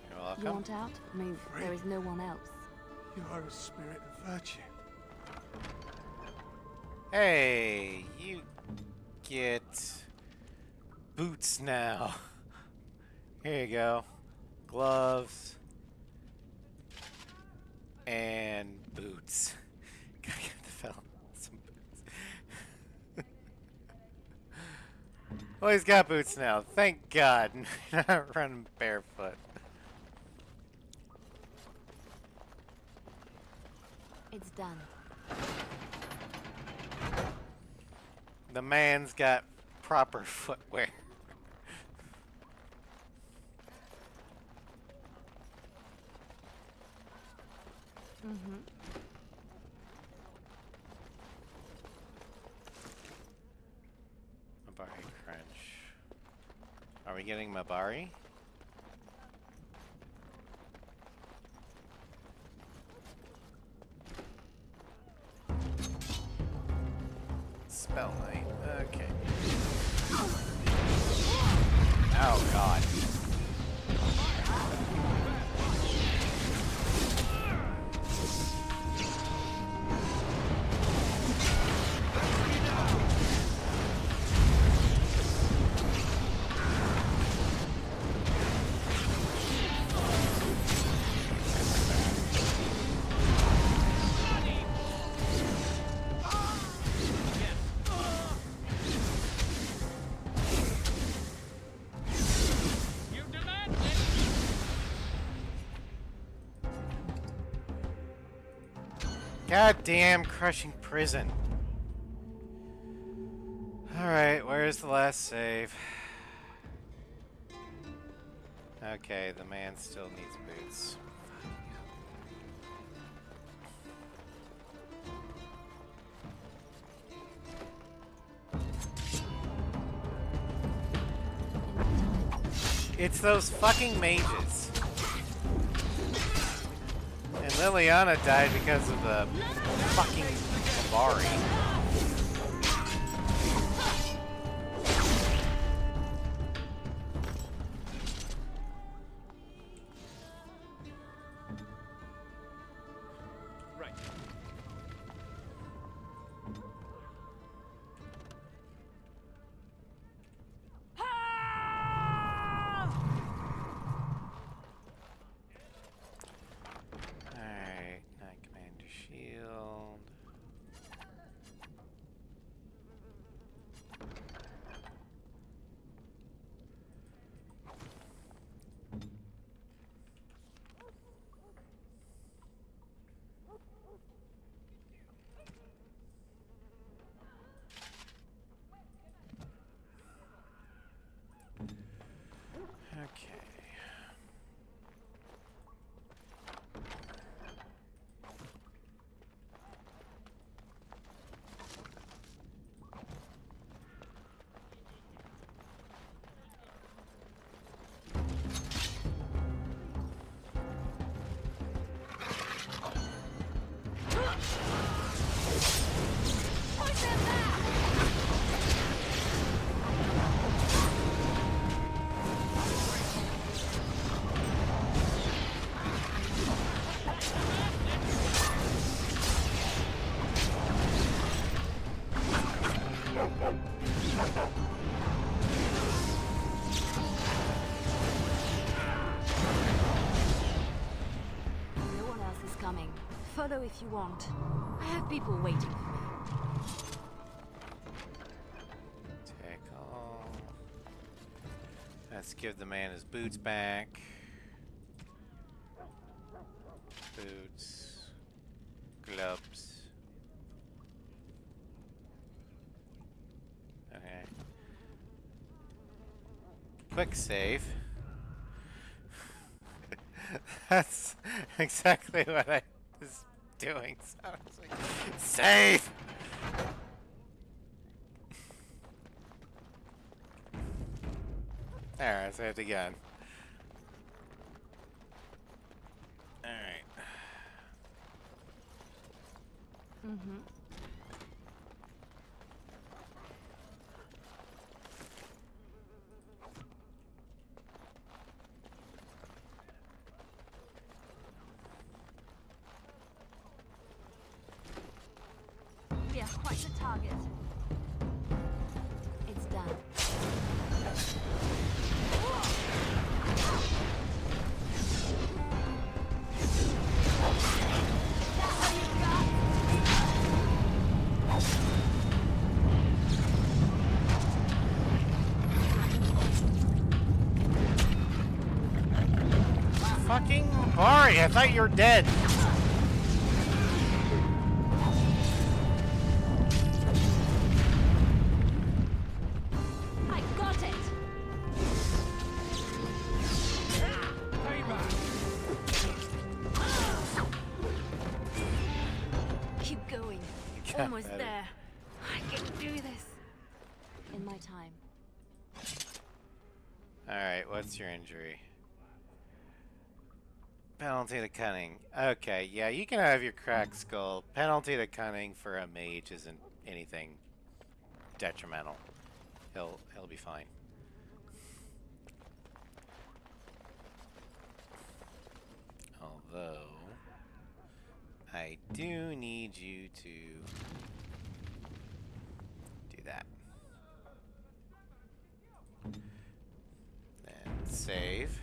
You're welcome. You want out? Move. There is no one else. You are a spirit of virtue. Hey, you get boots now. Here you go. Gloves. And boots. Gotta get the fella some boots. Well, he's got boots now. Thank God. Not running barefoot. It's done. The man's got proper footwear. Mm-hmm. Mabari crunch. Are we getting Mabari? Spell Knight. Okay. Oh God. Goddamn crushing prison. Alright, where's the last save? Okay, the man still needs boots. It's those fucking mages. And Leliana died because of the fucking Mabari. Right. Alright, not Commander Shield. Okay. No one else is coming. Follow if you want. I have people waiting for me. Tackle. Let's give the man his boots back. Boots. Gloves. Okay. Quick save. That's exactly what I was doing. So I was like, save! There, I saved again. Alright. Mm-hmm. quite the target. It's done. Fucking Mari, I thought you were dead. I got it! Keep going. Got Almost better. there. I can do this. In my time. Alright, what's your injury? Penalty to cunning. Okay, yeah, you can have your cracked skull. Penalty to cunning for a mage isn't anything detrimental. He'll be fine. Although I do need you to do that. Then save.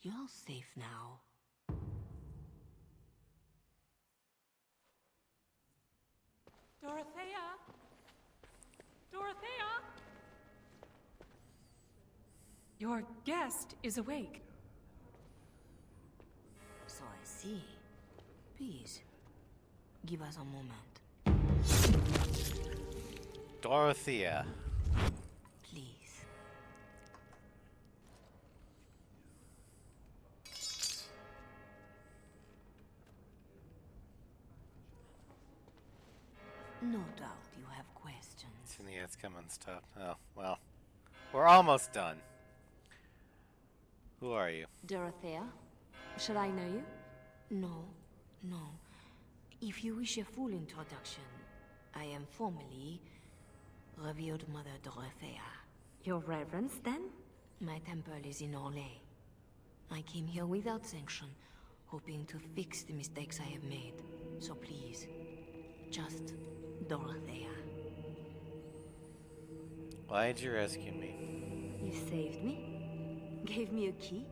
You're safe now. Dorothea? Dorothea? Your guest is awake. So I see. Please, give us a moment. Dorothea. Please. No doubt you have questions. And the coming stuff. Oh, well. We're almost done. Who are you? Dorothea? Should I know you? No, no. If you wish a full introduction, I am formally Revered Mother Dorothea. Your reverence, then? My temple is in Orlais. I came here without sanction, hoping to fix the mistakes I have made. So please, just Dorothea. Why'd you rescue me? You saved me? Gave me a key?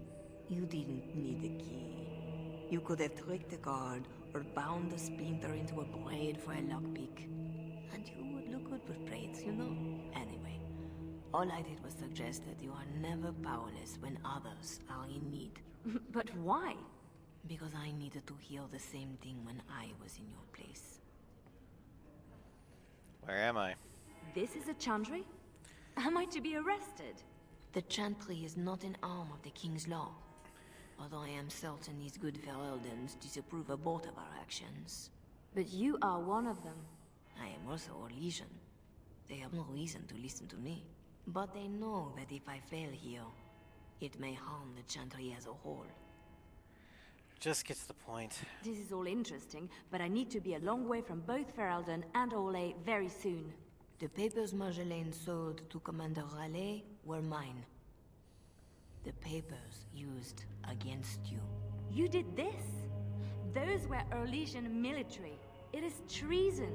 You didn't need a key. You could have tricked the guard or bound a splinter into a braid for a lockpick. And you would look good with braids, you know? Anyway, all I did was suggest that you are never powerless when others are in need. But why? Because I needed to hear the same thing when I was in your place. Where am I? This is a chantry? Am I to be arrested? The chantry is not an arm of the king's law. Although I am certain these good Ferelden's disapprove of both of our actions. But you are one of them. I am also a legion. They have no reason to listen to me. But they know that if I fail here, it may harm the chantry as a whole. Just get to the point. This is all interesting, but I need to be a long way from both Ferelden and Orlais very soon. The papers Marjolaine sold to Commander Raleigh were mine. The papers used against you. You did this? Those were Orlesian military. It is treason.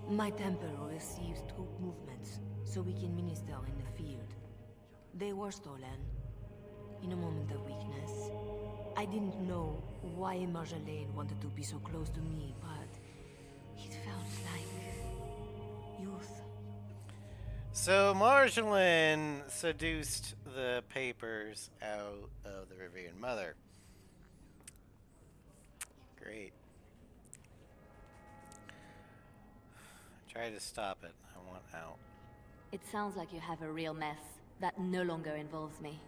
My temple receives troop movements, so we can minister in the field. They were stolen. In a moment of weakness. I didn't know why Marjolaine wanted to be so close to me, but it felt like youth. So Marjolaine seduced the papers out of the Revered Mother. Great. Try to stop it. I want out. It sounds like you have a real mess that no longer involves me.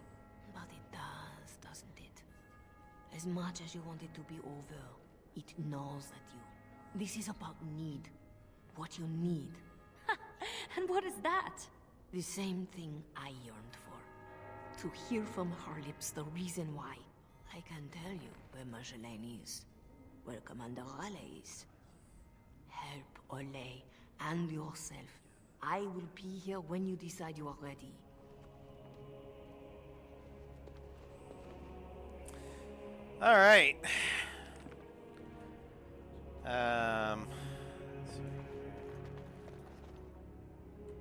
But it does, doesn't it? As much as you want it to be over, It gnaws at you. This is about need. What you need. And what is that? The same thing I yearned for. To hear from her lips the reason why. I can tell you where Marjolaine is. Where Commander Raleigh is. Help Ole and yourself. I will be here when you decide you are ready. All right.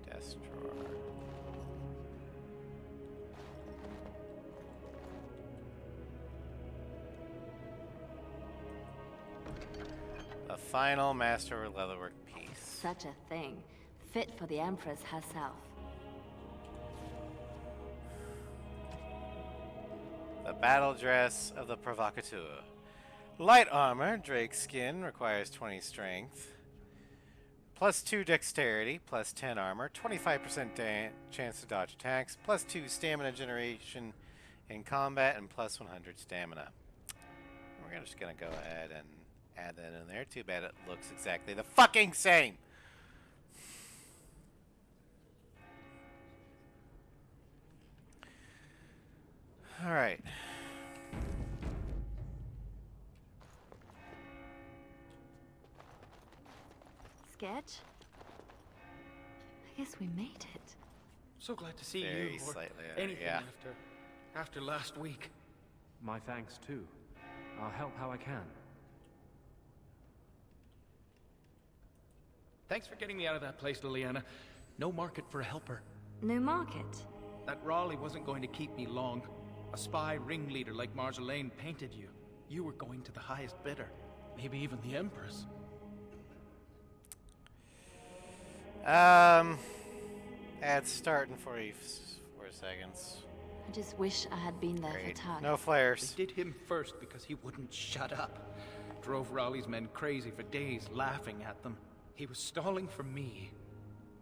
Desk drawer. A final master leatherwork piece. Such a thing. Fit for the Empress herself. The battle dress of the provocateur. Light armor, Drake skin, requires 20 strength. Plus 2 dexterity, plus 10 armor, 25% chance to dodge attacks, plus 2 stamina generation in combat, and plus 100 stamina. We're just gonna go ahead and add that in there. Too bad it looks exactly the fucking same! Alright. Sketch? I guess we made it. So glad to see Very you, or slightly, anything yeah. after last week. My thanks too. I'll help how I can. Thanks for getting me out of that place, Leliana. No market for a helper. No market. That Raleigh wasn't going to keep me long. A spy ringleader like Marjolaine painted you. You were going to the highest bidder. Maybe even the Empress. Add start in 44 seconds. I just wish I had been there Great. for Tug. No flares. They did him first because he wouldn't shut up. Drove Raleigh's men crazy for days, laughing at them. He was stalling for me.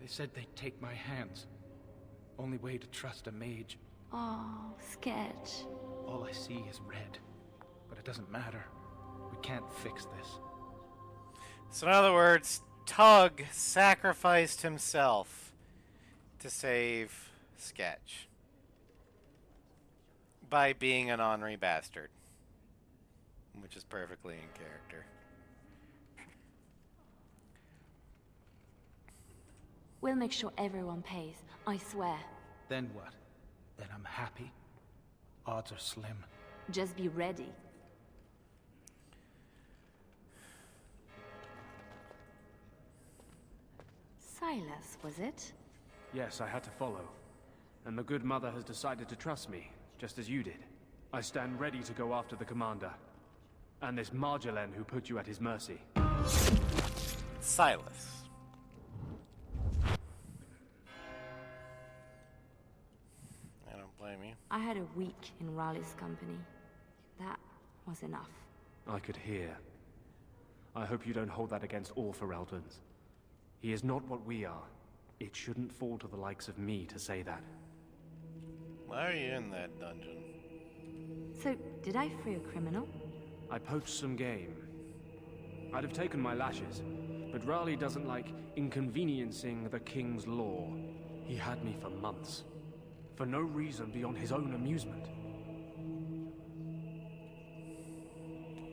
They said they'd take my hands. Only way to trust a mage. Oh, Sketch. All I see is red. But it doesn't matter. We can't fix this. So in other words, Tug sacrificed himself to save Sketch by being an ornery bastard, which is perfectly in character. We'll make sure everyone pays. I swear. Then what? Then I'm happy? Odds are slim. Just be ready. Silas, was it? Yes, I had to follow. And the good mother has decided to trust me, just as you did. I stand ready to go after the commander. And this Marjolaine who put you at his mercy. Silas. I don't blame you. I had a week in Raleigh's company. That was enough. I could hear. I hope you don't hold that against all Fereldans. He is not what we are. It shouldn't fall to the likes of me to say that. Why are you in that dungeon? So, did I free a criminal? I poached some game. I'd have taken my lashes, but Raleigh doesn't like inconveniencing the king's law. He had me for months. For no reason beyond his own amusement.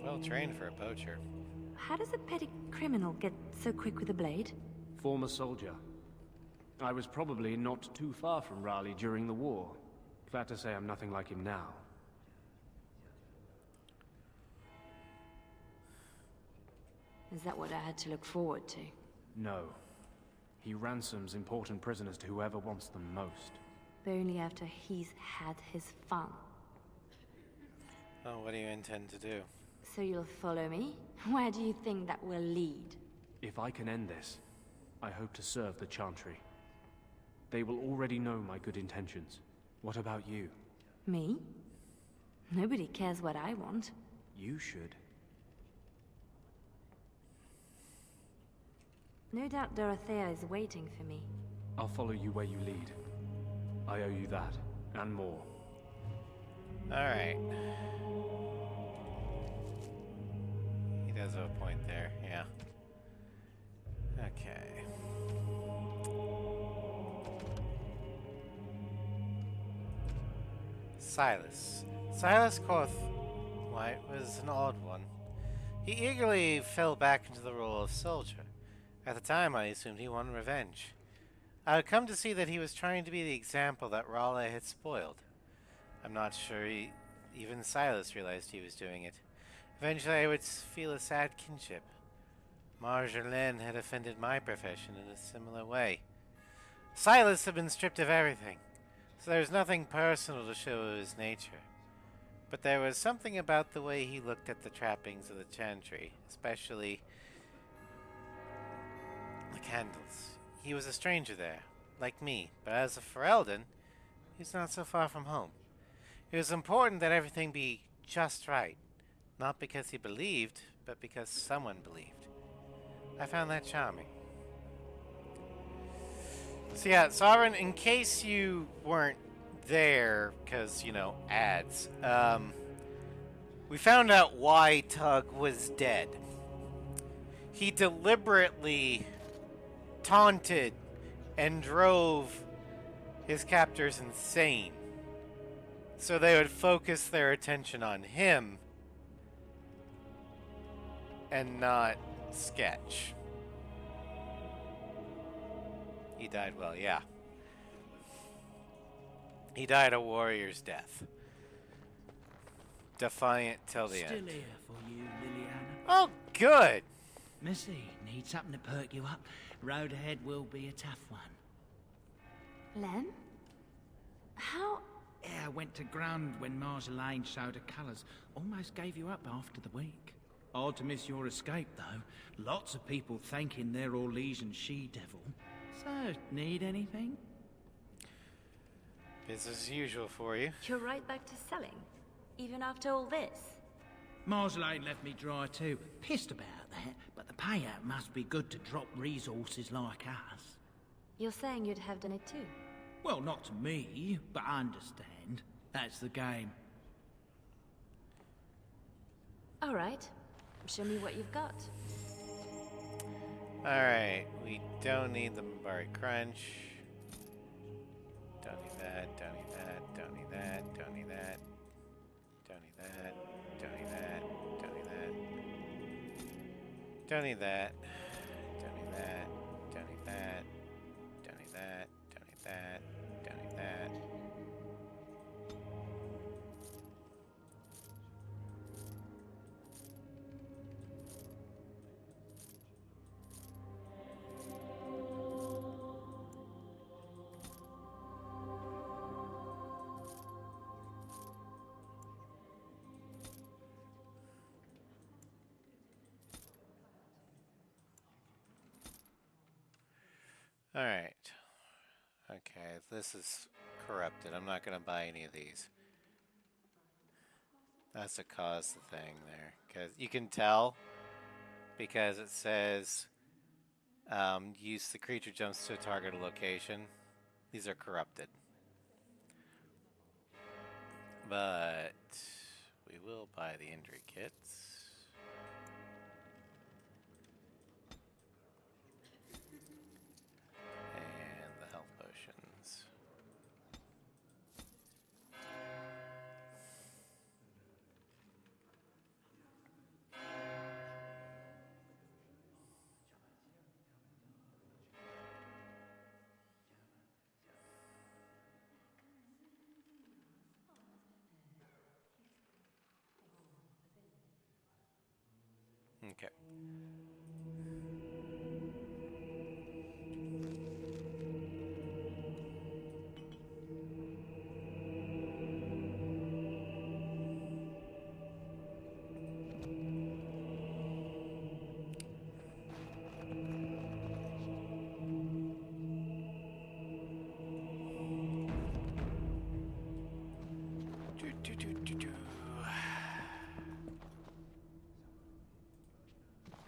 Well trained for a poacher. How does a petty criminal get so quick with a blade? Former soldier. I was probably not too far from Raleigh during the war. Glad to say I'm nothing like him now. Is that what I had to look forward to? No. He ransoms important prisoners to whoever wants them most. But only after he's had his fun. Oh, what do you intend to do? So you'll follow me? Where do you think that will lead? If I can end this, I hope to serve the Chantry. They will already know my good intentions. What about you? Me? Nobody cares what I want. You should. No doubt Dorothea is waiting for me. I'll follow you where you lead. I owe you that, and more. Alright. He does have a point there, yeah. Okay. Silas. Silas White was an odd one. He eagerly fell back into the role of soldier. At the time, I assumed he wanted revenge. I had come to see that he was trying to be the example that Raleigh had spoiled. I'm not sure even Silas realized he was doing it. Eventually, I would feel a sad kinship. Marjolaine had offended my profession in a similar way. Silas had been stripped of everything, so there was nothing personal to show of his nature. But there was something about the way he looked at the trappings of the chantry, especially the candles. He was a stranger there, like me, but as a Ferelden, he was not so far from home. It was important that everything be just right, not because he believed, but because someone believed. I found that charming. So yeah, Sovereign, in case you weren't there, because, ads, we found out why Tug was dead. He deliberately taunted and drove his captors insane, so they would focus their attention on him and not Sketch. He died well, yeah. He died a warrior's death. Defiant till the Still end. here for you, Leliana. Oh, good! Missy, need something to perk you up. Road ahead will be a tough one. Len? How? Yeah, I went to ground when Marjolaine showed her colours. Almost gave you up after the week. Hard to miss your escape, though. Lots of people thanking their Orlesian she-devil. So, need anything? Business as usual for you. You're right back to selling, even after all this. Marjolaine left me dry too. Pissed about that, but the payout must be good to drop resources like us. You're saying you'd have done it too? Well, not to me, but I understand. That's the game. All right. Show me what you've got. Alright, we don't need the Mabari Crunch. Don't need that, don't need that, don't need that, don't need that. Don't need that, don't need that, don't need that. Don't need that. Don't need that, don't need that. Don't need that, don't need that, don't need that. Alright. Okay, this is corrupted. I'm not going to buy any of these. That's to cause the thing there. Because you can tell, because it says use the creature jumps to a targeted location. These are corrupted. But we will buy the injury kits. And the health potions. Okay.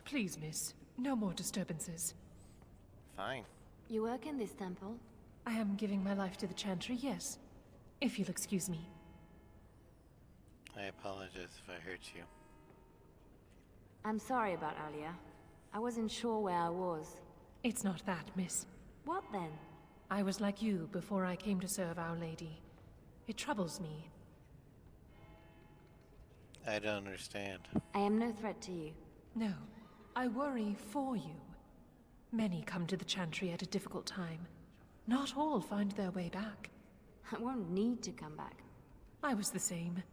Please, miss. No more disturbances. Fine. You work in this temple? I am giving my life to the Chantry, yes. If you'll excuse me. I apologize if I hurt you. I'm sorry about earlier. I wasn't sure where I was. It's not that, miss. What then? I was like you before I came to serve Our Lady. It troubles me. I don't understand. I am no threat to you. No, I worry for you. Many come to the Chantry at a difficult time. Not all find their way back. I won't need to come back. I was the same.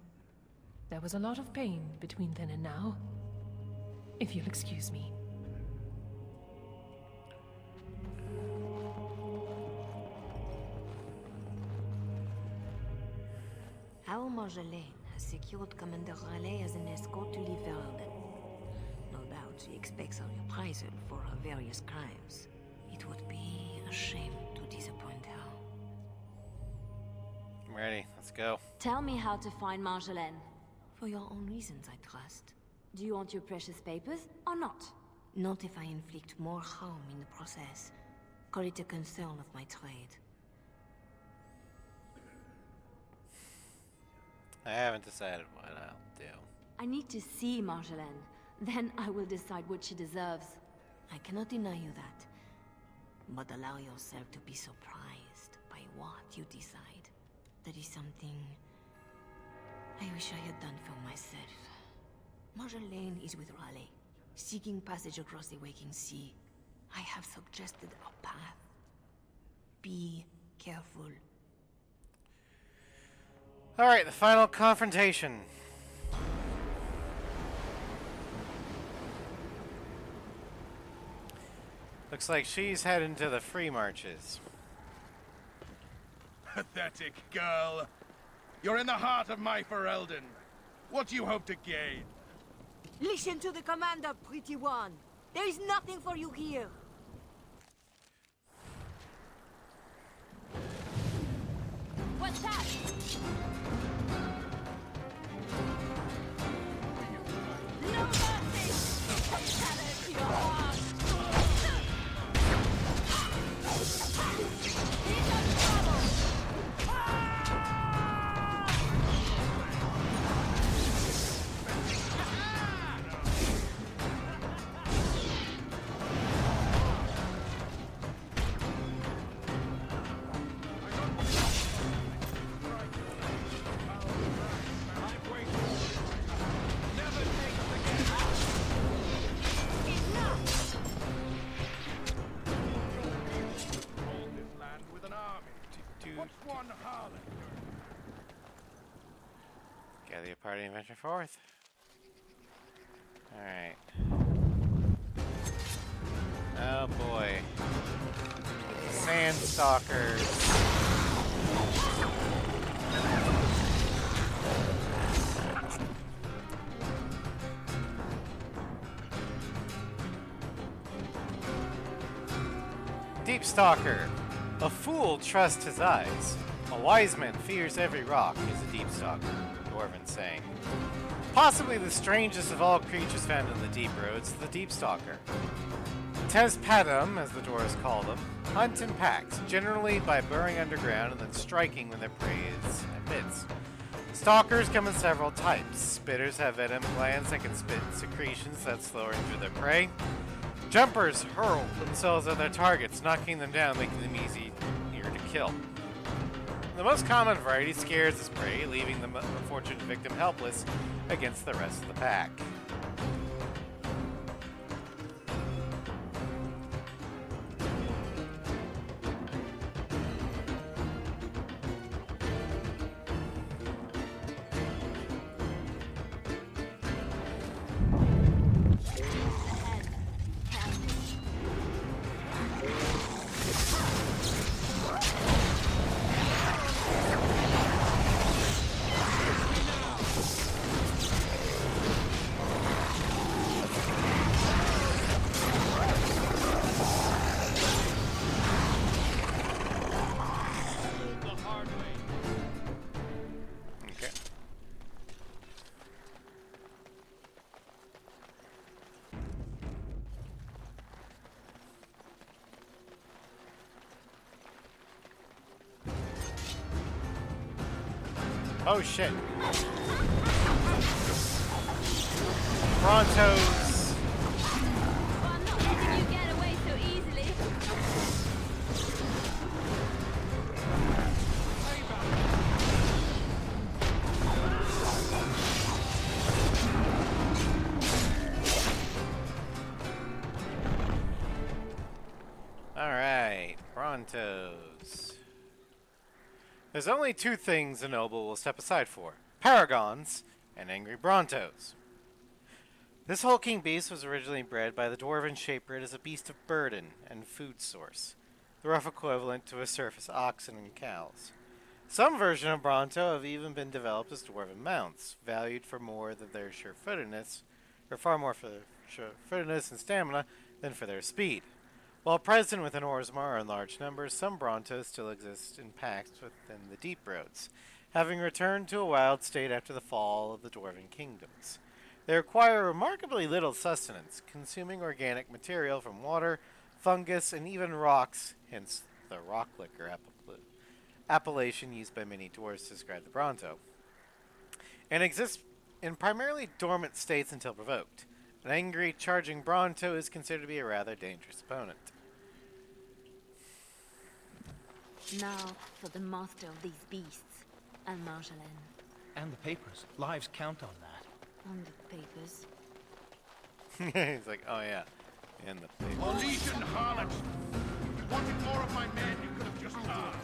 There was a lot of pain between then and now. If you'll excuse me. Our Marjolaine has secured Commander Raleigh as an escort to leave Verden. No doubt she expects a reprisal for her various crimes. It would be a shame to disappoint her. I'm ready. Let's go. Tell me how to find Marjolaine. For your own reasons, I trust. Do you want your precious papers, or not? Not if I inflict more harm in the process. Call it a concern of my trade. I haven't decided what I'll do. I need to see Marjolaine. Then I will decide what she deserves. I cannot deny you that. But allow yourself to be surprised by what you decide. That is something I wish I had done for myself. Marjolaine is with Raleigh, seeking passage across the waking sea. I have suggested a path. Be careful. Alright, the final confrontation. Looks like she's heading to the free marches. Pathetic girl. You're in the heart of my Ferelden. What do you hope to gain? Listen to the commander, pretty one. There is nothing for you here. What's that? No mercy! Take that into your heart! He's in trouble! Gather your party and venture forth. Alright. Oh boy. Sand stalkers. Deep Stalker. A fool trusts his eyes. A wise man fears every rock is a deep stalker, Dwarven saying. Possibly the strangest of all creatures found in the deep roads, the deep stalker. Tespadum, as the dwarves call them, hunt in packs, generally by burrowing underground and then striking when their prey is amidst. Stalkers come in several types. Spitters have venom glands that can spit secretions that slow or injure their prey. Jumpers hurl themselves at their targets, knocking them down, making them easier to kill. The most common variety scares its prey, leaving the unfortunate victim helpless against the rest of the pack. Oh shit. Brontos. Brontos. There's only two things a noble will step aside for: paragons and angry Brontos. This hulking beast was originally bred by the dwarven shapered as a beast of burden and food source, the rough equivalent to a surface oxen and cows. Some version of Bronto have even been developed as dwarven mounts, valued for more than their sure-footedness, or far more for their sure-footedness and stamina than for their speed. While present within Orzammar in large numbers, some Brontos still exist in packs within the deep roads, having returned to a wild state after the fall of the dwarven kingdoms. They require remarkably little sustenance, consuming organic material from water, fungus, and even rocks, hence the rock liquor appellation used by many dwarves to describe the Bronto, and exists in primarily dormant states until provoked. An angry, charging Bronto is considered to be a rather dangerous opponent. Now for the master of these beasts, and Marjolaine. And the papers. Lives count on that. And the papers. He's like, oh yeah, and the papers. Orlesian harlot! If you wanted more of my men, you could have just asked.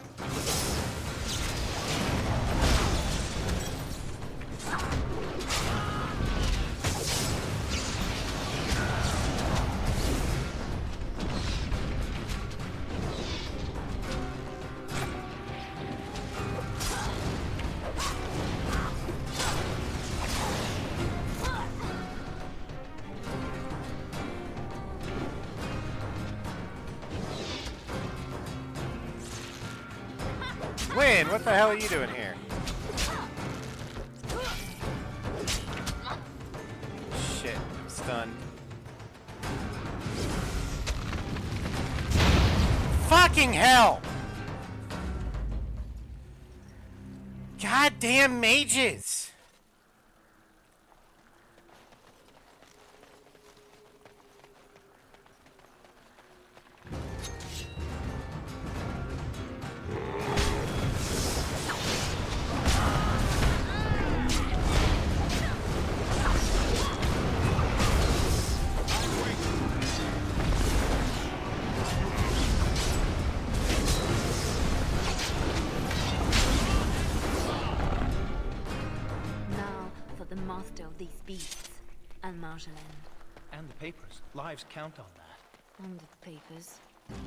Win, what the hell are you doing here? Shit, I'm stunned. Fucking hell! Goddamn mages! Master of these beasts, and Marjolaine. And the papers. Lives count on that. And the papers.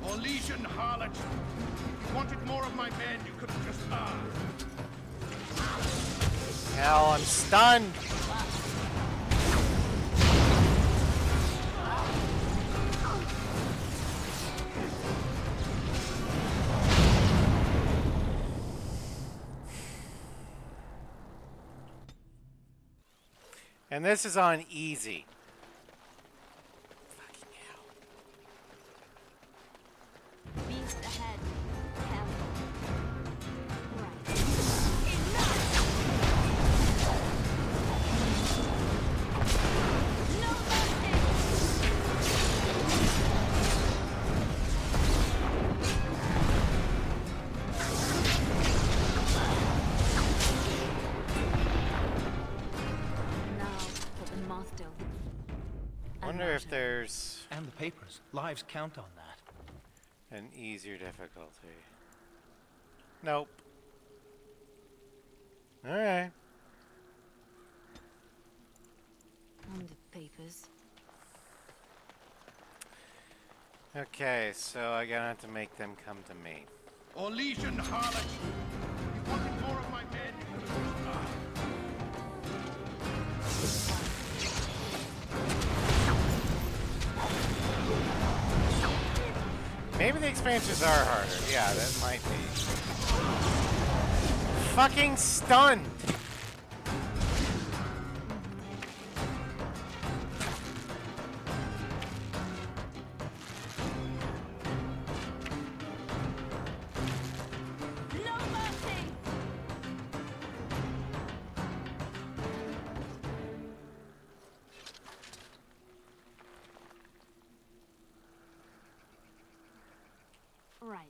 Orlesian harlot! If you wanted more of my men, you could have just asked. Hell, I'm stunned! And this is on easy. Fucking hell. Beast ahead. Careful. Right. No I wonder if there's... And the papers. Lives count on that. an easier difficulty. Nope. Alright. And the papers. Okay, so I'm gonna have to make them come to me. Orlesian harlot! If you wanted more of my men, you could have just asked. Maybe the expansions are harder. Yeah, that might be. Fucking stunned! No mercy! Right.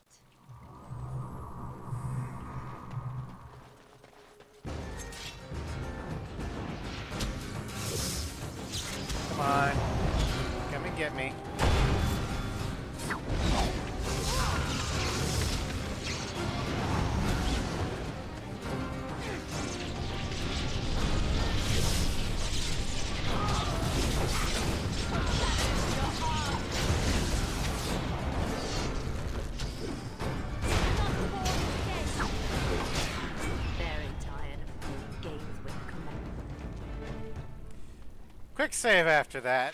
Come on. Come and get me. Quick save after that.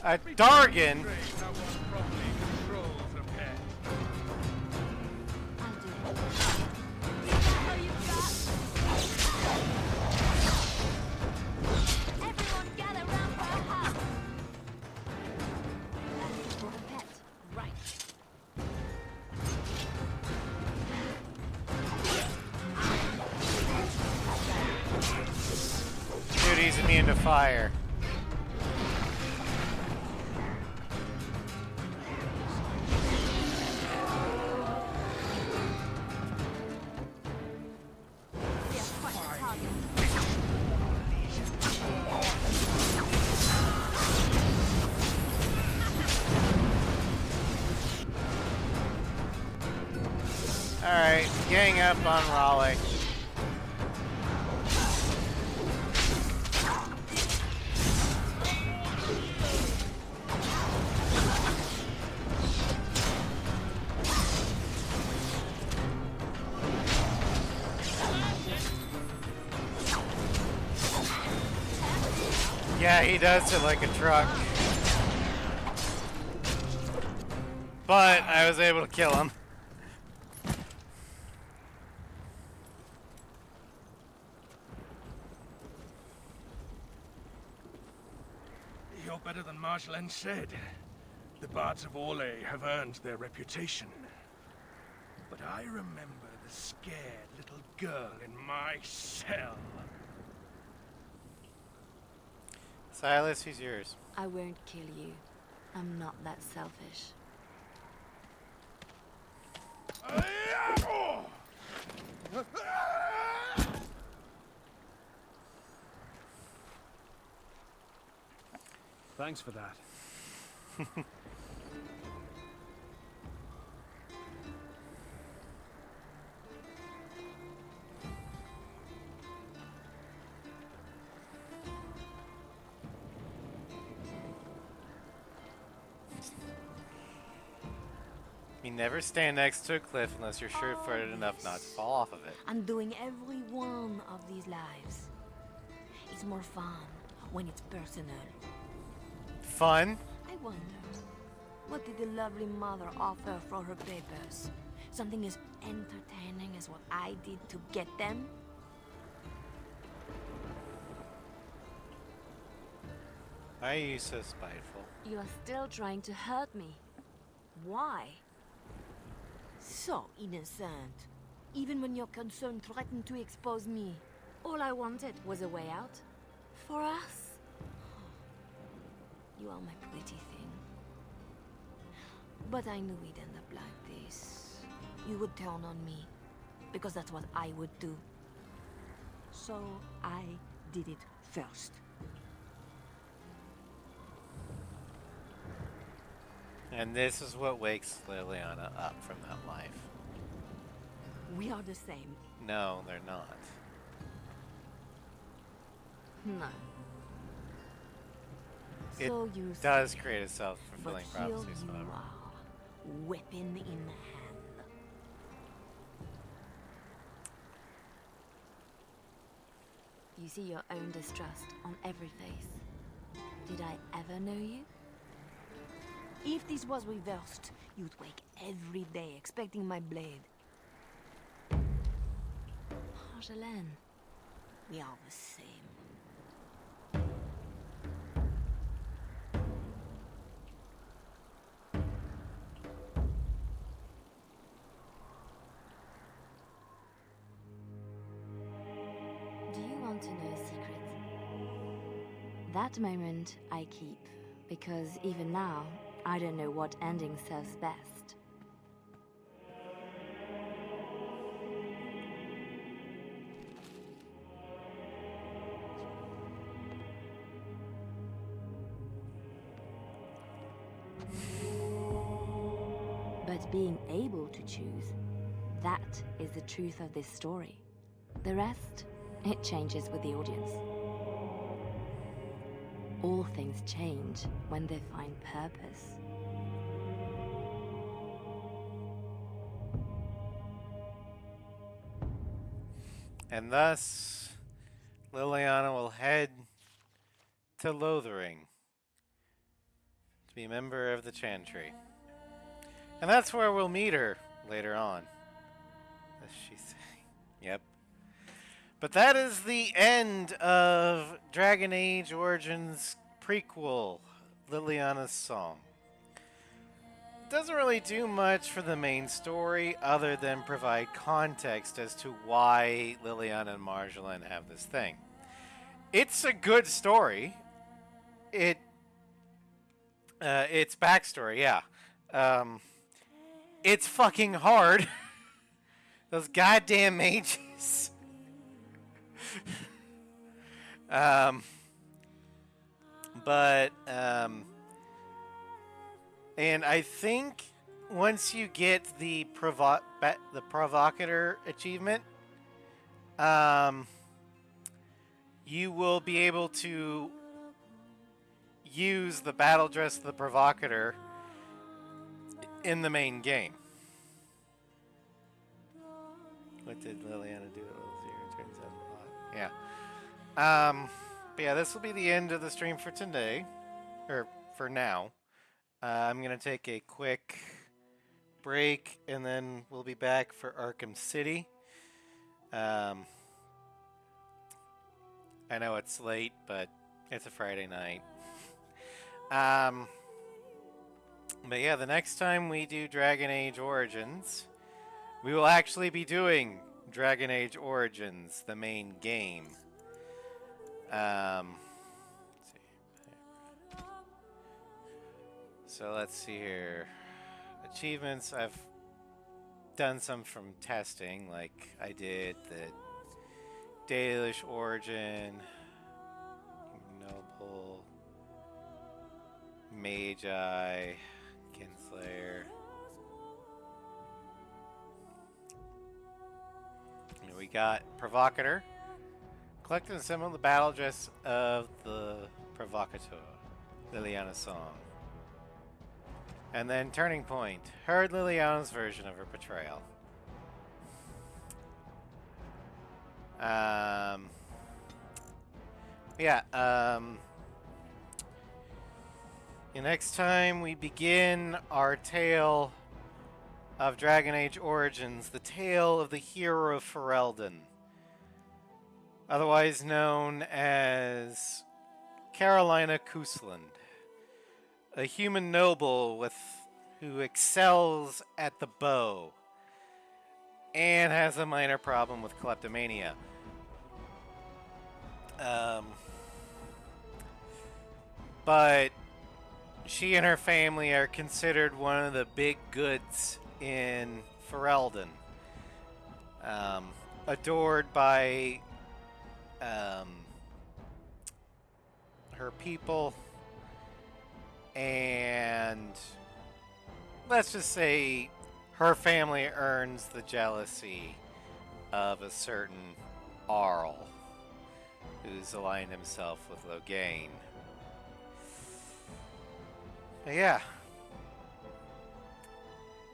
A Dargan? Everyone gather round for a hug. That's for the pet. Right. Dude, he's immune to fire. Alright, gang up on Raleigh. Yeah, he does it like a truck. But I was able to kill him. You're better than Marjolaine said. The Bards of Orlais have earned their reputation. But I remember the scared little girl in my cell. Silas, he's yours. I won't kill you. I'm not that selfish. Thanks for that. You never stand next to a cliff unless you're sure-footed enough not to fall off of it. And doing every one of these lives. It's more fun when it's personal. Fun? I wonder, what did the lovely mother offer for her papers? Something as entertaining as what I did to get them? Why are you so spiteful? You are still trying to hurt me. Why? So innocent. Even when your concern threatened to expose me. All I wanted was a way out. For us. You are my pretty thing. But I knew we'd end up like this. You would turn on me. Because that's what I would do. So I did it first. And this is what wakes Leliana up from that life. We are the same. No, they're not. No. It So you does create a self-fulfilling but here prophecy, you however. are, weapon in hand. You see your own distrust on every face. Did I ever know you? If this was reversed, you'd wake every day expecting my blade. Marjolaine. We are the same. Do you want to know a secret? That moment I keep, because even now, I don't know what ending serves best. But being able to choose, that is the truth of this story. The rest, it changes with the audience. All things change when they find purpose. And thus, Leliana will head to Lothering to be a member of the Chantry. And that's where we'll meet her later on. As she's saying. Yep. But that is the end of Dragon Age Origins prequel, Liliana's Song. Doesn't really do much for the main story other than provide context as to why Leliana and Marjolaine have this thing. It's a good story. It's backstory, yeah. It's fucking hard. Those goddamn mages. And I think once you get the provocateur achievement, you will be able to use the battle dress of the provocateur in the main game. What did Leliana do at level 0? Turns out a lot. Yeah. But yeah, this will be the end of the stream for today, or for now. I'm gonna take a quick break, and then we'll be back for Arkham City. I know it's late, but it's a Friday night. But yeah, the next time we do Dragon Age Origins, we will actually be doing Dragon Age Origins, the main game. Let's see. So let's see here. Achievements, I've done some from testing, like I did the Dalish Origin, Noble, Magi, Kinslayer. And we got Provocateur. Collect and assemble the battle dress of the Provocateur, Liliana's Song. And then Turning Point. Heard Liliana's version of her betrayal. Next time we begin our tale of Dragon Age Origins, the tale of the hero of Ferelden, otherwise known as Carolina Cousland, a human noble who excels at the bow and has a minor problem with kleptomania. But she and her family are considered one of the big goods in Ferelden. Adored by her people, and let's just say her family earns the jealousy of a certain Arl, who's aligned himself with Loghain. But yeah.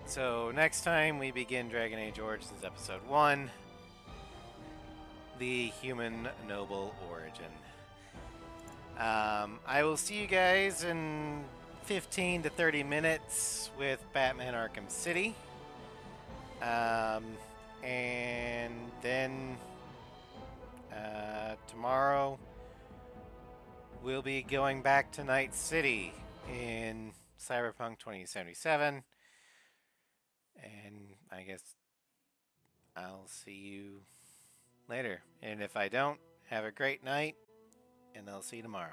So next time we begin Dragon Age Origins Episode 1, the Human Noble Origin. I will see you guys in 15 to 30 minutes with Batman Arkham City. And then tomorrow we'll be going back to Night City in Cyberpunk 2077. And I guess I'll see you later. And if I don't, have a great night, and I'll see you tomorrow.